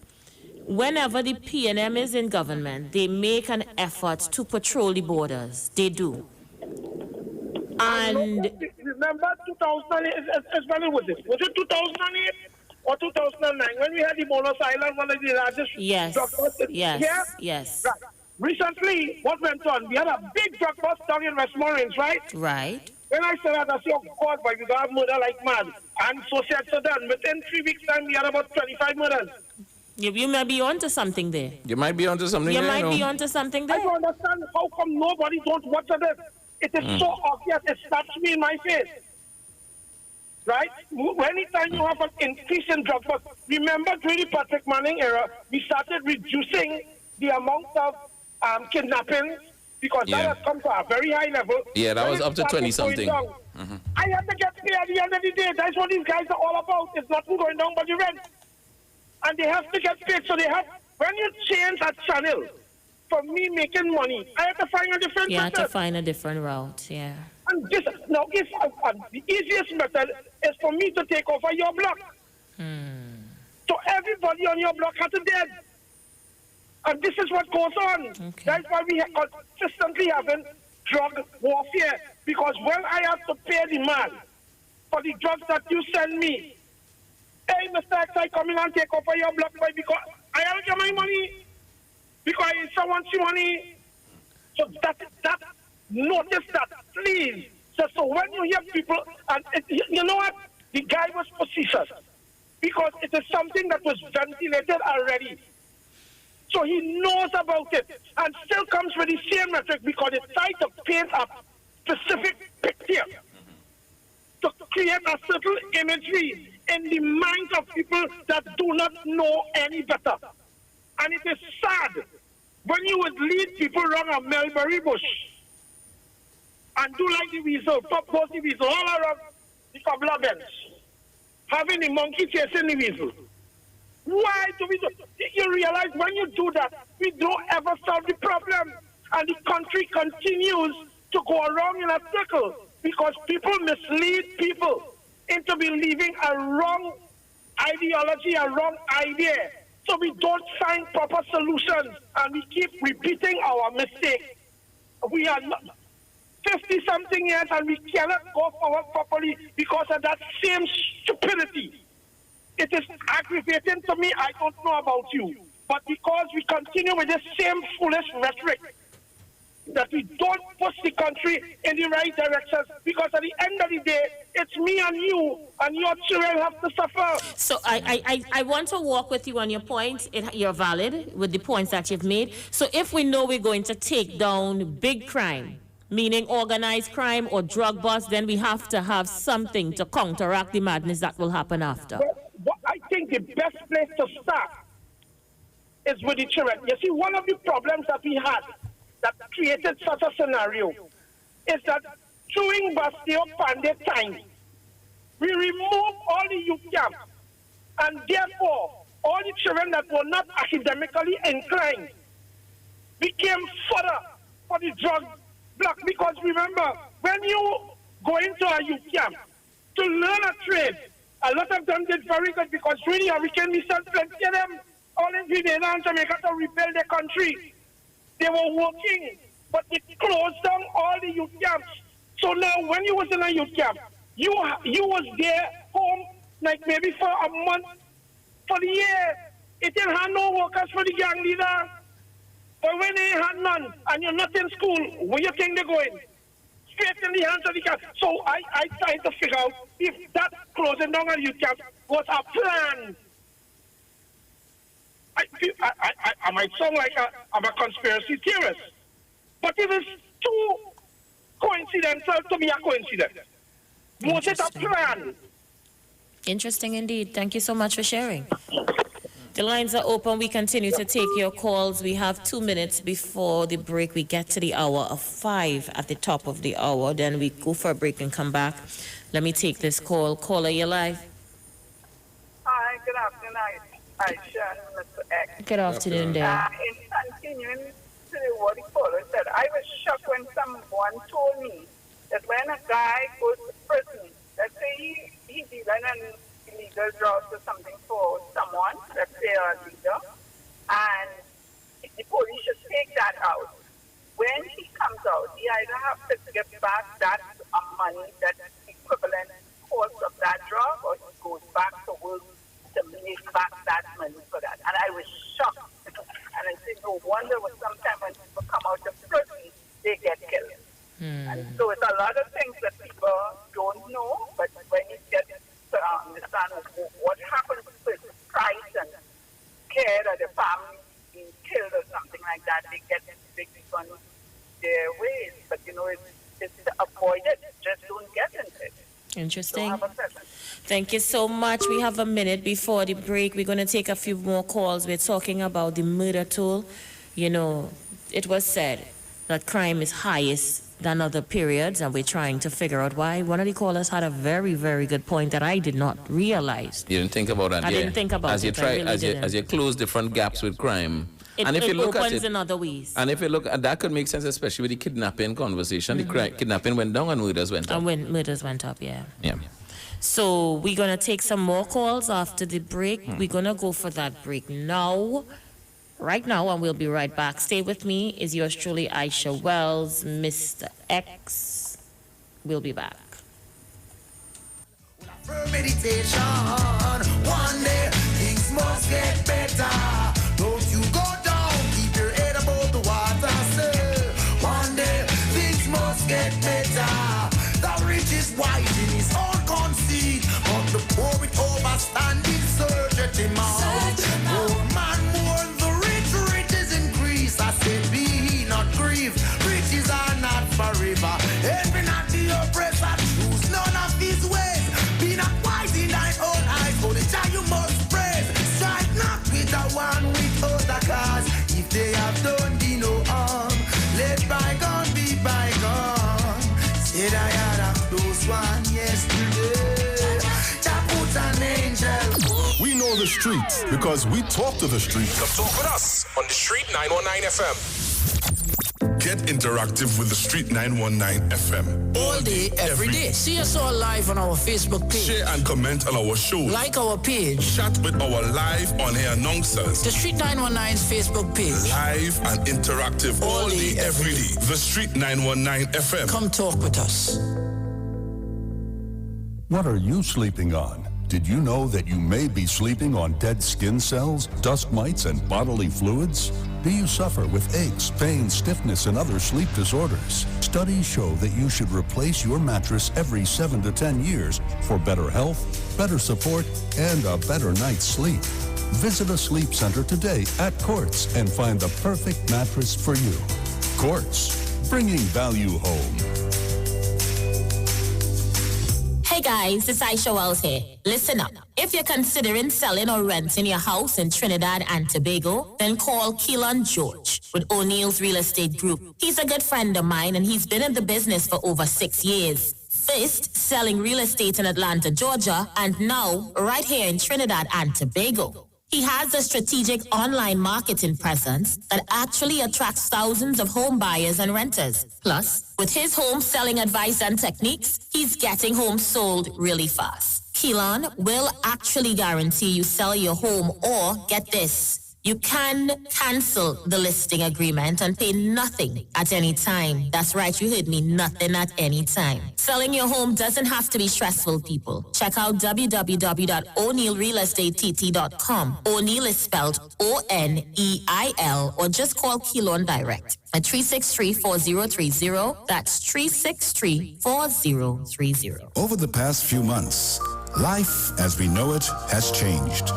Whenever the PNM is in government, they make an effort to patrol the borders. They do. And remember 2008, when it was it? Was it 2008 or 2009 when we had the Bonus Island, one of the largest drug busts? Yes. Right. Recently, what went on? We had a big drug bust down in Westmoreland, right? Right. When I said that, I said, oh God, but we got murder like mad. And so said so done. Within 3 weeks' time, we had about 25 murders. You might be onto something there. You might be onto something You there. might be onto something there. I don't understand how come nobody don't watch this. It is so obvious. It slaps me in my face. Right? Anytime you have an increase in drug bust, remember during the Patrick Manning era, we started reducing the amount of kidnappings because that has come to a very high level. Yeah, that was up to 20-something. I have to get paid at the end of the day. That's what these guys are all about. It's nothing going down but the rent. And they have to get paid. So they have, when you change a channel for me making money, I have to find a different You have method. to find a different route, yeah. And this, now, if the easiest method is for me to take over your block. So everybody on your block has to dead. And this is what goes on. That's why we are consistently having drug warfare. Because when I have to pay the man for the drugs that you send me, hey, Mr. X, I come in and take over your block boy because I haven't got my money. Because someone wants your money. So that notice that, please. So when you hear people, and you know what? The guy was facetious. Because it is something that was ventilated already. So he knows about it and still comes with the same metric because it tries to paint a specific picture to create a certain imagery in the minds of people that do not know any better. And it is sad when you would lead people around a mulberry bush and do like the weasel, top goes the weasel all around the cobbler bench, having the monkey chasing the weasel. Why do we do? You realize when you do that, we don't ever solve the problem. And the country continues to go around in a circle because people mislead people into believing a wrong ideology, a wrong idea. So we don't find proper solutions and we keep repeating our mistakes. We are 50-something years and we cannot go forward properly because of that same stupidity. It is aggravating to me. I don't know about you. But because we continue with this same foolish rhetoric, that we don't push the country in the right direction, because at the end of the day, it's me and you, and your children have to suffer. So I want to walk with you on your point. You're valid with the points that you've made. So if we know we're going to take down big crime, meaning organized crime or drug bust, then we have to have something to counteract the madness that will happen after. Well, I think the best place to start is with the children. You see, one of the problems that we had that created such a scenario is that during Bastille Pandey time, we removed all the youth camps, and therefore all the children that were not academically inclined became fodder for the drug block. Because remember, when you go into a youth camp to learn a trade, a lot of them did very good because during the hurricane we sent plenty of them all in Grenada and Jamaica to rebuild their country. They were working, but they closed down all the youth camps. So now when you was in a youth camp, you was there home like maybe for a month, for the year. It didn't have no workers for the gang leader. But when they had none and you're not in school, where you think they're going? Straight in the hands of the camp. So I tried to figure out if that closing down a youth camp was a plan. I might sound like I'm a conspiracy theorist, but it is too coincidental to be a coincidence. Was it a plan? Interesting indeed. Thank you so much for sharing. The lines are open. We continue to take your calls. We have 2 minutes before the break. We get to the hour of 5 at the top of the hour. Then we go for a break and come back. Let me take this call. Caller, you're live. Hi, good afternoon, Aisha, Mr. X. Good afternoon, there. In continuing to what the caller said, I was shocked when someone told me that when a guy goes to prison, let's say he did an illegal drugs or something for someone, let's say a leader, and the police should take that out. When he comes out, he either has to give back that money, that equivalent cost of that drug, or he goes back to work to make back that money for that. And I was shocked. And I said, no wonder when sometimes when people come out of prison, they get killed. And so it's a lot of things that people don't know, but when you get to understand what happens with price and care of the family being killed or something like that, they get big on their ways. But you know, it's to avoid it. Just don't get into it. Interesting. Thank you so much. We have a minute before the break. We're going to take a few more calls. We're talking about the murder toll. You know, it was said that crime is highest than other periods, and we're trying to figure out why. One of the callers had a very, very good point that I did not realize. You didn't think about that. I didn't think about it. As you close different gaps with crime. And if you look opens at it, in other ways. And if you look at that, could make sense, especially with the kidnapping conversation. The kidnapping went down and murders went up. And when murders went up, yeah. So we're going to take some more calls after the break. We're going to go for that break now. Right now, and we'll be right back. Stay with me. Is yours truly, Aisha Wells, Mr. X. We'll be back. Meditation. One day things must get better. Don't you go down, keep your head above the water, sir. One day things must get better. The rich is wise in his own conceit, but the poor with overstanding search at him out. More man, more the rich is increase. I said, be he not grieve. Riches are not forever. Every not the oppressor choose none of his ways. Be not wise in thine own eyes, for the child you must praise. Strike not with the one with other cause. If they have done thee no harm, let bygone be bygone. Said I had a close one yesterday. Jah put an angel. We know the streets because we talk to the streets. Come talk with us on the Street 919 FM. Get interactive with the Street 919 FM. All day, every day. See us all live on our Facebook page. Share and comment on our show. Like our page. Chat with our live on-air announcers. The Street 919's Facebook page. Live and interactive all day, every day. The Street 919 FM. Come talk with us. What are you sleeping on? Did you know that you may be sleeping on dead skin cells, dust mites, and bodily fluids? Do you suffer with aches, pain, stiffness, and other sleep disorders? Studies show that you should replace your mattress every 7 to 10 years for better health, better support, and a better night's sleep. Visit a sleep center today at Quartz and find the perfect mattress for you. Quartz, bringing value home. Hey guys, it's Aisha Wells here. Listen up. If you're considering selling or renting your house in Trinidad and Tobago, then call Keelan George with O'Neill's Real Estate Group. He's a good friend of mine and he's been in the business for over 6 years. First, selling real estate in Atlanta, Georgia, and now right here in Trinidad and Tobago. He has a strategic online marketing presence that actually attracts thousands of home buyers and renters. Plus, with his home selling advice and techniques, he's getting homes sold really fast. Keelan will actually guarantee you sell your home or, get this, you can cancel the listing agreement and pay nothing at any time. That's right, you heard me, nothing at any time. Selling your home doesn't have to be stressful, people. Check out www.o'neillrealestatetT.com. O'Neill is spelled O-N-E-I-L, or just call Keelan direct at 363-4030. That's 363-4030. Over the past few months, life as we know it has changed.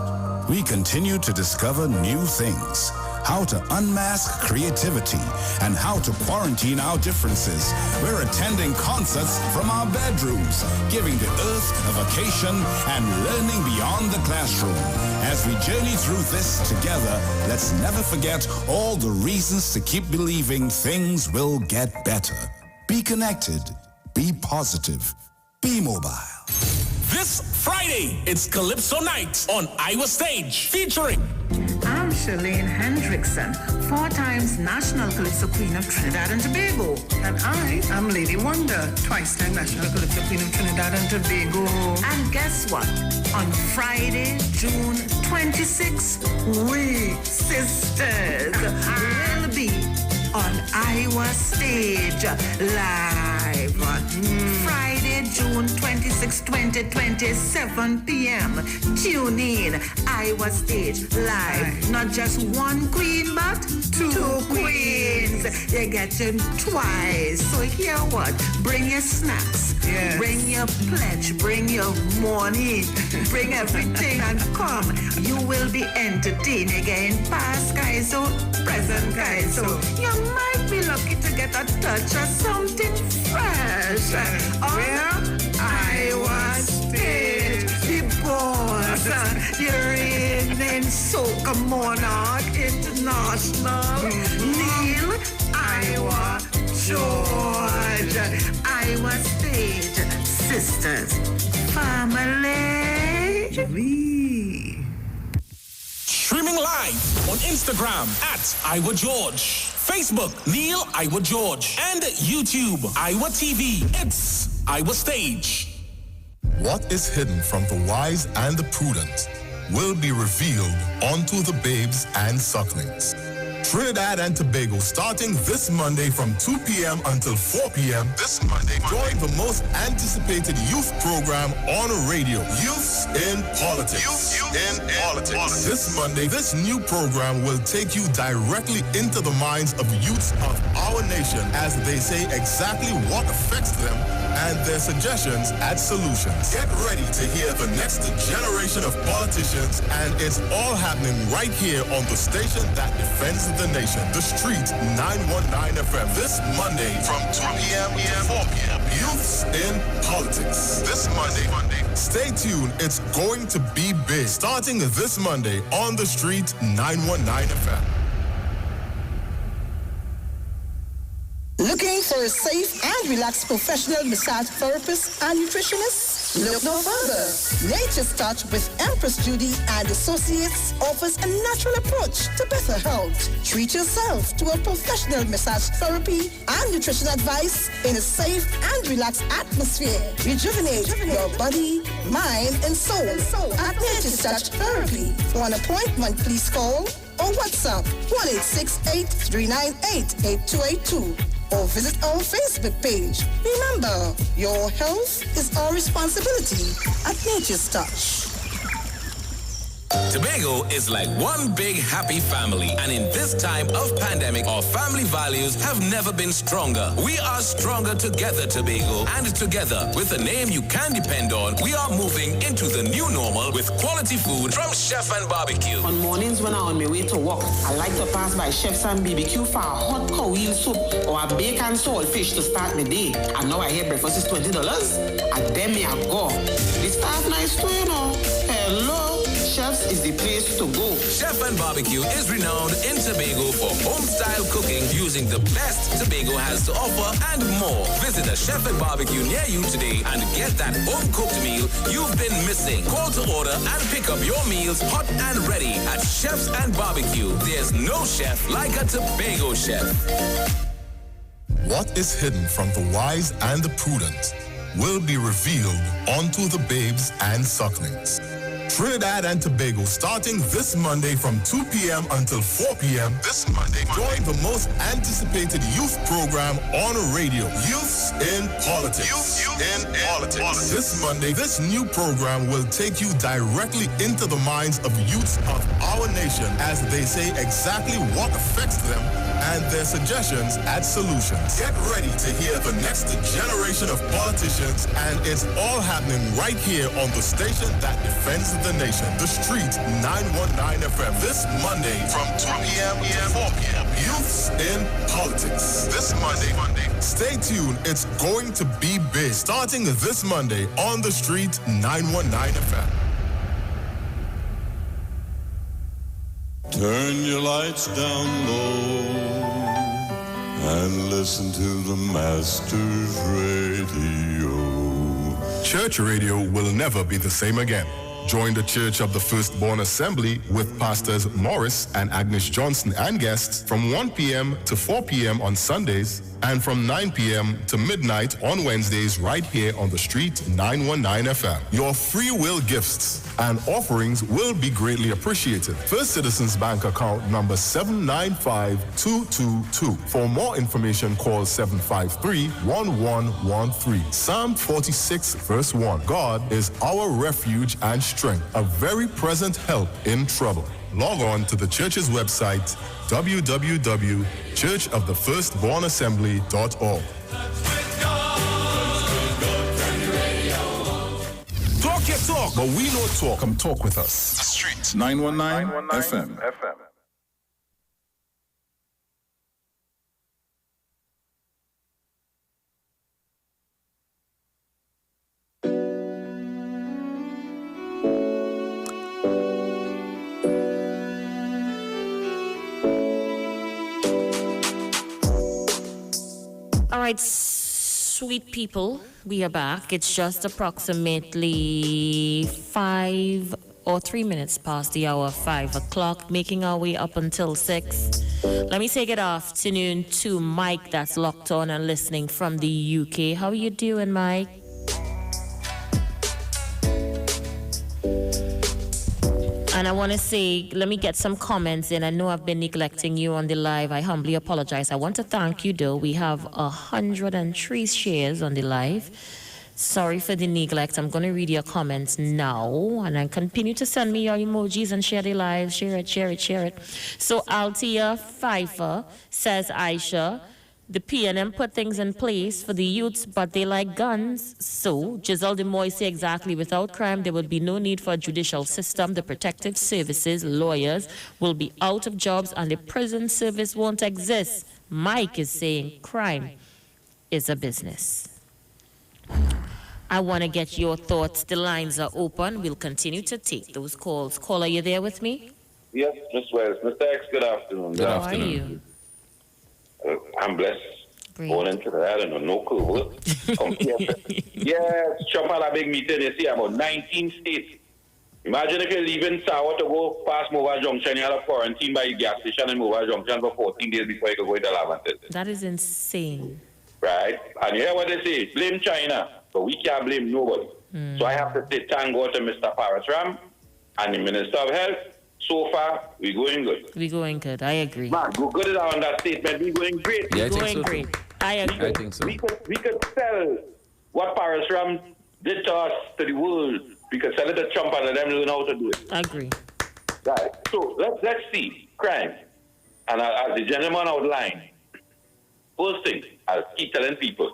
We continue to discover new things. how to unmask creativity, and how to quarantine our differences. We're attending concerts from our bedrooms, giving the earth a vacation and learning beyond the classroom. As we journey through this together, let's never forget all the reasons to keep believing things will get better. Be connected, be positive, be mobile. This Friday, it's Calypso Night on Iwer Stage, featuring I'm Charlene Hendrickson, 4 times National Calypso Queen of Trinidad and Tobago. And I am Lady Wonder, twice-time National Calypso Queen of Trinidad and Tobago. And guess what? On Friday, June 26th, we sisters will be on Iwer Stage live. Friday, June 26, 2020, 7 p.m. Tune in, Iwer Stage live. Not just one queen, but two queens. You're getting twice. So hear what? Bring your snacks. Yes. Bring your pledge. Bring your money. Bring everything and come. You will be entertained again. Past guys, so present guys. So you might be lucky to get a touch of something fresh. Where? Iwer Stage. The boss. The reigning soca monarch international. Neil Iwer George. Iwer Stage. Sisters. Family. streaming live on Instagram at Iwer George, Facebook Neil Iwer George, and YouTube Iwer TV. It's Iwer Stage. What is hidden from the wise and the prudent will be revealed unto the babes and sucklings. Trinidad and Tobago starting this Monday from 2 p.m. until 4 p.m. This Monday, join the most anticipated youth program on radio, Youths in Politics. Youth in Politics. This Monday, this new program will take you directly into the minds of youths of our nation as they say exactly what affects them and their suggestions and solutions. Get ready to hear the next generation of politicians, and it's all happening right here on the station that defends the nation. The Street 919 FM. This Monday from 2 p.m. to 4 p.m. Youths in Politics. This Monday. Stay tuned. It's going to be big. Starting this Monday on the Street 919 FM. Looking for a safe and relaxed professional massage therapist and nutritionist? Look no further. Nature's Touch with Empress Judy and Associates offers a natural approach to better health. Treat yourself to a professional massage therapy and nutrition advice in a safe and relaxed atmosphere. Rejuvenate your body, mind, and soul at Nature's Touch Therapy. For an appointment, please call or WhatsApp 1-868-398-8282. Or visit our Facebook page. Remember, your health is our responsibility at Nature's Touch. Tobago is like one big happy family, and in this time of pandemic, our family values have never been stronger. We are stronger together, Tobago, and together, with a name you can depend on, we are moving into the new normal with quality food from Chef and Barbecue. On mornings when I'm on my way to work, I like to pass by Chef's and BBQ for a hot cow wheel soup or a bacon saltfish to start my day. And now I hear breakfast is $20. And then me I go. This staff nice too, you know. Hello. Chef's is the place to go. Chef and Barbecue is renowned in Tobago for home-style cooking using the best Tobago has to offer and more. Visit a Chef and Barbecue near you today and get that home-cooked meal you've been missing. Call to order and pick up your meals hot and ready at Chef's and Barbecue. There's no chef like a Tobago chef. What is hidden from the wise and the prudent will be revealed unto the babes and sucklings. Trinidad and Tobago starting this Monday from 2 p.m. until 4 p.m. This Monday, join the most anticipated youth program on radio, Youths in Politics. Youth in Politics. This Monday, this new program will take you directly into the minds of youths of our nation as they say exactly what affects them and their suggestions add solutions. Get ready to hear the next generation of politicians, and it's all happening right here on the station that defends the nation. The Street 919 FM. This Monday from 2 p.m. to 4 p.m. Youths in Politics. This Monday. Stay tuned. It's going to be big. Starting this Monday on the Street 919 FM. Turn your lights down low and listen to the Master's Radio. Church radio will never be the same again. Join the Church of the Firstborn Assembly with Pastors Morris and Agnes Johnson and guests from 1 p.m. to 4 p.m. on Sundays and from 9 p.m. to midnight on Wednesdays right here on the Street 919 FM. Your free will gifts and offerings will be greatly appreciated. First Citizens Bank account number 795222. For more information, call 753-1113. Psalm 46 verse 1. God is our refuge and strength, a very present help in trouble. Log on to the church's website, www.churchofthefirstbornassembly.org. Talk your talk, but we don't talk. Come talk with us. The Street 919 FM. All right, sweet people, we are back. It's just approximately 5 or 3 minutes past the hour, 5 o'clock, making our way up until 6. Let me say good afternoon to Mike that's locked on and listening from the UK. How are you doing, Mike? And I want to say, let me get some comments in. I know I've been neglecting you on the live. I humbly apologize. I want to thank you, though. We have 103 shares on the live. Sorry for the neglect. I'm going to read your comments now. And then continue to send me your emojis and share the live. Share it. So Altia Pfeiffer says, Aisha, the PNM put things in place for the youths, but they like guns. So, Giselle DeMoy say exactly, without crime, there would be no need for a judicial system. The protective services, lawyers, will be out of jobs and the prison service won't exist. Mike is saying crime is a business. I want to get your thoughts. The lines are open. We'll continue to take those calls. Caller, are you there with me? Yes, Ms. Wells. Mr. X, good afternoon. Good afternoon. How are you? I'm blessed. Great. Born into that, I don't know, no clue. Yes, Trump had a big meeting, you see, about 19 states. Imagine if you're leaving Sawa to go past Mova Junction, you have a quarantine by your gas station in Mova Junction for 14 days before you can go into Laventille. That is insane. Right? And you hear what they say, blame China, but we can't blame nobody. So I have to say thank God to Mr. Parasram and the Minister of Health. So far, we're going good. We're going good. I agree. Man, go good on that statement. We're going great. Yeah, we're going great. I agree. I think so. We could sell what Parasram did to us to the world. We could sell it to Trump and let them learn how to do it. I agree. Right. So let's see crime. And as the gentleman outlined, first thing, I'll keep telling people.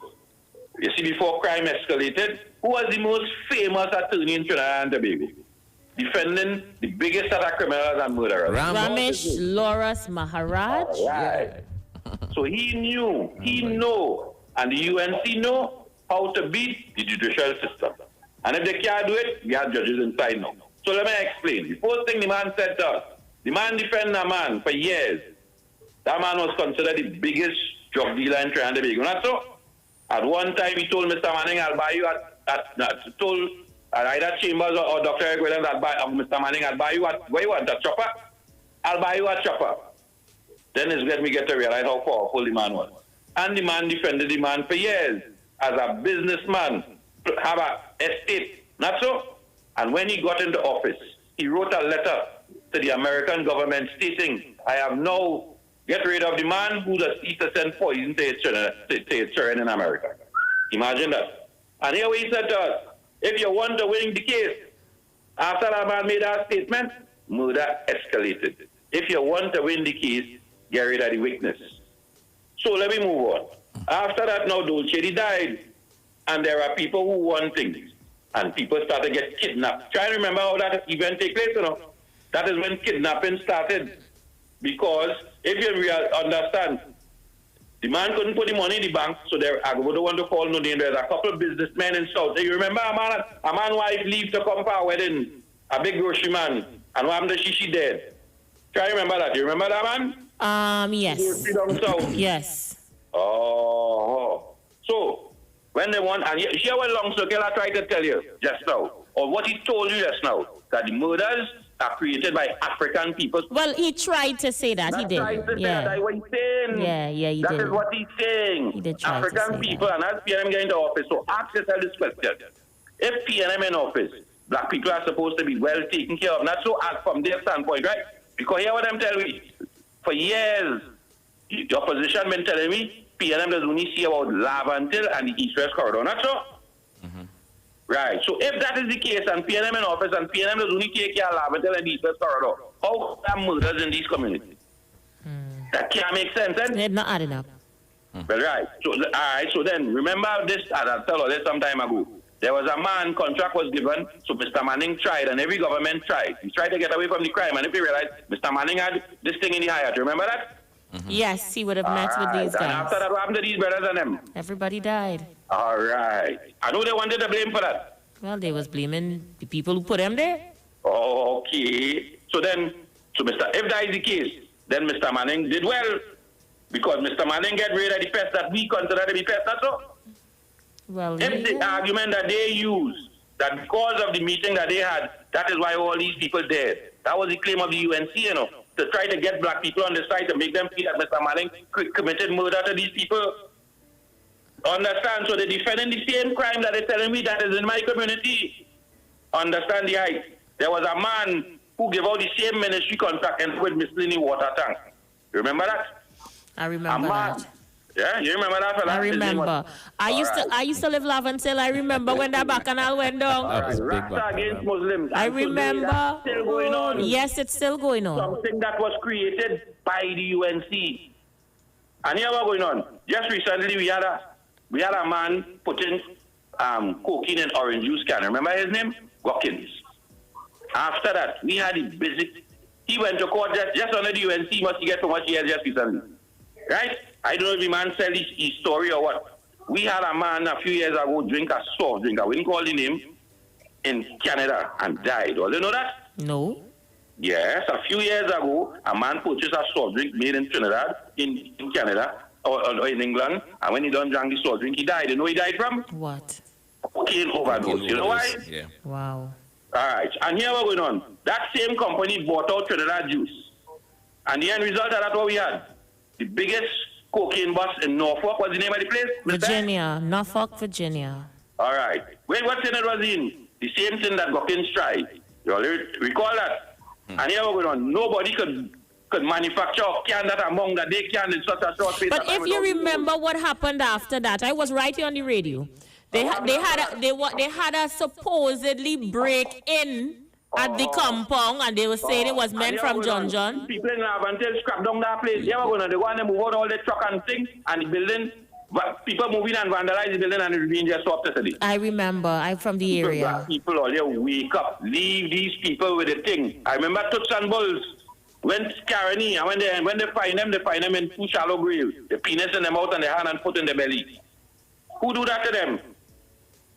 You see, before crime escalated, who was the most famous attorney in Trinidad and Tobago? Defending the biggest set of criminals and murderers. Ramesh Loras Maharaj. Right. So he knew, and the UNC know how to beat the judicial system. And if they can't do it, we have judges inside now. So let me explain. The first thing the man said to us, the man defended a man for years. That man was considered the biggest drug dealer in Trinidad and Tobago. Not so? At one time, he told Mr. Manning, I'll buy you either Chambers or Dr. Eric Williams, Mr. Manning, I'll buy you what you want, a chopper? I'll buy you a chopper. Then it's let me get to realize how powerful the man was. And the man defended the man for years as a businessman, have an estate, not so? And when he got into office, he wrote a letter to the American government stating, I have now get rid of the man who does eat to send poison to his children in America. Imagine that. And here he said to us, if you want to win the case, after that man made that statement, murder escalated. If you want to win the case, get rid of the weakness. So let me move on. After that, now Dolce died, and there are people who want things, and people start to get kidnapped. Try to remember how that event take place, you know. That is when kidnapping started, because if you understand, the man couldn't put the money in the bank, so I don't want to call no name. There's a couple of businessmen in South. You remember a man wife leave to come for a wedding, a big grocery man, and what happened to she dead? Try to remember that. You remember that man? Yes. Yes. Oh. So, when they want, and hear what Long Circle I tried to tell you just now, or what he told you just now, that the murders are created by African people. Well, he tried to say that. He did. That's what he's saying. Yeah, he did. did. That is what he's saying. He did try African to say people, that. and as PNM get into office, so ask yourself this question. If PNM in office, black people are supposed to be well taken care of, not so as from their standpoint, right? Because hear what I'm telling you. For years, the opposition been telling me PNM does only see about Lavantil and the East-West corridor, not so? Right. So if that is the case, and PNM in office, and PNM does only take care of Lavantil and the East-West corridor, how come murders in these communities? That can't make sense, then? They're not adding up. Well, right. So, all right. So then, remember this, as I told you this some time ago. There was a man, contract was given, so Mr. Manning tried, and every government tried. He tried to get away from the crime, and if you realize, Mr. Manning had this thing in the Hyatt. Remember that? Yes, he would have met with these guys. And after that, what happened to these brothers and them? Everybody died. All right. I know they wanted to blame for that. Well, they was blaming the people who put them there. Okay. So if that is the case, then Mr. Manning did well, because Mr. Manning get rid of the pest that we consider to be pest, that's all. Well, if the argument that they use, that because of the meeting that they had, that is why all these people dead. That was the claim of the UNC, you know, to try to get black people on the side to make them feel that Mr. Manning committed murder to these people. Understand? So they're defending the same crime that they're telling me that is in my community. Understand the height. There was a man who gave out the same ministry contract and with miscellaneous water tank. You remember that? I remember that. Yeah, you remember that fella? I remember. I used to live Lavantil. I remember when that bacchanal went down. Rasta against Muslims. I remember. That's still going on. Yes, it's still going on. Something that was created by the UNC. And here what's going on. Just recently we had a man putting cocaine in orange juice can. Remember his name? Gockins. After that, we had a visit. He went to court just under the UNC. Must he get so much years just recently? Right? I don't know if the man said his story or what. We had a man a few years ago drink a soft drink, I wouldn't call the name, in Canada and died. Do you know that? No. Yes, a few years ago, a man purchased a soft drink made in Trinidad, in Canada, or in England, and when he done drank the soft drink, he died. You know he died from? What? Cocaine overdose. You know why? Yeah. Wow. All right. And here what's going on. That same company bought out Trinidad Juice. And the end result of that, what we had? The biggest cocaine bust in Norfolk. What's the name of the place? Virginia. Norfolk, Virginia. All right. Wait, what sin it was in? The same thing that Gockins tried. You already recall that? And here what's going on. Nobody could manufacture a can that among that they can in such a short space. But if you remember what happened after that, I was right here on the radio. They had a supposedly break in at the compound, and they were saying it was men from John. People in Lavantil scrap down that place. Yeah, we're going to go and move out all the truck and things and the building. But people moving and vandalize the building and it being just stopped yesterday. I remember. I'm from the area. People all here wake up, leave these people with the thing. I remember Toots and Bulls went Caroni, and when they find them in 2 shallow graves. The penis in their mouth and their hand and foot in their belly. Who do that to them?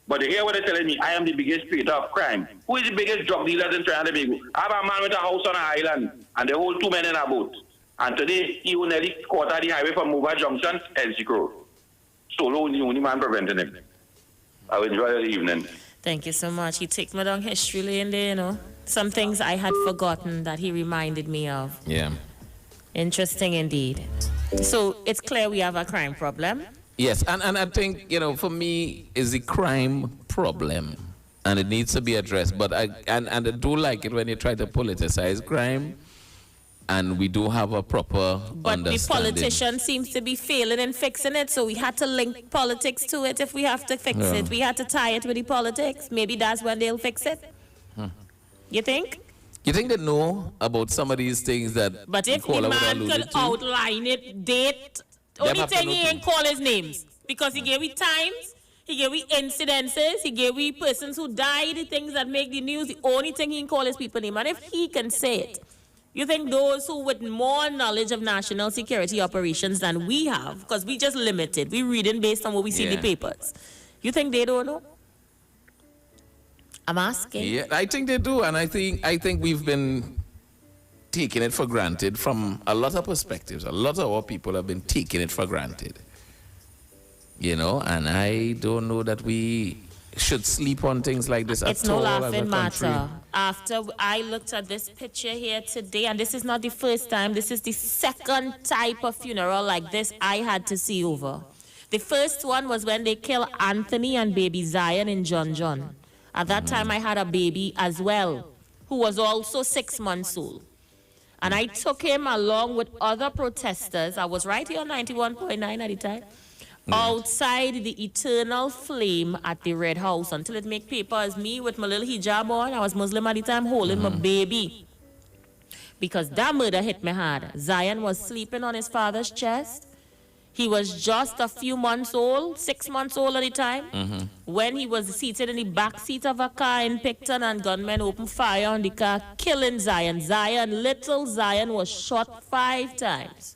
But they hear what they're telling me. I am the biggest creator of crime. Who is the biggest drug dealer in Trinidad and Tobago? I have a man with a house on an island, and they hold 2 men in a boat. And today, he will nearly quarter the highway from Mova Junction, LC Road. Solo, the only man preventing him. I will enjoy the evening. Thank you so much. He took me down history lane there, you know. Some things I had forgotten that he reminded me of. Yeah. Interesting indeed. So it's clear we have a crime problem. Yes, and I think, for me, is the crime problem, and it needs to be addressed. But I do like it when you try to politicize crime, and we do have a proper But the understanding. politician seems to be failing in fixing it, so we had to link politics to it if we have to fix Yeah. it. We had to tie it with the politics. Maybe that's when they'll fix it. You think? You think they know about some of these things that But if the caller would man allude could to? outline it, date, Them only have to thing know he too. ain't call his names. Because he gave me times, he gave me incidences, he gave me persons who died, things that make the news. The only thing he can call his people name. And if he can say it, you think those who with more knowledge of national security operations than we have, because we just limited, we reading based on what we see in the Yeah. papers. You think they don't know? I'm asking. Yeah, I think they do, and I think we've been taking it for granted from a lot of perspectives. A lot of our people have been taking it for granted. You know, and I don't know that we should sleep on things like this It's at no all as a laughing country. matter. After I looked at this picture here today, and this is not the first time, this is the second type of funeral like this I had to see over. The first one was when they killed Anthony and baby Zion in John John. At that time, I had a baby as well, who was also 6 months old. And I took him along with other protesters. I was right here on 91.9 at the time. Outside the eternal flame at the Red House until it make paper as me with my little hijab on. I was Muslim at the time, holding my baby. Because that murder hit me hard. Zion was sleeping on his father's chest. He was just a few months old, 6 months old at the time, when he was seated in the back seat of a car in Picton and gunmen opened fire on the car, killing Zion. Little Zion was shot 5 times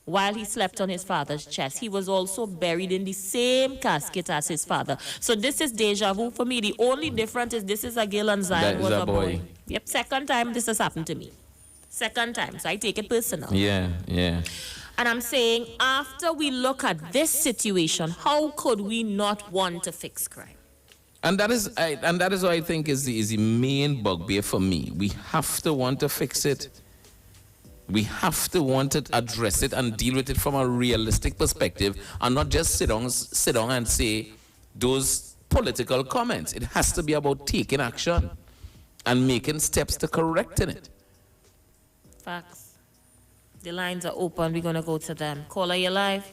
while he slept on his father's chest. He was also buried in the same casket as his father. So this is deja vu for me. The only difference is this is a girl and Zion That was is a a boy. boy. Yep, second time this has happened to me. Second time, so I take it personal. Yeah, yeah. And I'm saying, after we look at this situation, how could we not want to fix crime? And that is what I think is the main bugbear for me. We have to want to fix it. We have to want to address it and deal with it from a realistic perspective, and not just sit down and say those political comments. It has to be about taking action and making steps to correcting it. Facts. The lines are open. We're going to go to them. Caller, you live?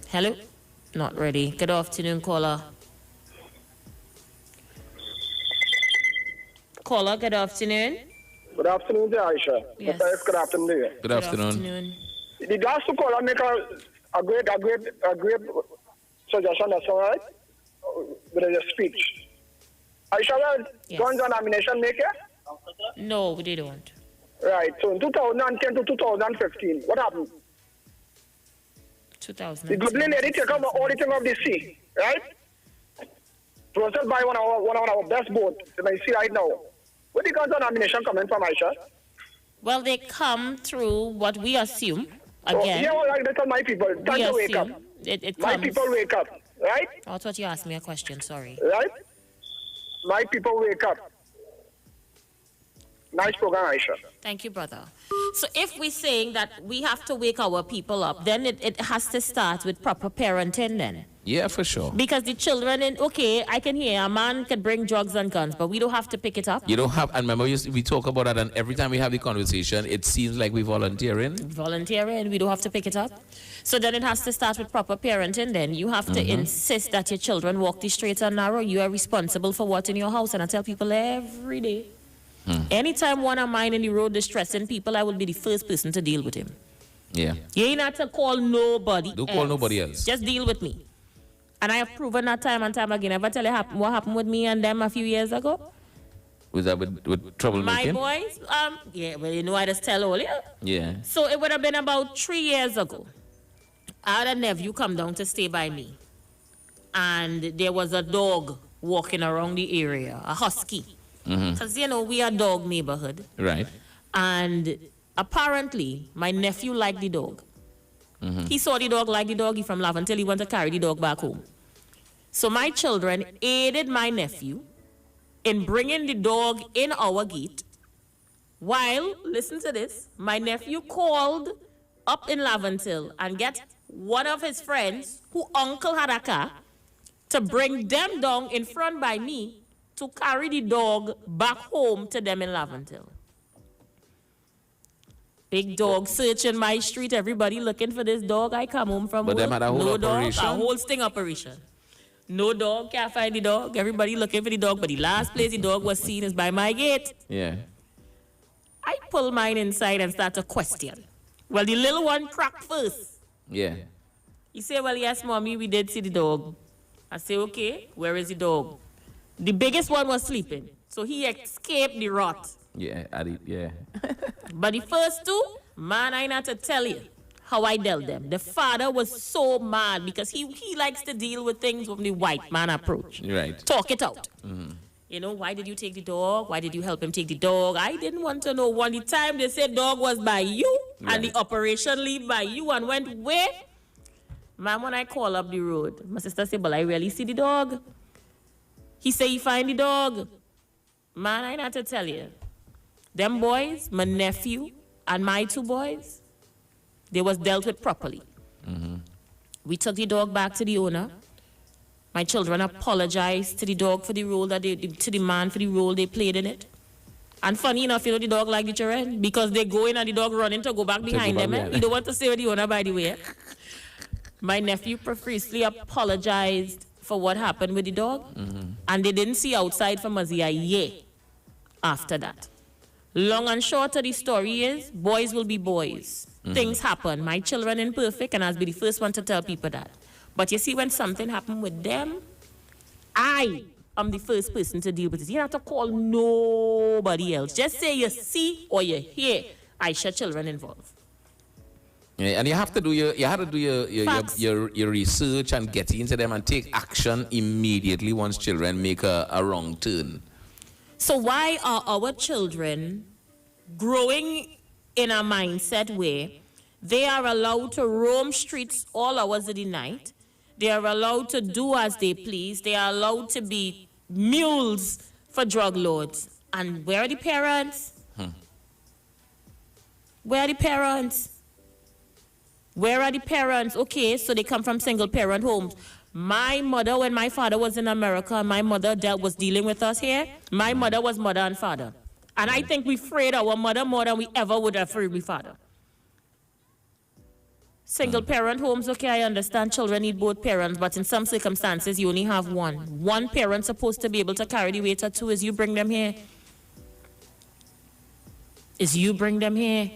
Hello? Not ready. Good afternoon, caller. Caller, good afternoon. Good afternoon, to Aisha. Yes. Good afternoon to you. Good afternoon. The last two caller make a great suggestion. That's all right. With your speech. Aisha, guns and ammunition make it? No, they don't. Right. So in 2010 to 2015, what happened? 2000. The Dublin lady take up all the thing of the sea, right? Processed by one of our best boats that I see right now. Where the guns and ammunition coming from, Aisha? Well, they come through what we assume. So, Again, yeah, well, like that's all my people. Time we to wake up. assume it My comes. people wake up, right? I thought you asked me a question, sorry. Right? My people wake up. Nice program, Aisha. Thank you, brother. So if we're saying that we have to wake our people up, then it has to start with proper parenting then. Yeah, for sure. Because the children, okay, I can hear a man can bring drugs and guns, but we don't have to pick it up. You don't have, and remember, we talk about that, and every time we have the conversation, it seems like we're volunteering. Volunteering, we don't have to pick it up. So then it has to start with proper parenting then. You have to insist that your children walk the straight and narrow. You are responsible for what in your house, and I tell people every day. Anytime one of mine in the road distressing people, I will be the first person to deal with him. Yeah. You ain't have to call nobody Don't call nobody else. Just deal with me. And I have proven that time and time again. Ever tell you what happened with me and them a few years ago? Was that with troublemaking? My boys? Yeah, well, you know, I just tell all, yeah. Yeah. So it would have been about 3 years ago. I had a nephew come down to stay by me. And there was a dog walking around the area, a husky. Because, you know, we are a dog neighborhood. Right. And apparently, my nephew liked the dog. He saw the dog, liked the dog, he from love until he went to carry the dog back home. So my children aided my nephew in bringing the dog in our gate. While, listen to this, my nephew called up in Laventille and get one of his friends, who uncle had a car, to bring them down in front by me to carry the dog back home to them in Laventille. Big dog searching my street, everybody looking for this dog. I come home from But work, them had a whole no dog, operation? a whole sting operation. No dog, can't find the dog. Everybody looking for the dog, but the last place the dog was seen is by my gate. Yeah. I pull mine inside and start to question. Well, the little one cracked first. Yeah. He said, well, yes, mommy, we did see the dog. I say, okay, where is the dog? The biggest one was sleeping, so he escaped the rot. Yeah, yeah. But the first two, man, I not to tell you how I dealt them. The father was so mad because he likes to deal with things from the white man approach. Right. Talk it out. Mm-hmm. You know, why did you take the dog? Why did you help him take the dog? I didn't want to know. One the time they said dog was by you, right, and the operation leave by you and went where? Man, when I call up the road, my sister said, but I really see the dog. He say he find the dog. Man, I not to tell you. Them boys, my nephew and my two boys, they was dealt with properly. Mm-hmm. We took the dog back to the owner. My children apologized to the dog for the role that to the man for the role they played in it. And funny enough, you know, the dog like the children because they go in and the dog running to go back behind them. You don't want to say with the owner, by the way. My nephew profusely apologized for what happened with the dog. Mm-hmm. And they didn't see outside from us a year after that. Long and short of the story is, boys will be boys. Mm-hmm. Things happen. My children ain't perfect, and I'll be the first one to tell people that. But you see, when something happened with them, I am the first person to deal with it. You don't have to call nobody else. Just say you see or you hear Aisha children involved. Yeah, and you have to do your research and get into them and take action immediately once children make a wrong turn. So why are our children growing in a mindset where they are allowed to roam streets all hours of the night? They are allowed to do as they please. They are allowed to be mules for drug lords. And where are the parents? Where are the parents? Where are the parents? Okay, so they come from single parent homes. My mother, when my father was in America, my mother was dealing with us here. My mother was mother and father. And I think we afraid our mother more than we ever would have afraid my father. Single parent homes, okay, I understand children need both parents, but in some circumstances you only have one. One parent supposed to be able to carry the weight of two. Is you bring them here? Is you bring them here?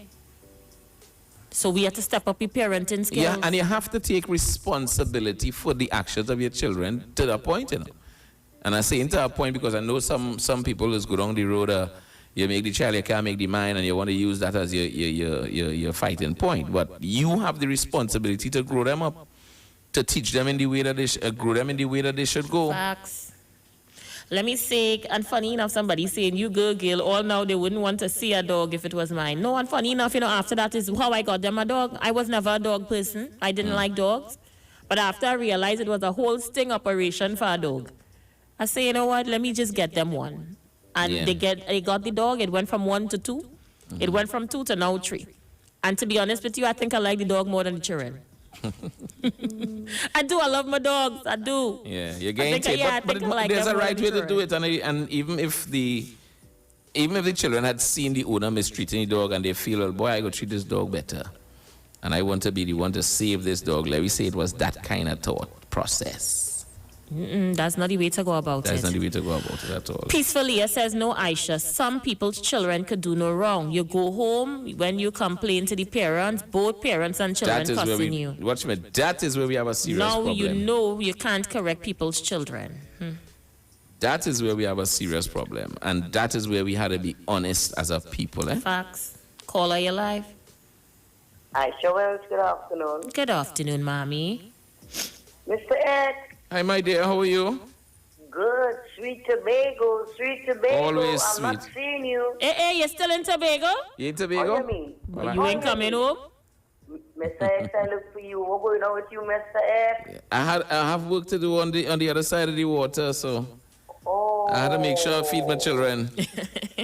So we have to step up your parenting skills. Yeah, and you have to take responsibility for the actions of your children to that point, you know. And I say to that point because I know some people just go down the road, you make the child, you can't make the mind, and you want to use that as your fighting point. But you have the responsibility to grow them up, to teach them in the way that they grow them in the way that they should go. Facts. Let me say, and funny enough, somebody saying, you girl, all now they wouldn't want to see a dog if it was mine. No, and funny enough, you know, after that is how I got them a dog. I was never a dog person. I didn't like dogs. But after I realized it was a whole sting operation for a dog, I say, you know what, let me just get them one. And they got the dog. It went from 1 to 2. Mm-hmm. It went from 2 to now 3. And to be honest with you, I think I like the dog more than the children. I do. I love my dogs. I do. Yeah, you're getting it. But there's a right way to do it. And even if the children had seen the owner mistreating the dog and they feel, well, boy, I got to treat this dog better, and I want to be the one to save this dog. Let me say it was that kind of thought process. That's not the way to go about it. That's not the way to go about it at all. Peacefully says, no, Aisha, some people's children could do no wrong. You go home, when you complain to the parents, both parents and children cussing you. Watch me, that is where we have a serious problem. Now you know you can't correct people's children. That is where we have a serious problem. And that is where we had to be honest as a people. Facts. Caller, you live. Aisha Wells, good afternoon. Good afternoon, Mommy. Mr. Ed. Hi, my dear. How are you? Good. Sweet Tobago. Sweet Tobago. Always I'm sweet. not seeing you. Hey, you still in Tobago? You in Tobago? What do you mean? Well, you ain't coming home? Mr. X, I look for you. What's going on with you, Mr. X? I have work to do on the other side of the water, so I had to make sure I feed my children.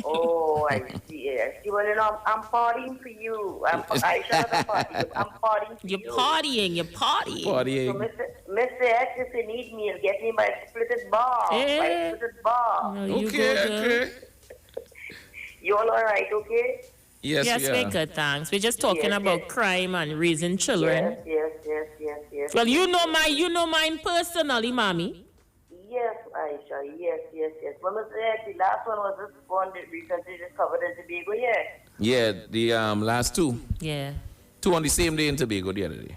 Oh, I see. I see. Well, you know, I'm partying for you. I shut up party. I'm partying for you. You're partying. So, Mr. X, if you need me, get me my splitted bar. Yeah. My splitted bar. Okay. You all right, okay? Yes, we're good, thanks. We're just talking about crime and raising children. Yes. Well, you know mine personally, Mommy. yes. Well, the last one was this one that recently discovered in Tobago, yeah. Yeah, the last two. Yeah. Two on the same day in Tobago the other day.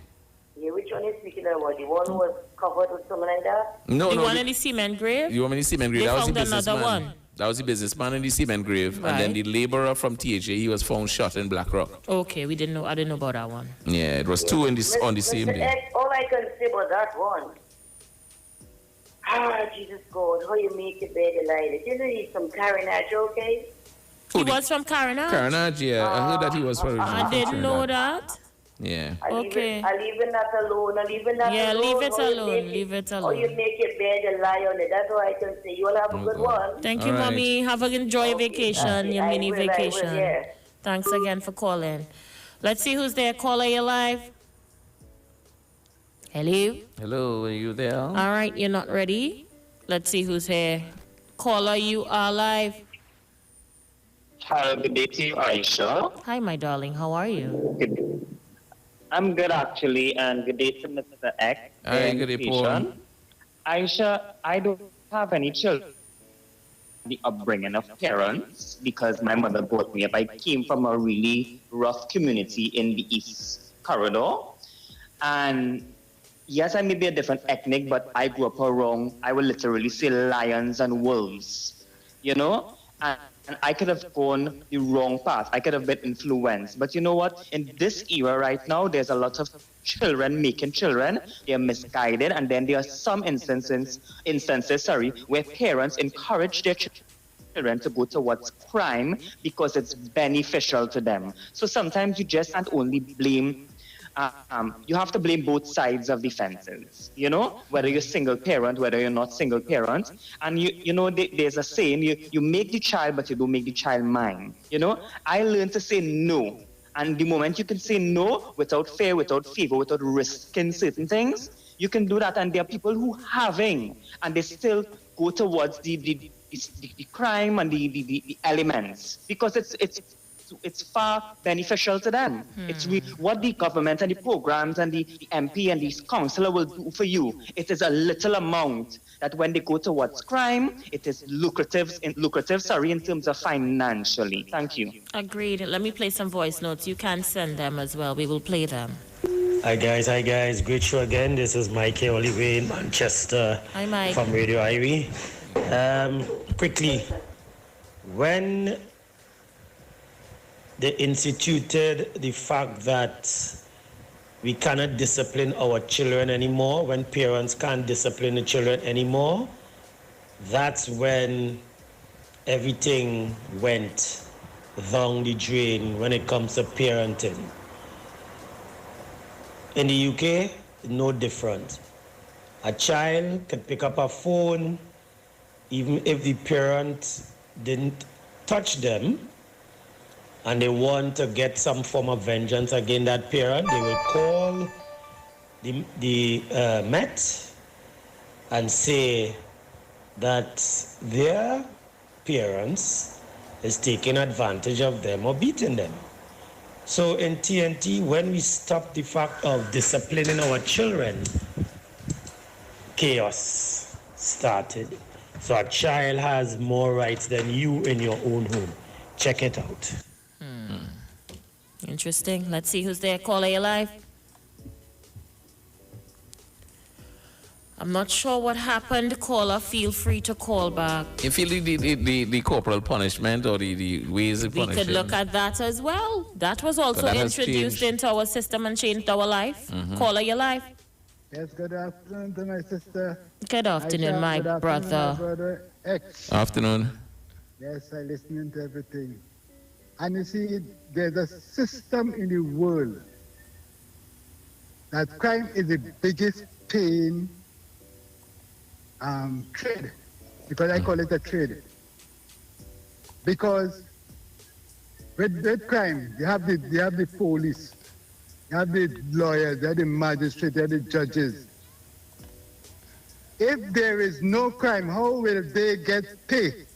Yeah, which one is speaking about? The one who was covered with something like that? No, The one in the cement grave? You want me to cement grave? They That was the found another businessman. one. That was the businessman in the cement grave. Right. And then the laborer from THA, he was found shot in Black Rock. Okay, I didn't know about that one. Yeah, it was two on the same Mr. day. X, all I can say about that one. Ah, Jesus God, how you make your bed alive. You need some carnage, okay? He was from Carnage? Carnage, yeah. I heard that he was from I didn't know that. Yeah. Okay. I'll leave that alone. Yeah, alone. leave it How you alone. make Leave it Or alone. you make your bed and lie on it. That's all I can say. You'll have a good one. Thank you, All right. Mommy. Have an enjoy vacation, your mini vacation. Yeah. Thanks again for calling. Let's see who's there. Caller, you live? Hello? Hello, are you there? All right, you're not ready. Let's see who's here. Caller, you are live. Hi, good day to you, Aisha. Hi, my darling. How are you? I'm good, actually, and good day to Mr. X. Hi, good day, Paul. Aisha, I don't have any children. The upbringing of parents, because my mother brought me up. I came from a really rough community in the East Corridor. And yes, I may be a different ethnic, but I grew up around, I would literally say lions and wolves, you know? And I could have gone the wrong path. I could have been influenced. But you know what? In this era right now, there's a lot of children making children. They're misguided. And then there are some instances, where parents encourage their children to go towards crime because it's beneficial to them. So sometimes you just can't only blame you have to blame both sides of the fences, you know, whether you're single parent, whether you're not single parent. And you know, there's a saying, you make the child, but you don't make the child mine. You know, I learned to say no. And the moment you can say no without fear, without favor, without risking certain things, you can do that. And there are people who having, and they still go towards the crime and the elements because it's far beneficial to them. It's what the government and the programs and the MP and the councillor will do for you. It is a little amount that when they go towards crime, it is lucrative in terms of financially. Thank you. Agreed. Let me play some voice notes. You can send them as well. We will play them. Hi guys. Great show again. This is Mike Oliver in Manchester. Hi, Mike. From Radio Irie. Quickly, when they instituted the fact that we cannot discipline our children anymore, when parents can't discipline the children anymore, that's when everything went down the drain when it comes to parenting. In the UK, no different. A child can pick up a phone, even if the parent didn't touch them, and they want to get some form of vengeance against that parent, they will call the Met and say that their parents is taking advantage of them or beating them. So in TNT, when we stop the fact of disciplining our children, chaos started. So a child has more rights than you in your own home. Check it out. Interesting. Let's see who's there. Caller, you live? I'm not sure what happened. Caller, feel free to call back. You feel the corporal punishment or the ways of We punishment? could look at that as well. That was also that has introduced changed. into our system and changed our life. Caller, you live? Yes, good afternoon to my sister. Good afternoon, Aisha. my Good afternoon, brother. my brother X. Afternoon. Yes, I listening to everything. And you see, there's a system in the world that crime is the biggest pain trade, because I call it a trade. Because with crime, you have the police, you have the lawyers, you have the magistrates, you have the judges. If there is no crime, how will they get paid?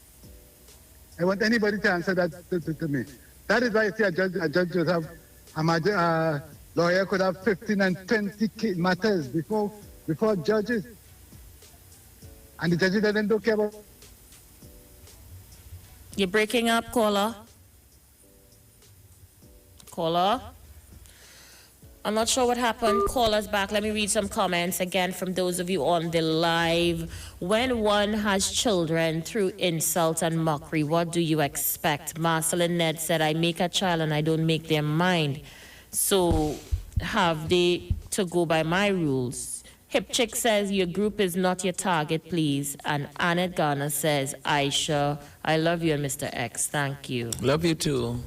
I want anybody to answer that to me. That is why I say a judge would have, a lawyer could have 15 and 20 matters before judges. And the judges don't care about You're breaking up, caller. Caller? I'm not sure what happened. Call us back. Let me read some comments again from those of you on the live. When one has children through insult and mockery, what do you expect? Marcel and Ned said, I make a child and I don't make their mind. So have they to go by my rules? Hip Chick says, your group is not your target, please. And Annette Garner says, Aisha, I love you and Mr. X. Thank you. Love you too.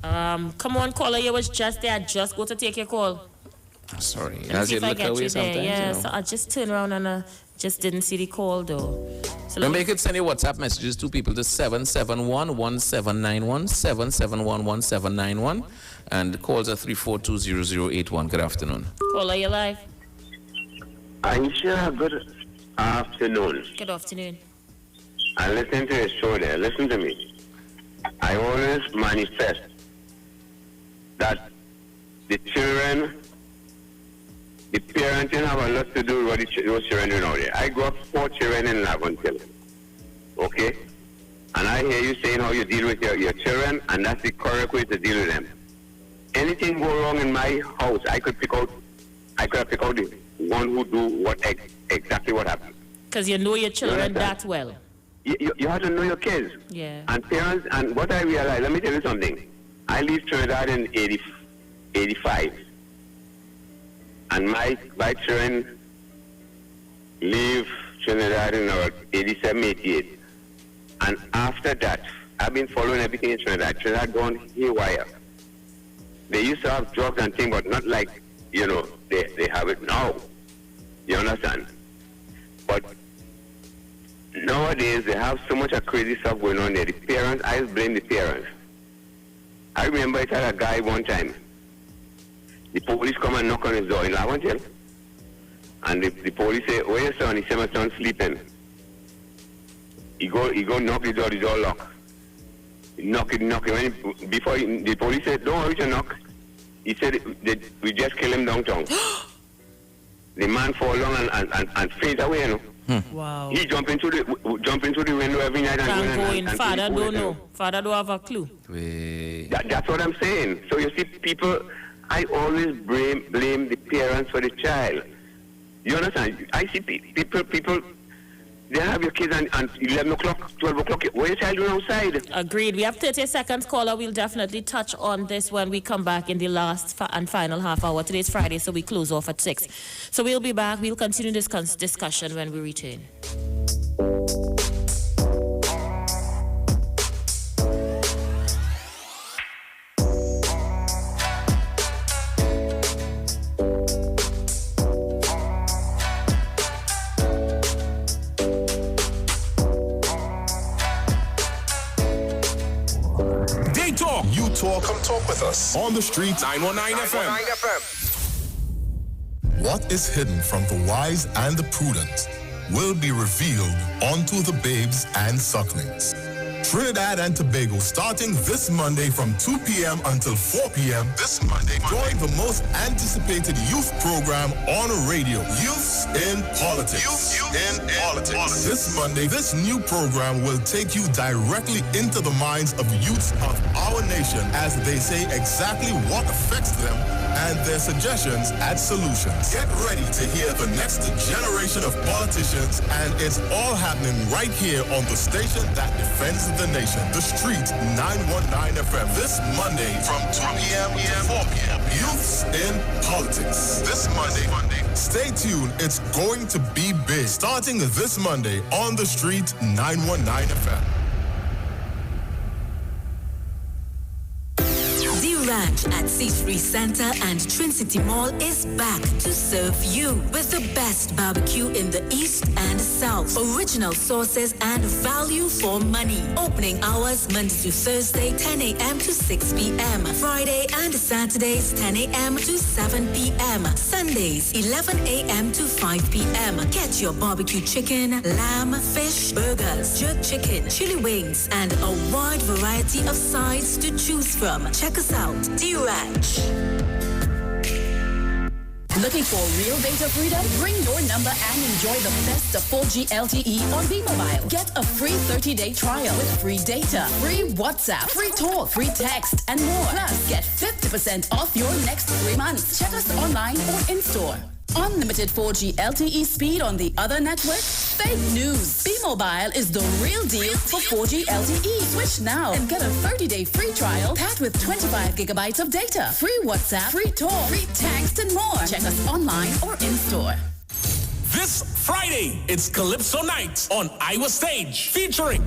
Come on, caller, you was just there. Just go to take your call. Sorry. As you look away sometimes, yeah, you know. so I just turned around and I just didn't see the call, though. So Remember, you could send your WhatsApp messages to people to 771-1791, 771-1791, and calls are 342-0081. Good afternoon. Caller, you live. Aisha, good afternoon. Good afternoon. I listen to your show there. Listen to me. I always manifest that the children, the parenting have a lot to do with what those children do now. I grew up 4 children in Laventille. Okay? And I hear you saying how you deal with your children, and that's the correct way to deal with them. Anything go wrong in my house, I could pick out the one who do exactly what happened. Because you know your children that well. You have to know your kids. Yeah. And parents, and what I realized, let me tell you something. I leave Trinidad in 85. And my children leave Trinidad in about 87, 88. And after that, I've been following everything in Trinidad. Trinidad gone haywire. They used to have drugs and things, but not like, they have it now. You understand? But nowadays, they have so much of crazy stuff going on there. The parents, I blame the parents. I remember I had a guy one time. The police come and knock on his door in Laventille. And the police say, where your son? He said, my son's sleeping. He go knock the door locked. Knock it. The police said, don't worry to knock. He said, we just kill him downtown. The man fall down and faint away, Wow. He jump into the window every night and Father don't know. Father don't have a clue. That's what I'm saying. So you see, people, I always blame the parents for the child. You understand? I see people, they have your kids and 11 o'clock, 12 o'clock. Where is your child doing outside? Agreed. We have 30 seconds, caller. We'll definitely touch on this when we come back in the last and final half hour. Today's Friday, so we close off at 6. So we'll be back. We'll continue this discussion when we return. Talk, come talk with us on the street. 919 FM. What is hidden from the wise and the prudent will be revealed unto the babes and sucklings. Trinidad and Tobago starting this Monday from 2 p.m. until 4 p.m. This Monday. Join the most anticipated youth program on radio. Youths in Politics. Youth in Politics. This Monday, this new program will take you directly into the minds of youths of our nation as they say exactly what affects them and their suggestions and solutions. Get ready to hear the next generation of politicians, and it's all happening right here on the station that defends the nation. The Street 919 FM. This Monday from 2 p.m. to 4 p.m. Youths in Politics. This Monday. Stay tuned. It's going to be big. Starting this Monday on the Street 919 FM. Ranch at C3 Center and Twin City Mall is back to serve you with the best barbecue in the East and South. Original sauces and value for money. Opening hours Monday to Thursday, 10 a.m. to 6 p.m. Friday and Saturdays, 10 a.m. to 7 p.m. Sundays, 11 a.m. to 5 p.m. Get your barbecue chicken, lamb, fish, burgers, jerk chicken, chili wings, and a wide variety of sides to choose from. Check us out. D-Ranch. Looking for real data freedom? Bring your number and enjoy the best of 4G LTE on B-Mobile. Get a free 30-day trial with free data, free WhatsApp, free talk, free text, and more. Plus, get 50% off your next 3 months. Check us online or in-store. Unlimited 4G LTE speed on the other network? Fake news. B-Mobile is the real deal for 4G LTE. Switch now and get a 30-day free trial packed with 25 gigabytes of data, free WhatsApp, free talk, free text, and more. Check us online or in-store. This Friday, it's Calypso Night on Iwer Stage, featuring...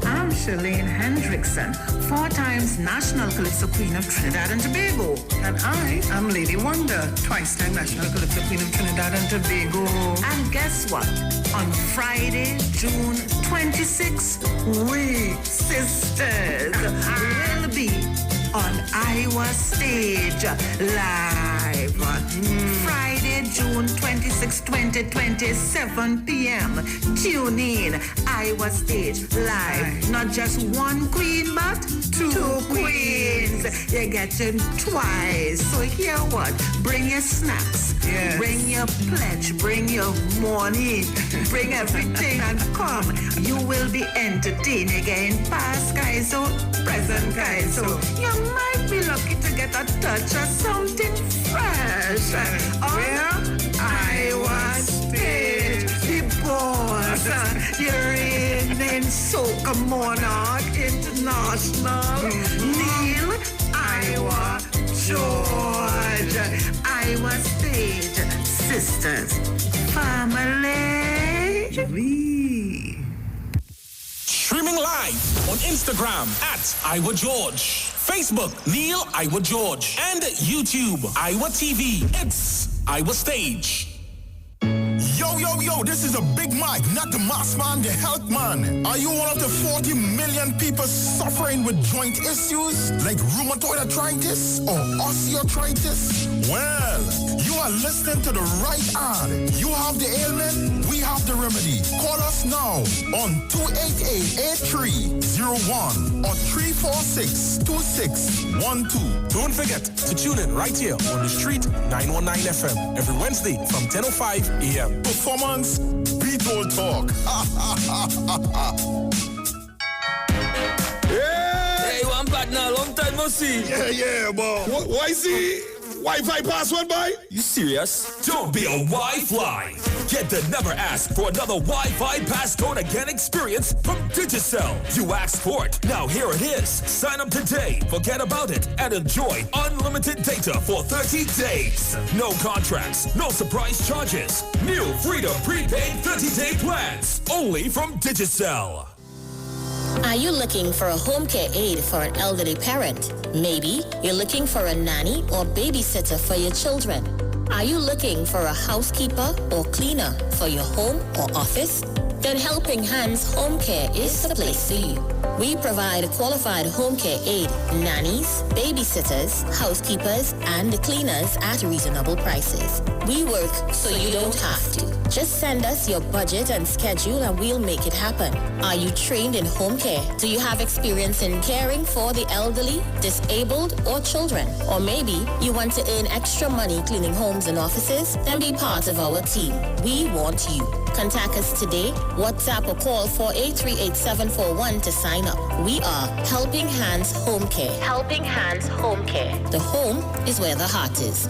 I'm Shalane Hendrickson, 4 times National Calypso Queen of Trinidad and Tobago. And I am Lady Wonder, twice-time National Calypso Queen of Trinidad and Tobago. And guess what? On Friday, June 26th, we sisters will be on Iwer Stage live. Friday, June 26, 2020, 7 p.m. Tune in, Iwer Stage live. Not just one queen, but two queens. You're getting twice. So hear what? Bring your snacks. Yes. Bring your pledge. Bring your money. Bring everything and come. You will be entertained again. Past guys, so present guys. So you might be lucky to get a touch of something fresh. On Iwer Stage, the boss, the reigning soca monarch international, Neil Iwer George. Iwer Stage, sisters, family. Streaming live on Instagram at Iwer George, Facebook Neil Iwer George, and YouTube Iwer TV. It's Iwer Stage. Yo, this is a Big Mike, not the mass man, the health man. Are you one of the 40 million people suffering with joint issues like rheumatoid arthritis or osteoarthritis? Well, you are listening to the right ad. You have the ailment, we have the remedy. Call us now on 288-8301 or 346-2612. Don't forget to tune in right here on the street, 919 FM, every Wednesday from 10:05 a.m. Performance, Beatles Talk. Hey, one partner, long time no see. Yeah, boy. Why see? Wi-Fi password, boy? You serious? Don't be a Wi-Fly. Get the never ask for another Wi-Fi passcode again experience from Digicel. You asked for it. Now here it is. Sign up today, forget about it, and enjoy unlimited data for 30 days. No contracts, no surprise charges. New Freedom prepaid 30-day plans. Only from Digicel. Are you looking for a home care aid for an elderly parent? Maybe you're looking for a nanny or babysitter for your children. Are you looking for a housekeeper or cleaner for your home or office? Then Helping Hands Home Care is the place for you. We provide qualified home care aid, nannies, babysitters, housekeepers, and cleaners at reasonable prices. We work so you don't have to. Just send us your budget and schedule and we'll make it happen. Are you trained in home care? Do you have experience in caring for the elderly, disabled, or children? Or maybe you want to earn extra money cleaning homes and offices? Then be part of our team. We want you. Contact us today, WhatsApp or call 4838741 to sign up. We are Helping Hands Home Care. Helping Hands Home Care. The home is where the heart is.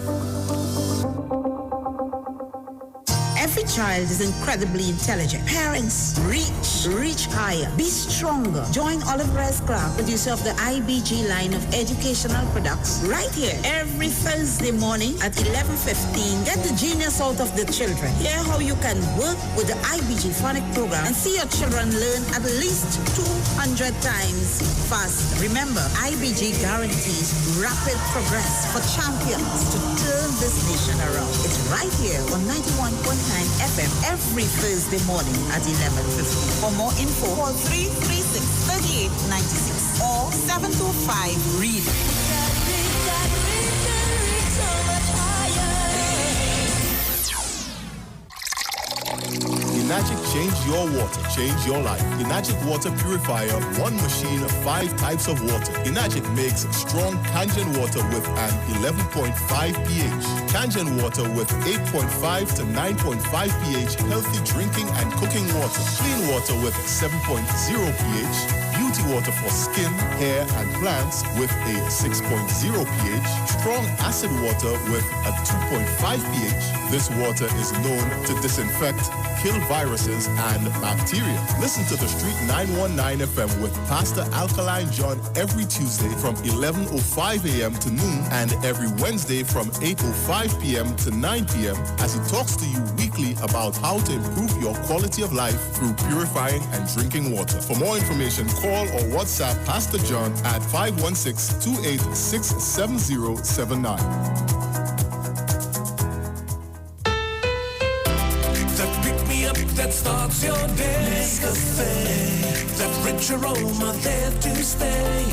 Every child is incredibly intelligent. Parents, reach higher. Be stronger. Join Olive Rice Club, producer of the IBG line of educational products, right here every Thursday morning at 11:15. Get the genius out of the children. Hear how you can work with the IBG phonic program and see your children learn at least 200 times faster. Remember, IBG guarantees rapid progress for champions to turn this nation around. It's right here on 91.9 FM every Thursday morning at 11:50. For more info, call 336-3896 or 725-READ. Enagic change your water, change your life. Enagic water purifier, one machine, 5 types of water. Enagic makes strong Kangen water with an 11.5 pH. Kangen water with 8.5 to 9.5 pH, healthy drinking and cooking water. Clean water with 7.0 pH. Beauty water for skin, hair, and plants with a 6.0 pH. Strong acid water with a 2.5 pH. This water is known to disinfect, kill viruses, and bacteria. Listen to the Street 919 FM with Pastor Alkaline John every Tuesday from 11:05 a.m. to noon and every Wednesday from 8:05 p.m. to 9 p.m. as he talks to you weekly about how to improve your quality of life through purifying and drinking water. For more information, call or WhatsApp Pastor John at 516-286-7079. That starts your day. Nescafe. That rich aroma there to stay.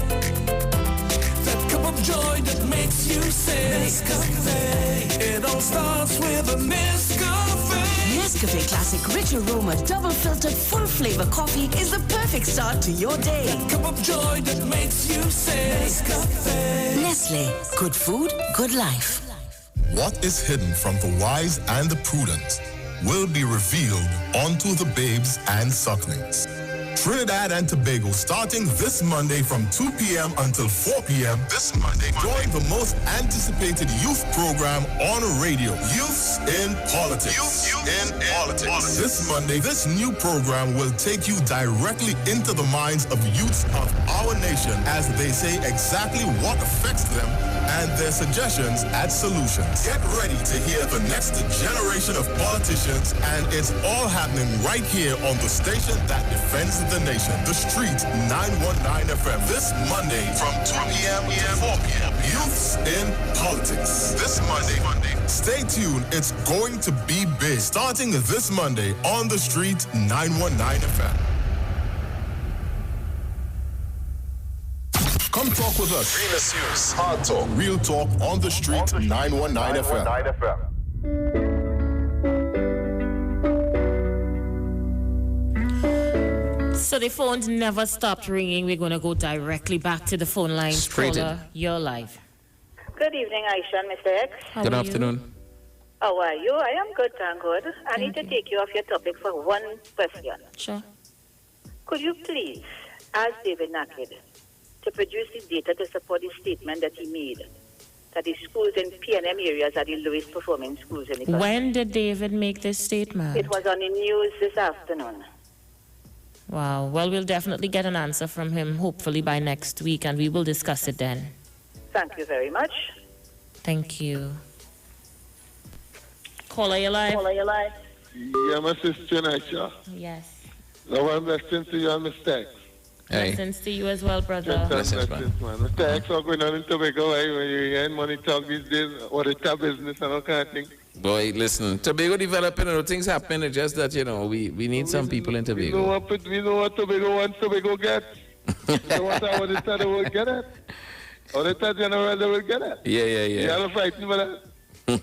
That cup of joy that makes you say Nescafe. It all starts with a Nescafe. Nescafe Classic Rich Aroma Double Filtered Full Flavor Coffee is the perfect start to your day. That cup of joy that makes you say Nescafe. Nestle. Good food, good life. What is hidden from the wise and the prudent will be revealed onto the babes and sucklings. Trinidad and Tobago starting this Monday from 2 p.m. until 4 p.m. This Monday, join the most anticipated youth program on radio, Youths in Politics. Youths in Politics. This Monday, this new program will take you directly into the minds of youths of our nation as they say exactly what affects them and their suggestions and solutions. Get ready to hear the next generation of politicians, and it's all happening right here on the station that defends the nation, the Street 919 FM. This Monday from 2 p.m. to 4 p.m. Youths in Politics. This Monday. Stay tuned. It's going to be big. Starting this Monday on the Street 919 FM. Come talk with us. Real serious. Hard talk. Real talk on the Street 919 FM. So the phones never stopped ringing. We're going to go directly back to the phone line. Caller, you're live. Good evening, Aisha and Mr. X. Good afternoon. How are you? I am good, thank God. I need to take you off your topic for one question. Sure. Could you please ask David Naked to produce the data to support the statement that he made that the schools in PNM areas are the lowest performing schools in the country? When did David make this statement? It was on the news this afternoon. Wow. Well, we'll definitely get an answer from him, hopefully by next week, and we will discuss it then. Thank you very much. Thank you. Caller, you live? Yeah, my sister Aisha. Yes. Love and blessings to you and Mr. X. Blessings to you as well, brother. Blessings, man. Mr. X, what's going on in Tobago? When you hear money talk these days, what it's a business and all kind of thing. Boy, listen, Tobago developing, things happen. It's just that, we need some people in Tobago. We know what Tobago wants, Tobago gets. You know what they said they will get at? Or they said general they will get at? Yeah. You're not frightened about that?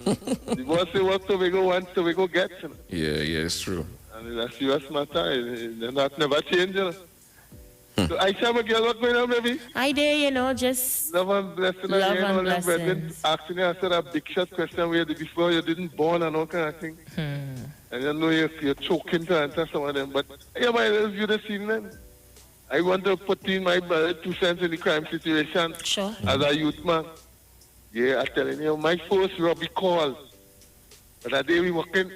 The boss say what Tobago wants, Tobago gets. Yeah, it's true. And that's US matter. They're not never change, So Aisha, my girl, what's going on, baby? Hi there, just love and blessing. Love and blessings. Asking you, I said a big shot question where before you didn't born and all kind of thing. And I know you're choking to answer some of them, but yeah, my you this evening. I want to put in my 2 cents in the crime situation. Sure. As a youth man. Yeah, I'm telling you, my first Robbie call. But that day I working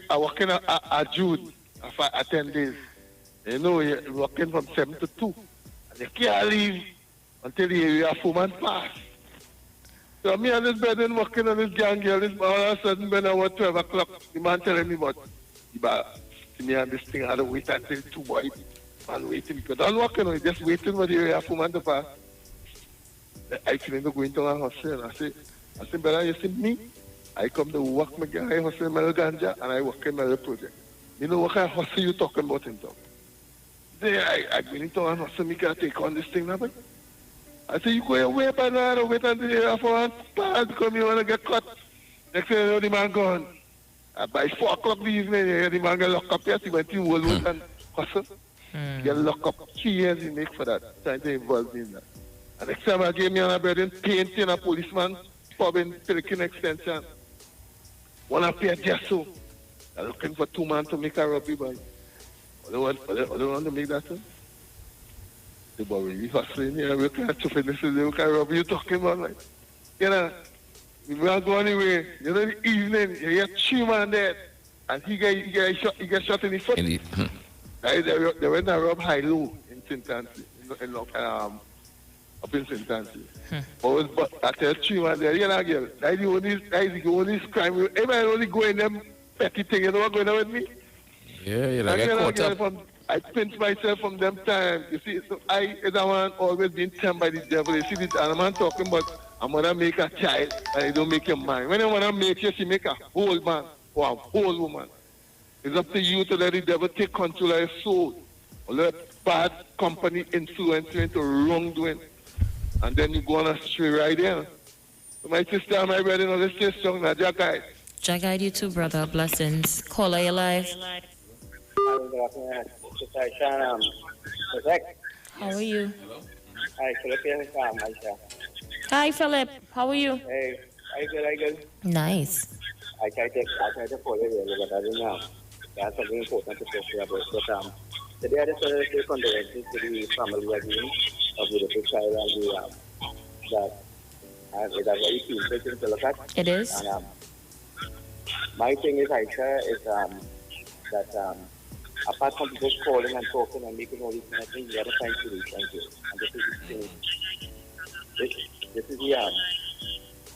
at June for 10 days. You're working from 7 to 2. And you can't leave until the area 4 months pass. So me and this brother working on this gang girl, all of a sudden when I was 12 o'clock, the man telling me about me and this thing, I had to wait until 2 boys. Man waiting because I'm working on it, just waiting for the area 4 months to pass. I feel like going to a hostel. I say, brother, you see me? I come to work my guy hustle my ganja and I work in my project. You know what kind of hustle you talking about in town? I been in town and hustle me can take on this thing now. I say, you go away by now, wait until the area 4 months pass because you want to get caught. Next thing you know, the man gone. By 4 o'clock in the evening, the man get locked up. Yes, he went to Woolworth and hustle. Get locked up. 3 years he make for that, trying to involve me in that. And next time I gave me a brother painting a policeman, pubbing, Pelican extension. One up here, Jesso. I'm looking for 2 men to make a rugby ball. I don't want to make that, sir. The boy really hustling here. We can't chop in this. We can't rob you talking about, like, you know, we won't go anywhere. You know, the evening, you hear 3 men dead, and he get shot in the foot. They went and rob high-low in St. Anthony, up in St. Anthony. But I tell 3 men there, you know, girl, that's the only crime. Everybody only go in them petty things. You know what's going on with me? Yeah, you know, get caught up. I pinch myself from them times. You see, so I, as a man, always been tempted by the devil. You see, this, and a man talking about, I'm going to make a child, and you don't make your mind. When you want to make you, she make a whole man or a whole woman. It's up to you to let the devil take control of your soul. Or let bad company influence you into wrongdoing. And then you go on a stray right there. So my sister and my brother, know, let's stay strong now. Jack guide. Jack guide you too, brother. Blessings. Caller, you live. How are you? Hi, Philip. Hi, Philip. How are you? Hey, I good. Nice. I try to follow you, but I don't know. That's something important to talk about. But today I just want to say condolences to the family again of the little child and that it's a very painful thing to look at. It is. And my thing is, Aisha, is that apart from just calling and talking and making all these kind of things, we have to find solutions. And this is the thing. This is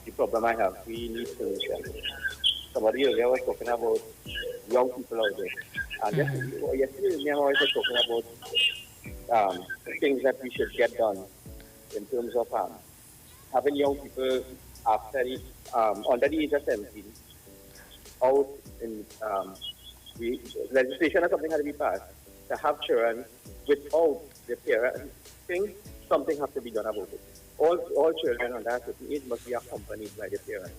the problem I have. We need solutions. Somebody earlier was talking about young people out there. And yesterday, me and my wife were talking about things that we should get done in terms of having young people after under the age of 17 out in legislation or something has to be passed to have children without the parents. Something has to be done about it. All children under a certain age must be accompanied by the parents.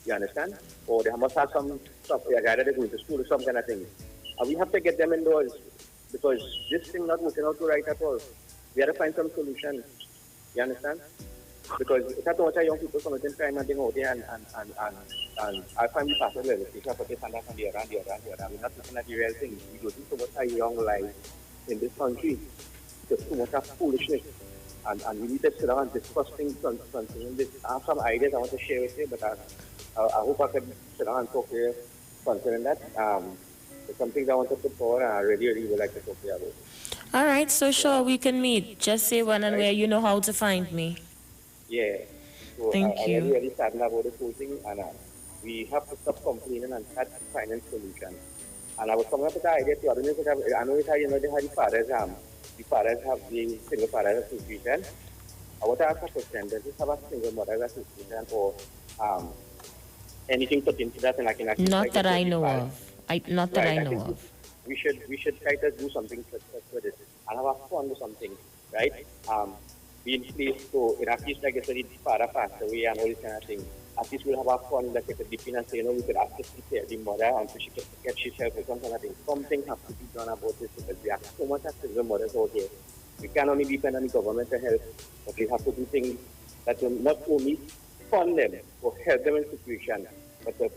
You understand? Or they must have some stuff, either they're going to school or some kind of thing. And we have to get them indoors because this thing not working out right at all. We have to find some solutions. You understand? Because it's not much young people committing crime and thing out there and I find we pass a legislation for this and that and the other. We're not looking at the real thing. We go through so much a young life in this country. There's so much of foolishness. And we need to sit down and discuss things concerning this. I have some ideas I want to share with you, but I hope I can sit down and talk to you concerning that. It's something that I want to put forward and I really would like to talk to you about. All right, so sure, we can meet. Just say when and where. You know how to find me. Yeah. So Thank you. I'm really saddened about this whole thing, and we have to stop complaining and start finding solutions. And I was coming up with the idea too. I don't know if I know they have the fathers have the single fathers association. I want to ask a question. Does this have a single mothers association or anything put into that? And I can actually not that I know of. Not that I know of. We should try to do something for this and have a fun with something, right? Be in place so in at least like I said, the father passed away and all this kind of thing. At least we'll have a fun that we could dip in and say, we could ask the mother and so she could get herself or some kind of thing. Something has to be done about this because we have so much single mothers out here. We can only depend on the government to help, but we have to do things that will not only fund them or help them in situations, but to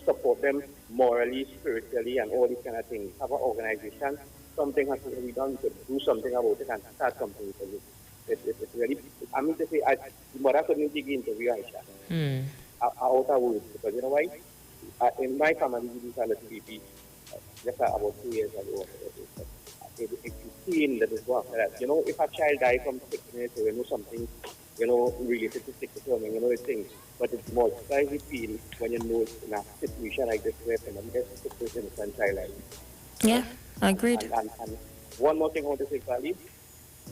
support them morally, spiritually, and all these kind of things. Have an organization, something has to be done to do something about it and start something for it. It's really, I mean to say, the mother couldn't dig into the Aisha. Out of words, because you know why? In my family, we used a little baby just about 2 years ago. If you feel that it's after that, if a child dies from sickness or something, related to sickness or something, it's things. But it's more surprising feel when you know it's in a situation like this where somebody gets sick with innocent child like this. Yeah, I agreed. And one more thing I want to say, Khalid.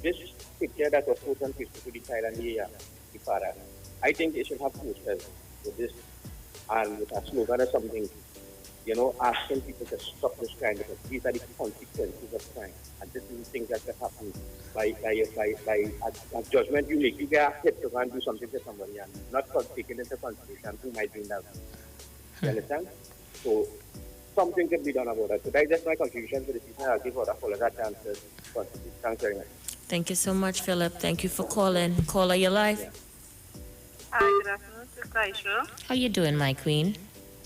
This picture that was put on Facebook with the child and the father, I think they should have posters with this and with a slogan or something, asking people to stop this crime because these are the consequences of crime. And this is the things that can happen by a judgment you make. You get hit to go and do something to somebody and not taking into consideration who might be in that. You understand? So something can be done about that. So that's just my contribution to the people. I'll give other callers a chance to contribute. Thanks very much. Thank you so much, Philip. Thank you for calling. Caller, your life. Yeah. Hi, good afternoon, Sister Aisha. How you doing, my queen?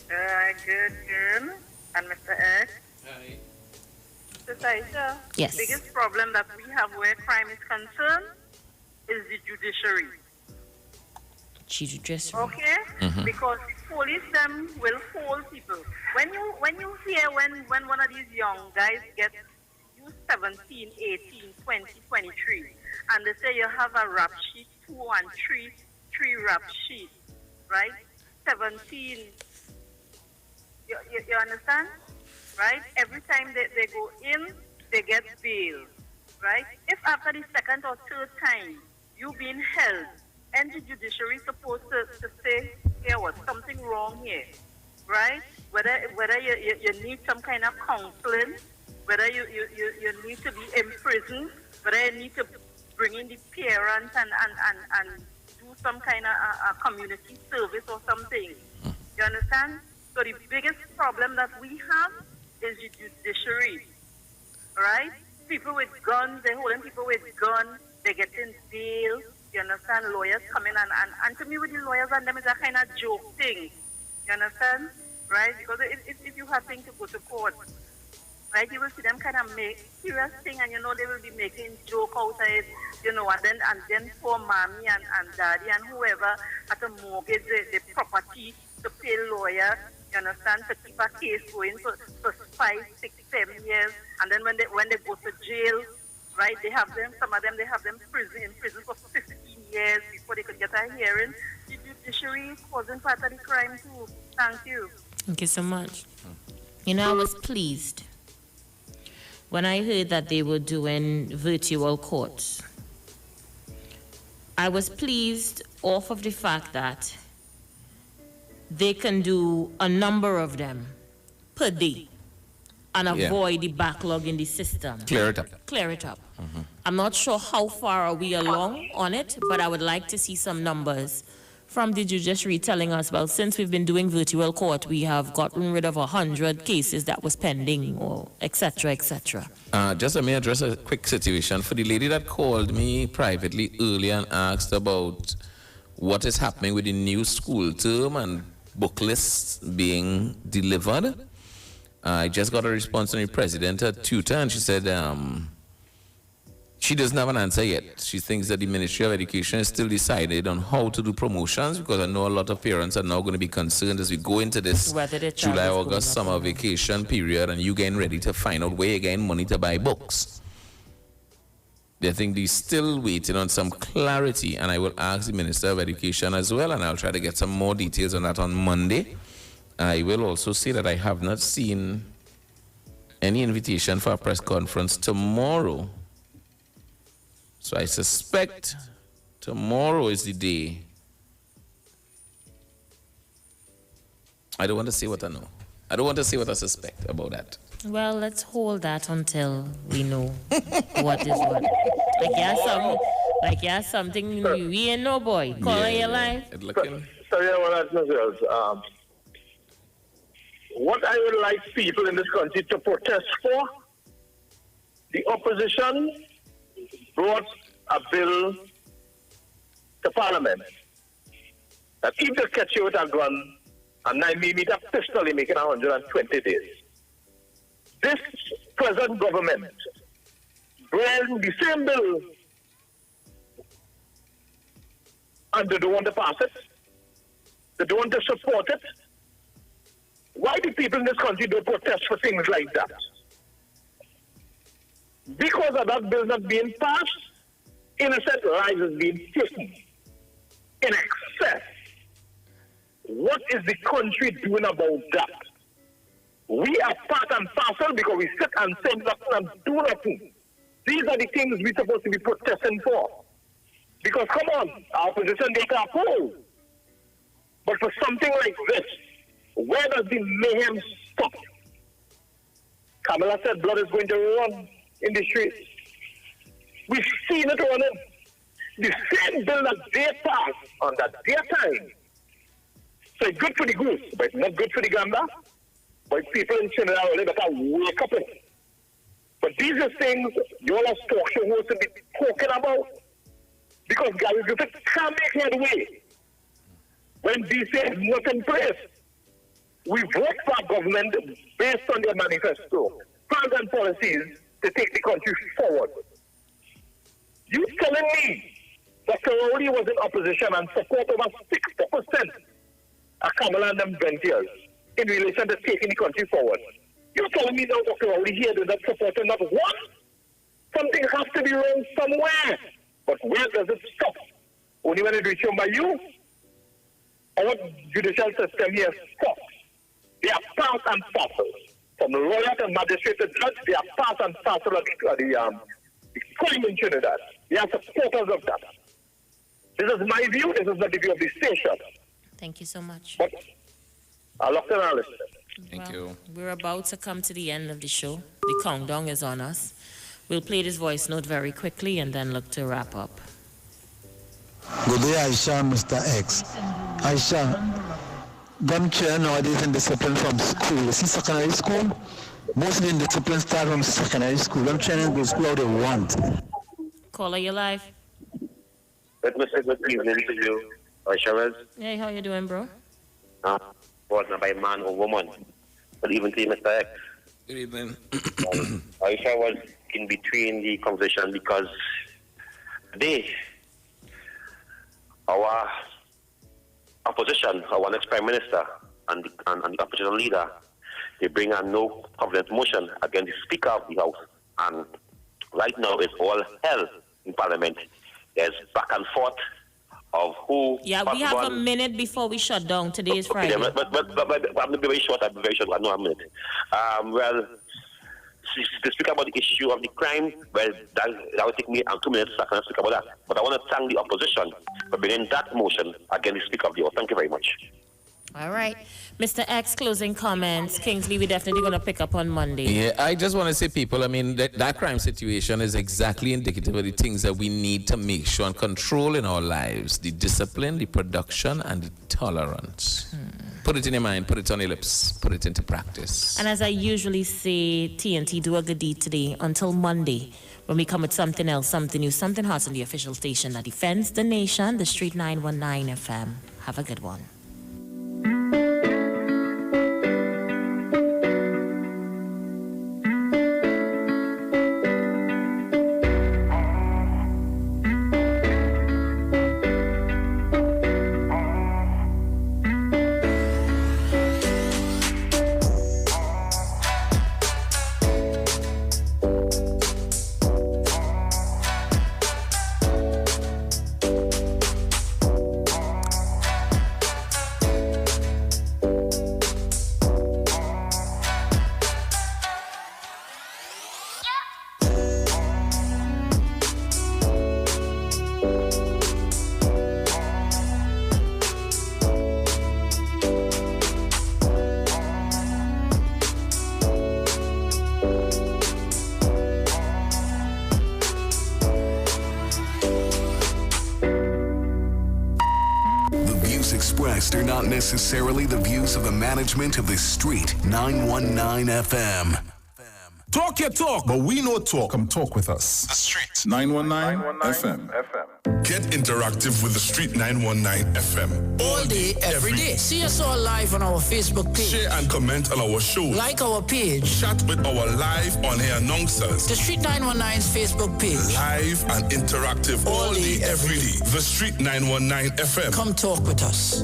Good, good. And Mr. Ed. Hi. Sister Aisha. Yes. The biggest problem that we have where crime is concerned is the judiciary. Judiciary. Okay? Because police them will hold people. When you hear when one of these young guys gets 17, 18, 20, 23, and they say you have a rap sheet, 2 and 3 rap sheet, right? 17. You understand? Right? Every time they go in, they get bail, right? If after the second or third time you being held, and the judiciary is supposed to say, here was something wrong here, right? Whether you need some kind of counseling, whether you need to be imprisoned, whether you need to bring in the parents and do some kind of a community service or something. You understand? So the biggest problem that we have is the judiciary, right? People with guns, they're holding people with guns, they're getting bail. You understand? Lawyers come in and to me with the lawyers and them is a kind of joke thing. You understand? Right? Because if you have things to go to court, right, you will see them kind of make serious thing and you know they will be making joke out of it, you know, and then poor mommy and daddy and whoever had to mortgage the property to pay lawyer, you understand, to keep a case going for 5, 6, 7 years, and then when they go to jail, right, they have them, some of them, they have them in prison for 15 years before they could get a hearing. The judiciary wasn't part of the crime too. Thank you. Thank you so much. You know, I was pleased when I heard that they were doing virtual courts. I was pleased off of the fact that they can do a number of them per day and avoid the backlog in the system. Clear it up. Clear it up. I'm not sure how far are we along on it, but I would like to see some numbers from the judiciary telling us, well, since we've been doing virtual court, we have gotten rid of 100 cases that was pending, or et cetera, et cetera. Just let me address a quick situation. For the lady that called me privately earlier and asked about what is happening with the new school term and book lists being delivered, I just got a response from the president at Tutor, and she said she doesn't have an answer yet. She thinks that the Ministry of Education is still decided on how to do promotions, because I know a lot of parents are now going to be concerned as we go into this July, August summer vacation period, and you getting ready to find out where you're getting money to buy books. They think they're still waiting on some clarity, and I will ask the Minister of Education as well, and I'll try to get some more details on that on Monday. I will also say that I have not seen any invitation for a press conference tomorrow. So I suspect tomorrow is the day. I don't want to say what I know. I don't want to say what I suspect about that. Well, let's hold that until we know what is what. Like you have something we ain't no boy. Call your life. Sorry, I want to ask yourselves, what I would like people in this country to protest for, the opposition brought a bill to Parliament that if they catch you with a gun and 9mm pistol, you make it 120 days. This present government brought the same bill and they don't want to pass it. They don't want to support it. Why do people in this country don't protest for things like that? Because of that bill not being passed, innocent lives is being taken in excess. What is the country doing about that? We are part and parcel because we sit and say nothing and do nothing. These are the things we're supposed to be protesting for. Because come on, our opposition, they can poll. But for something like this, where does the mayhem stop? Kamala said blood is going to run in the streets. We've seen it running. The same bill that they passed on that their time. So it's good for the goose, but it's not good for the gander. But people in Trinidad only better wake up. But these are things you all are talk show hosts to be talking about. Because Gary Griffith can't make headway when these things not in place. We vote for a government based on their manifesto, plans and policies to take the country forward. You telling me that Karoli was in opposition and support over 60% of Kamala and them ventures in relation to taking the country forward? You're telling me now Dr. Rowley here did not support not one? Something has to be wrong somewhere. But where does it stop? Only when it reaches by you? Our judicial system here stops. They are part and parcel. From lawyer to magistrate to judge, they are part and parcel of the crime in Trinidad. They are supporters of that. This is my view. This is not the view of the station. Thank you so much. But I'll look and I'll listen. Thank you. We're about to come to the end of the show. The countdown is on us. We'll play this voice note very quickly and then look to wrap up. Good day, Aisha, Mr. X. Aisha, them children nowadays in discipline from school. You see secondary school? Mostly in discipline start from secondary school. Them children go to school how they want. Caller, you live? Let me say good evening to you, Aisha. Hey, how you doing, bro? Brought by man or woman. Good evening to you, Mr. X. Good evening. Aisha was in between the conversation because today our opposition, our next Prime Minister and the opposition leader, they bring a no confidence motion against the Speaker of the House. And right now it's all hell in Parliament. There's back and forth of who... Yeah, we have a minute before we shut down. Today is Friday. Okay, but I'm going to be very short. I'm very short. I know a minute. Well, to speak about the issue of the crime, well, that will take me 2 minutes. I cannot speak about that. But I want to thank the opposition for bringing that motion against the Speaker of the House. Thank you very much. All right. Mr. X, closing comments. Kingsley, we're definitely going to pick up on Monday. Yeah, I just want to say, people, I mean, that crime situation is exactly indicative of the things that we need to make sure and control in our lives. The discipline, the production, and the tolerance. Put it in your mind, put it on your lips, put it into practice. And as I usually say, TNT, do a good deed today. Until Monday, when we come with something else, something new, something hot on the official station that defends the nation, the Street 919 FM. Have a good one. Are not necessarily the views of the management of the Street 919 FM. Talk your talk, but we know talk. Come talk with us. The Street 919 FM. Get interactive with the Street 919 FM. All day, every day. See us all live on our Facebook page. Share and comment on our show. Like our page. Chat with our live on-air announcers. The Street 919's Facebook page. Live and interactive all day, every day. The Street 919 FM. Come talk with us.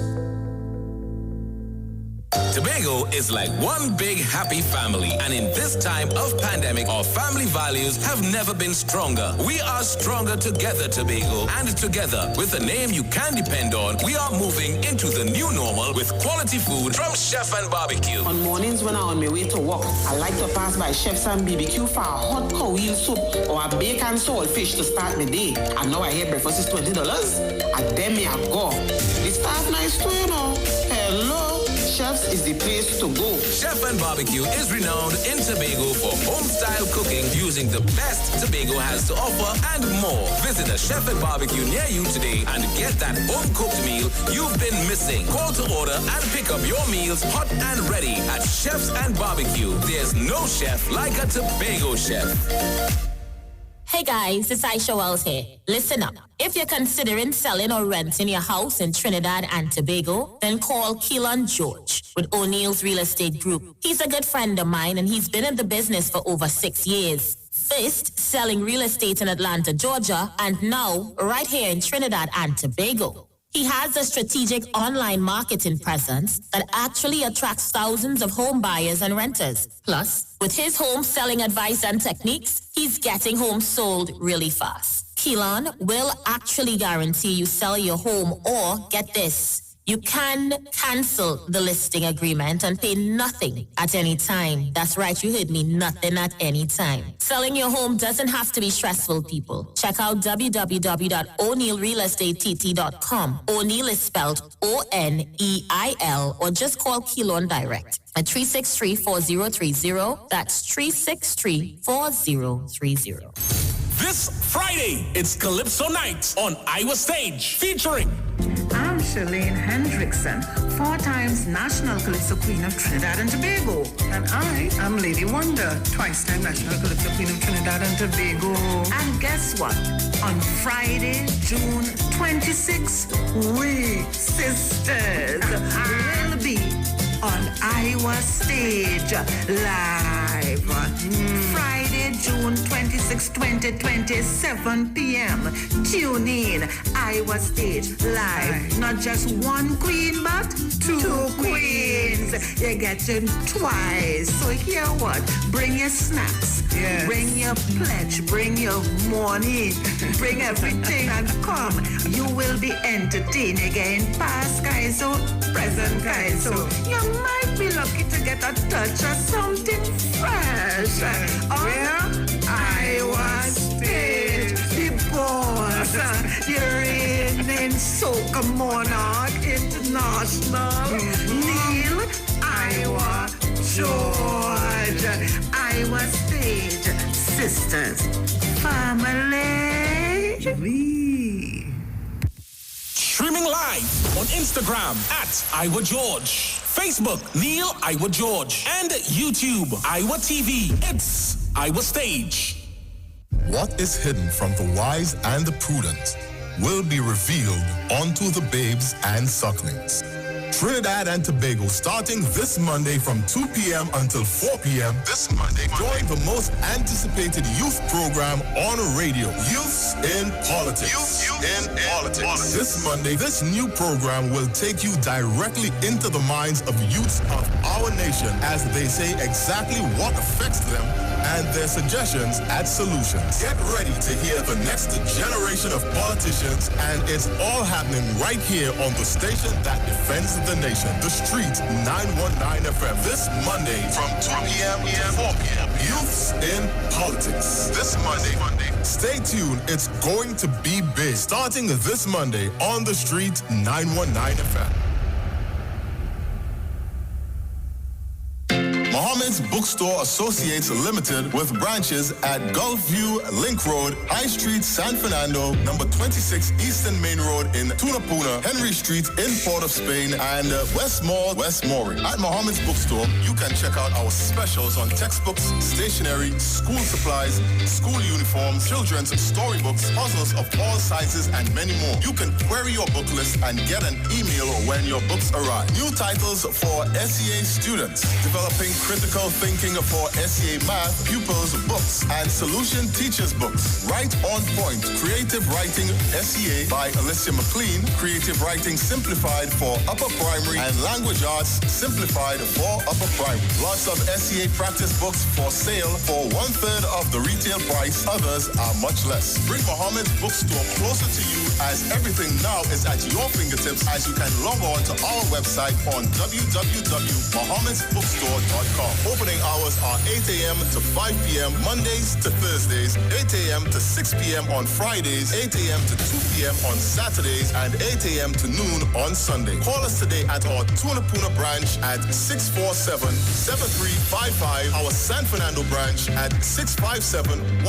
Tobago is like one big happy family, and in this time of pandemic, our family values have never been stronger. We are stronger together, Tobago, and together, with a name you can depend on, we are moving into the new normal with quality food from Chef and Barbecue. On mornings when I'm on my way to work, I like to pass by Chef's and BBQ for a hot cow heel soup or a bacon salt fish to start my day. And now I hear breakfast is $20, and then me I go. The staff nice too, you know. Hello. Chefs is the place to go. Chef and Barbecue is renowned in Tobago for home-style cooking using the best Tobago has to offer and more. Visit a Chef and Barbecue near you today and get that home-cooked meal you've been missing. Call to order and pick up your meals hot and ready at Chefs and Barbecue. There's no chef like a Tobago chef. Hey guys, it's Aisha Wells here. Listen up. If you're considering selling or renting your house in Trinidad and Tobago, then call Keelan George with O'Neill's Real Estate Group. He's a good friend of mine and he's been in the business for over 6 years. First, selling real estate in Atlanta, Georgia, and now right here in Trinidad and Tobago. He has a strategic online marketing presence that actually attracts thousands of home buyers and renters. Plus, with his home selling advice and techniques, he's getting homes sold really fast. Keelan will actually guarantee you sell your home or, get this, you can cancel the listing agreement and pay nothing at any time. That's right, you heard me, nothing at any time. Selling your home doesn't have to be stressful, people. Check out www.o'neillrealestatett.com. O'Neill is spelled O-N-E-I-L, or just call Keelan direct at 363-4030. That's 363-4030. This Friday, it's Calypso Night on Iwer Stage, featuring I'm Shalane Hendrickson, 4 times National Calypso Queen of Trinidad and Tobago. And I am Lady Wonder, twice-time National Calypso Queen of Trinidad and Tobago. And guess what? On Friday, June 26th, we sisters will be on Iwer Stage live. Friday, June 26, 2020, 7 p.m. Tune in, Iwer Stage live. Not just one queen, but two queens. You're getting twice. So hear what? Bring your snacks. Yes. Bring your pledge. Bring your money. Bring everything and come. You will be entertained again. Past guys, so present guys. So you might be lucky to get a touch of something fresh. On Iwer Stage, the boss, the reigning soca monarch international, Neil Iwer George. Iwer Stage, sisters, family. streaming live on Instagram at Iwer George, Facebook Neil Iwer George, and YouTube Iwer TV. It's Iwer Stage. What is hidden from the wise and the prudent will be revealed unto the babes and sucklings. Trinidad and Tobago starting this Monday from 2 p.m. until 4 p.m. This Monday, join the most anticipated youth program on radio, Youths in Politics. Youth in Politics. This Monday, this new program will take you directly into the minds of youths of our nation as they say exactly what affects them and their suggestions and solutions. Get ready to hear the next generation of politicians, and it's all happening right here on the station that defends the nation, The Street 919 FM. This Monday from 2 p.m. to 4 p.m. Youths in Politics. This Monday. Stay tuned. It's going to be big. Starting this Monday on The Street 919 FM. Mohammed's Bookstore Associates Limited with branches at Gulfview, Link Road, High Street, San Fernando, number 26 Eastern Main Road in Tunapuna, Henry Street in Port of Spain, and Westmore, West Mooring. At Mohammed's Bookstore, you can check out our specials on textbooks, stationery, school supplies, school uniforms, children's storybooks, puzzles of all sizes, and many more. You can query your book list and get an email when your books arrive. New titles for SEA students, developing critical thinking for SEA math pupils books and solution teachers books. Right on point. Creative Writing SEA by Alicia McLean. Creative Writing Simplified for upper primary and Language Arts Simplified for upper primary. Lots of SEA practice books for sale for 1/3 of the retail price. Others are much less. Bring Mohammed's Bookstore closer to you as everything now is at your fingertips as you can log on to our website on www.mohammedsbookstore.com Opening hours are 8 a.m. to 5 p.m. Mondays to Thursdays, 8 a.m. to 6 p.m. on Fridays, 8 a.m. to 2 p.m. on Saturdays, and 8 a.m. to noon on Sunday. Call us today at our Tunapuna branch at 647-7355, our San Fernando branch at 657-1012,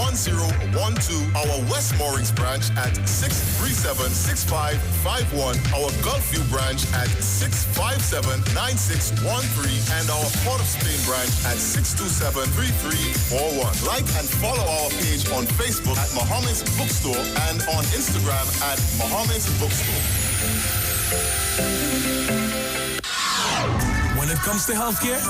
our West Morris branch at 637-6551, our Gulfview branch at 657-9613, and our Port of Spain branch at 627-3341. Like and follow our page on Facebook at Muhammad's Bookstore and on Instagram at Muhammad's Bookstore. When it comes to healthcare,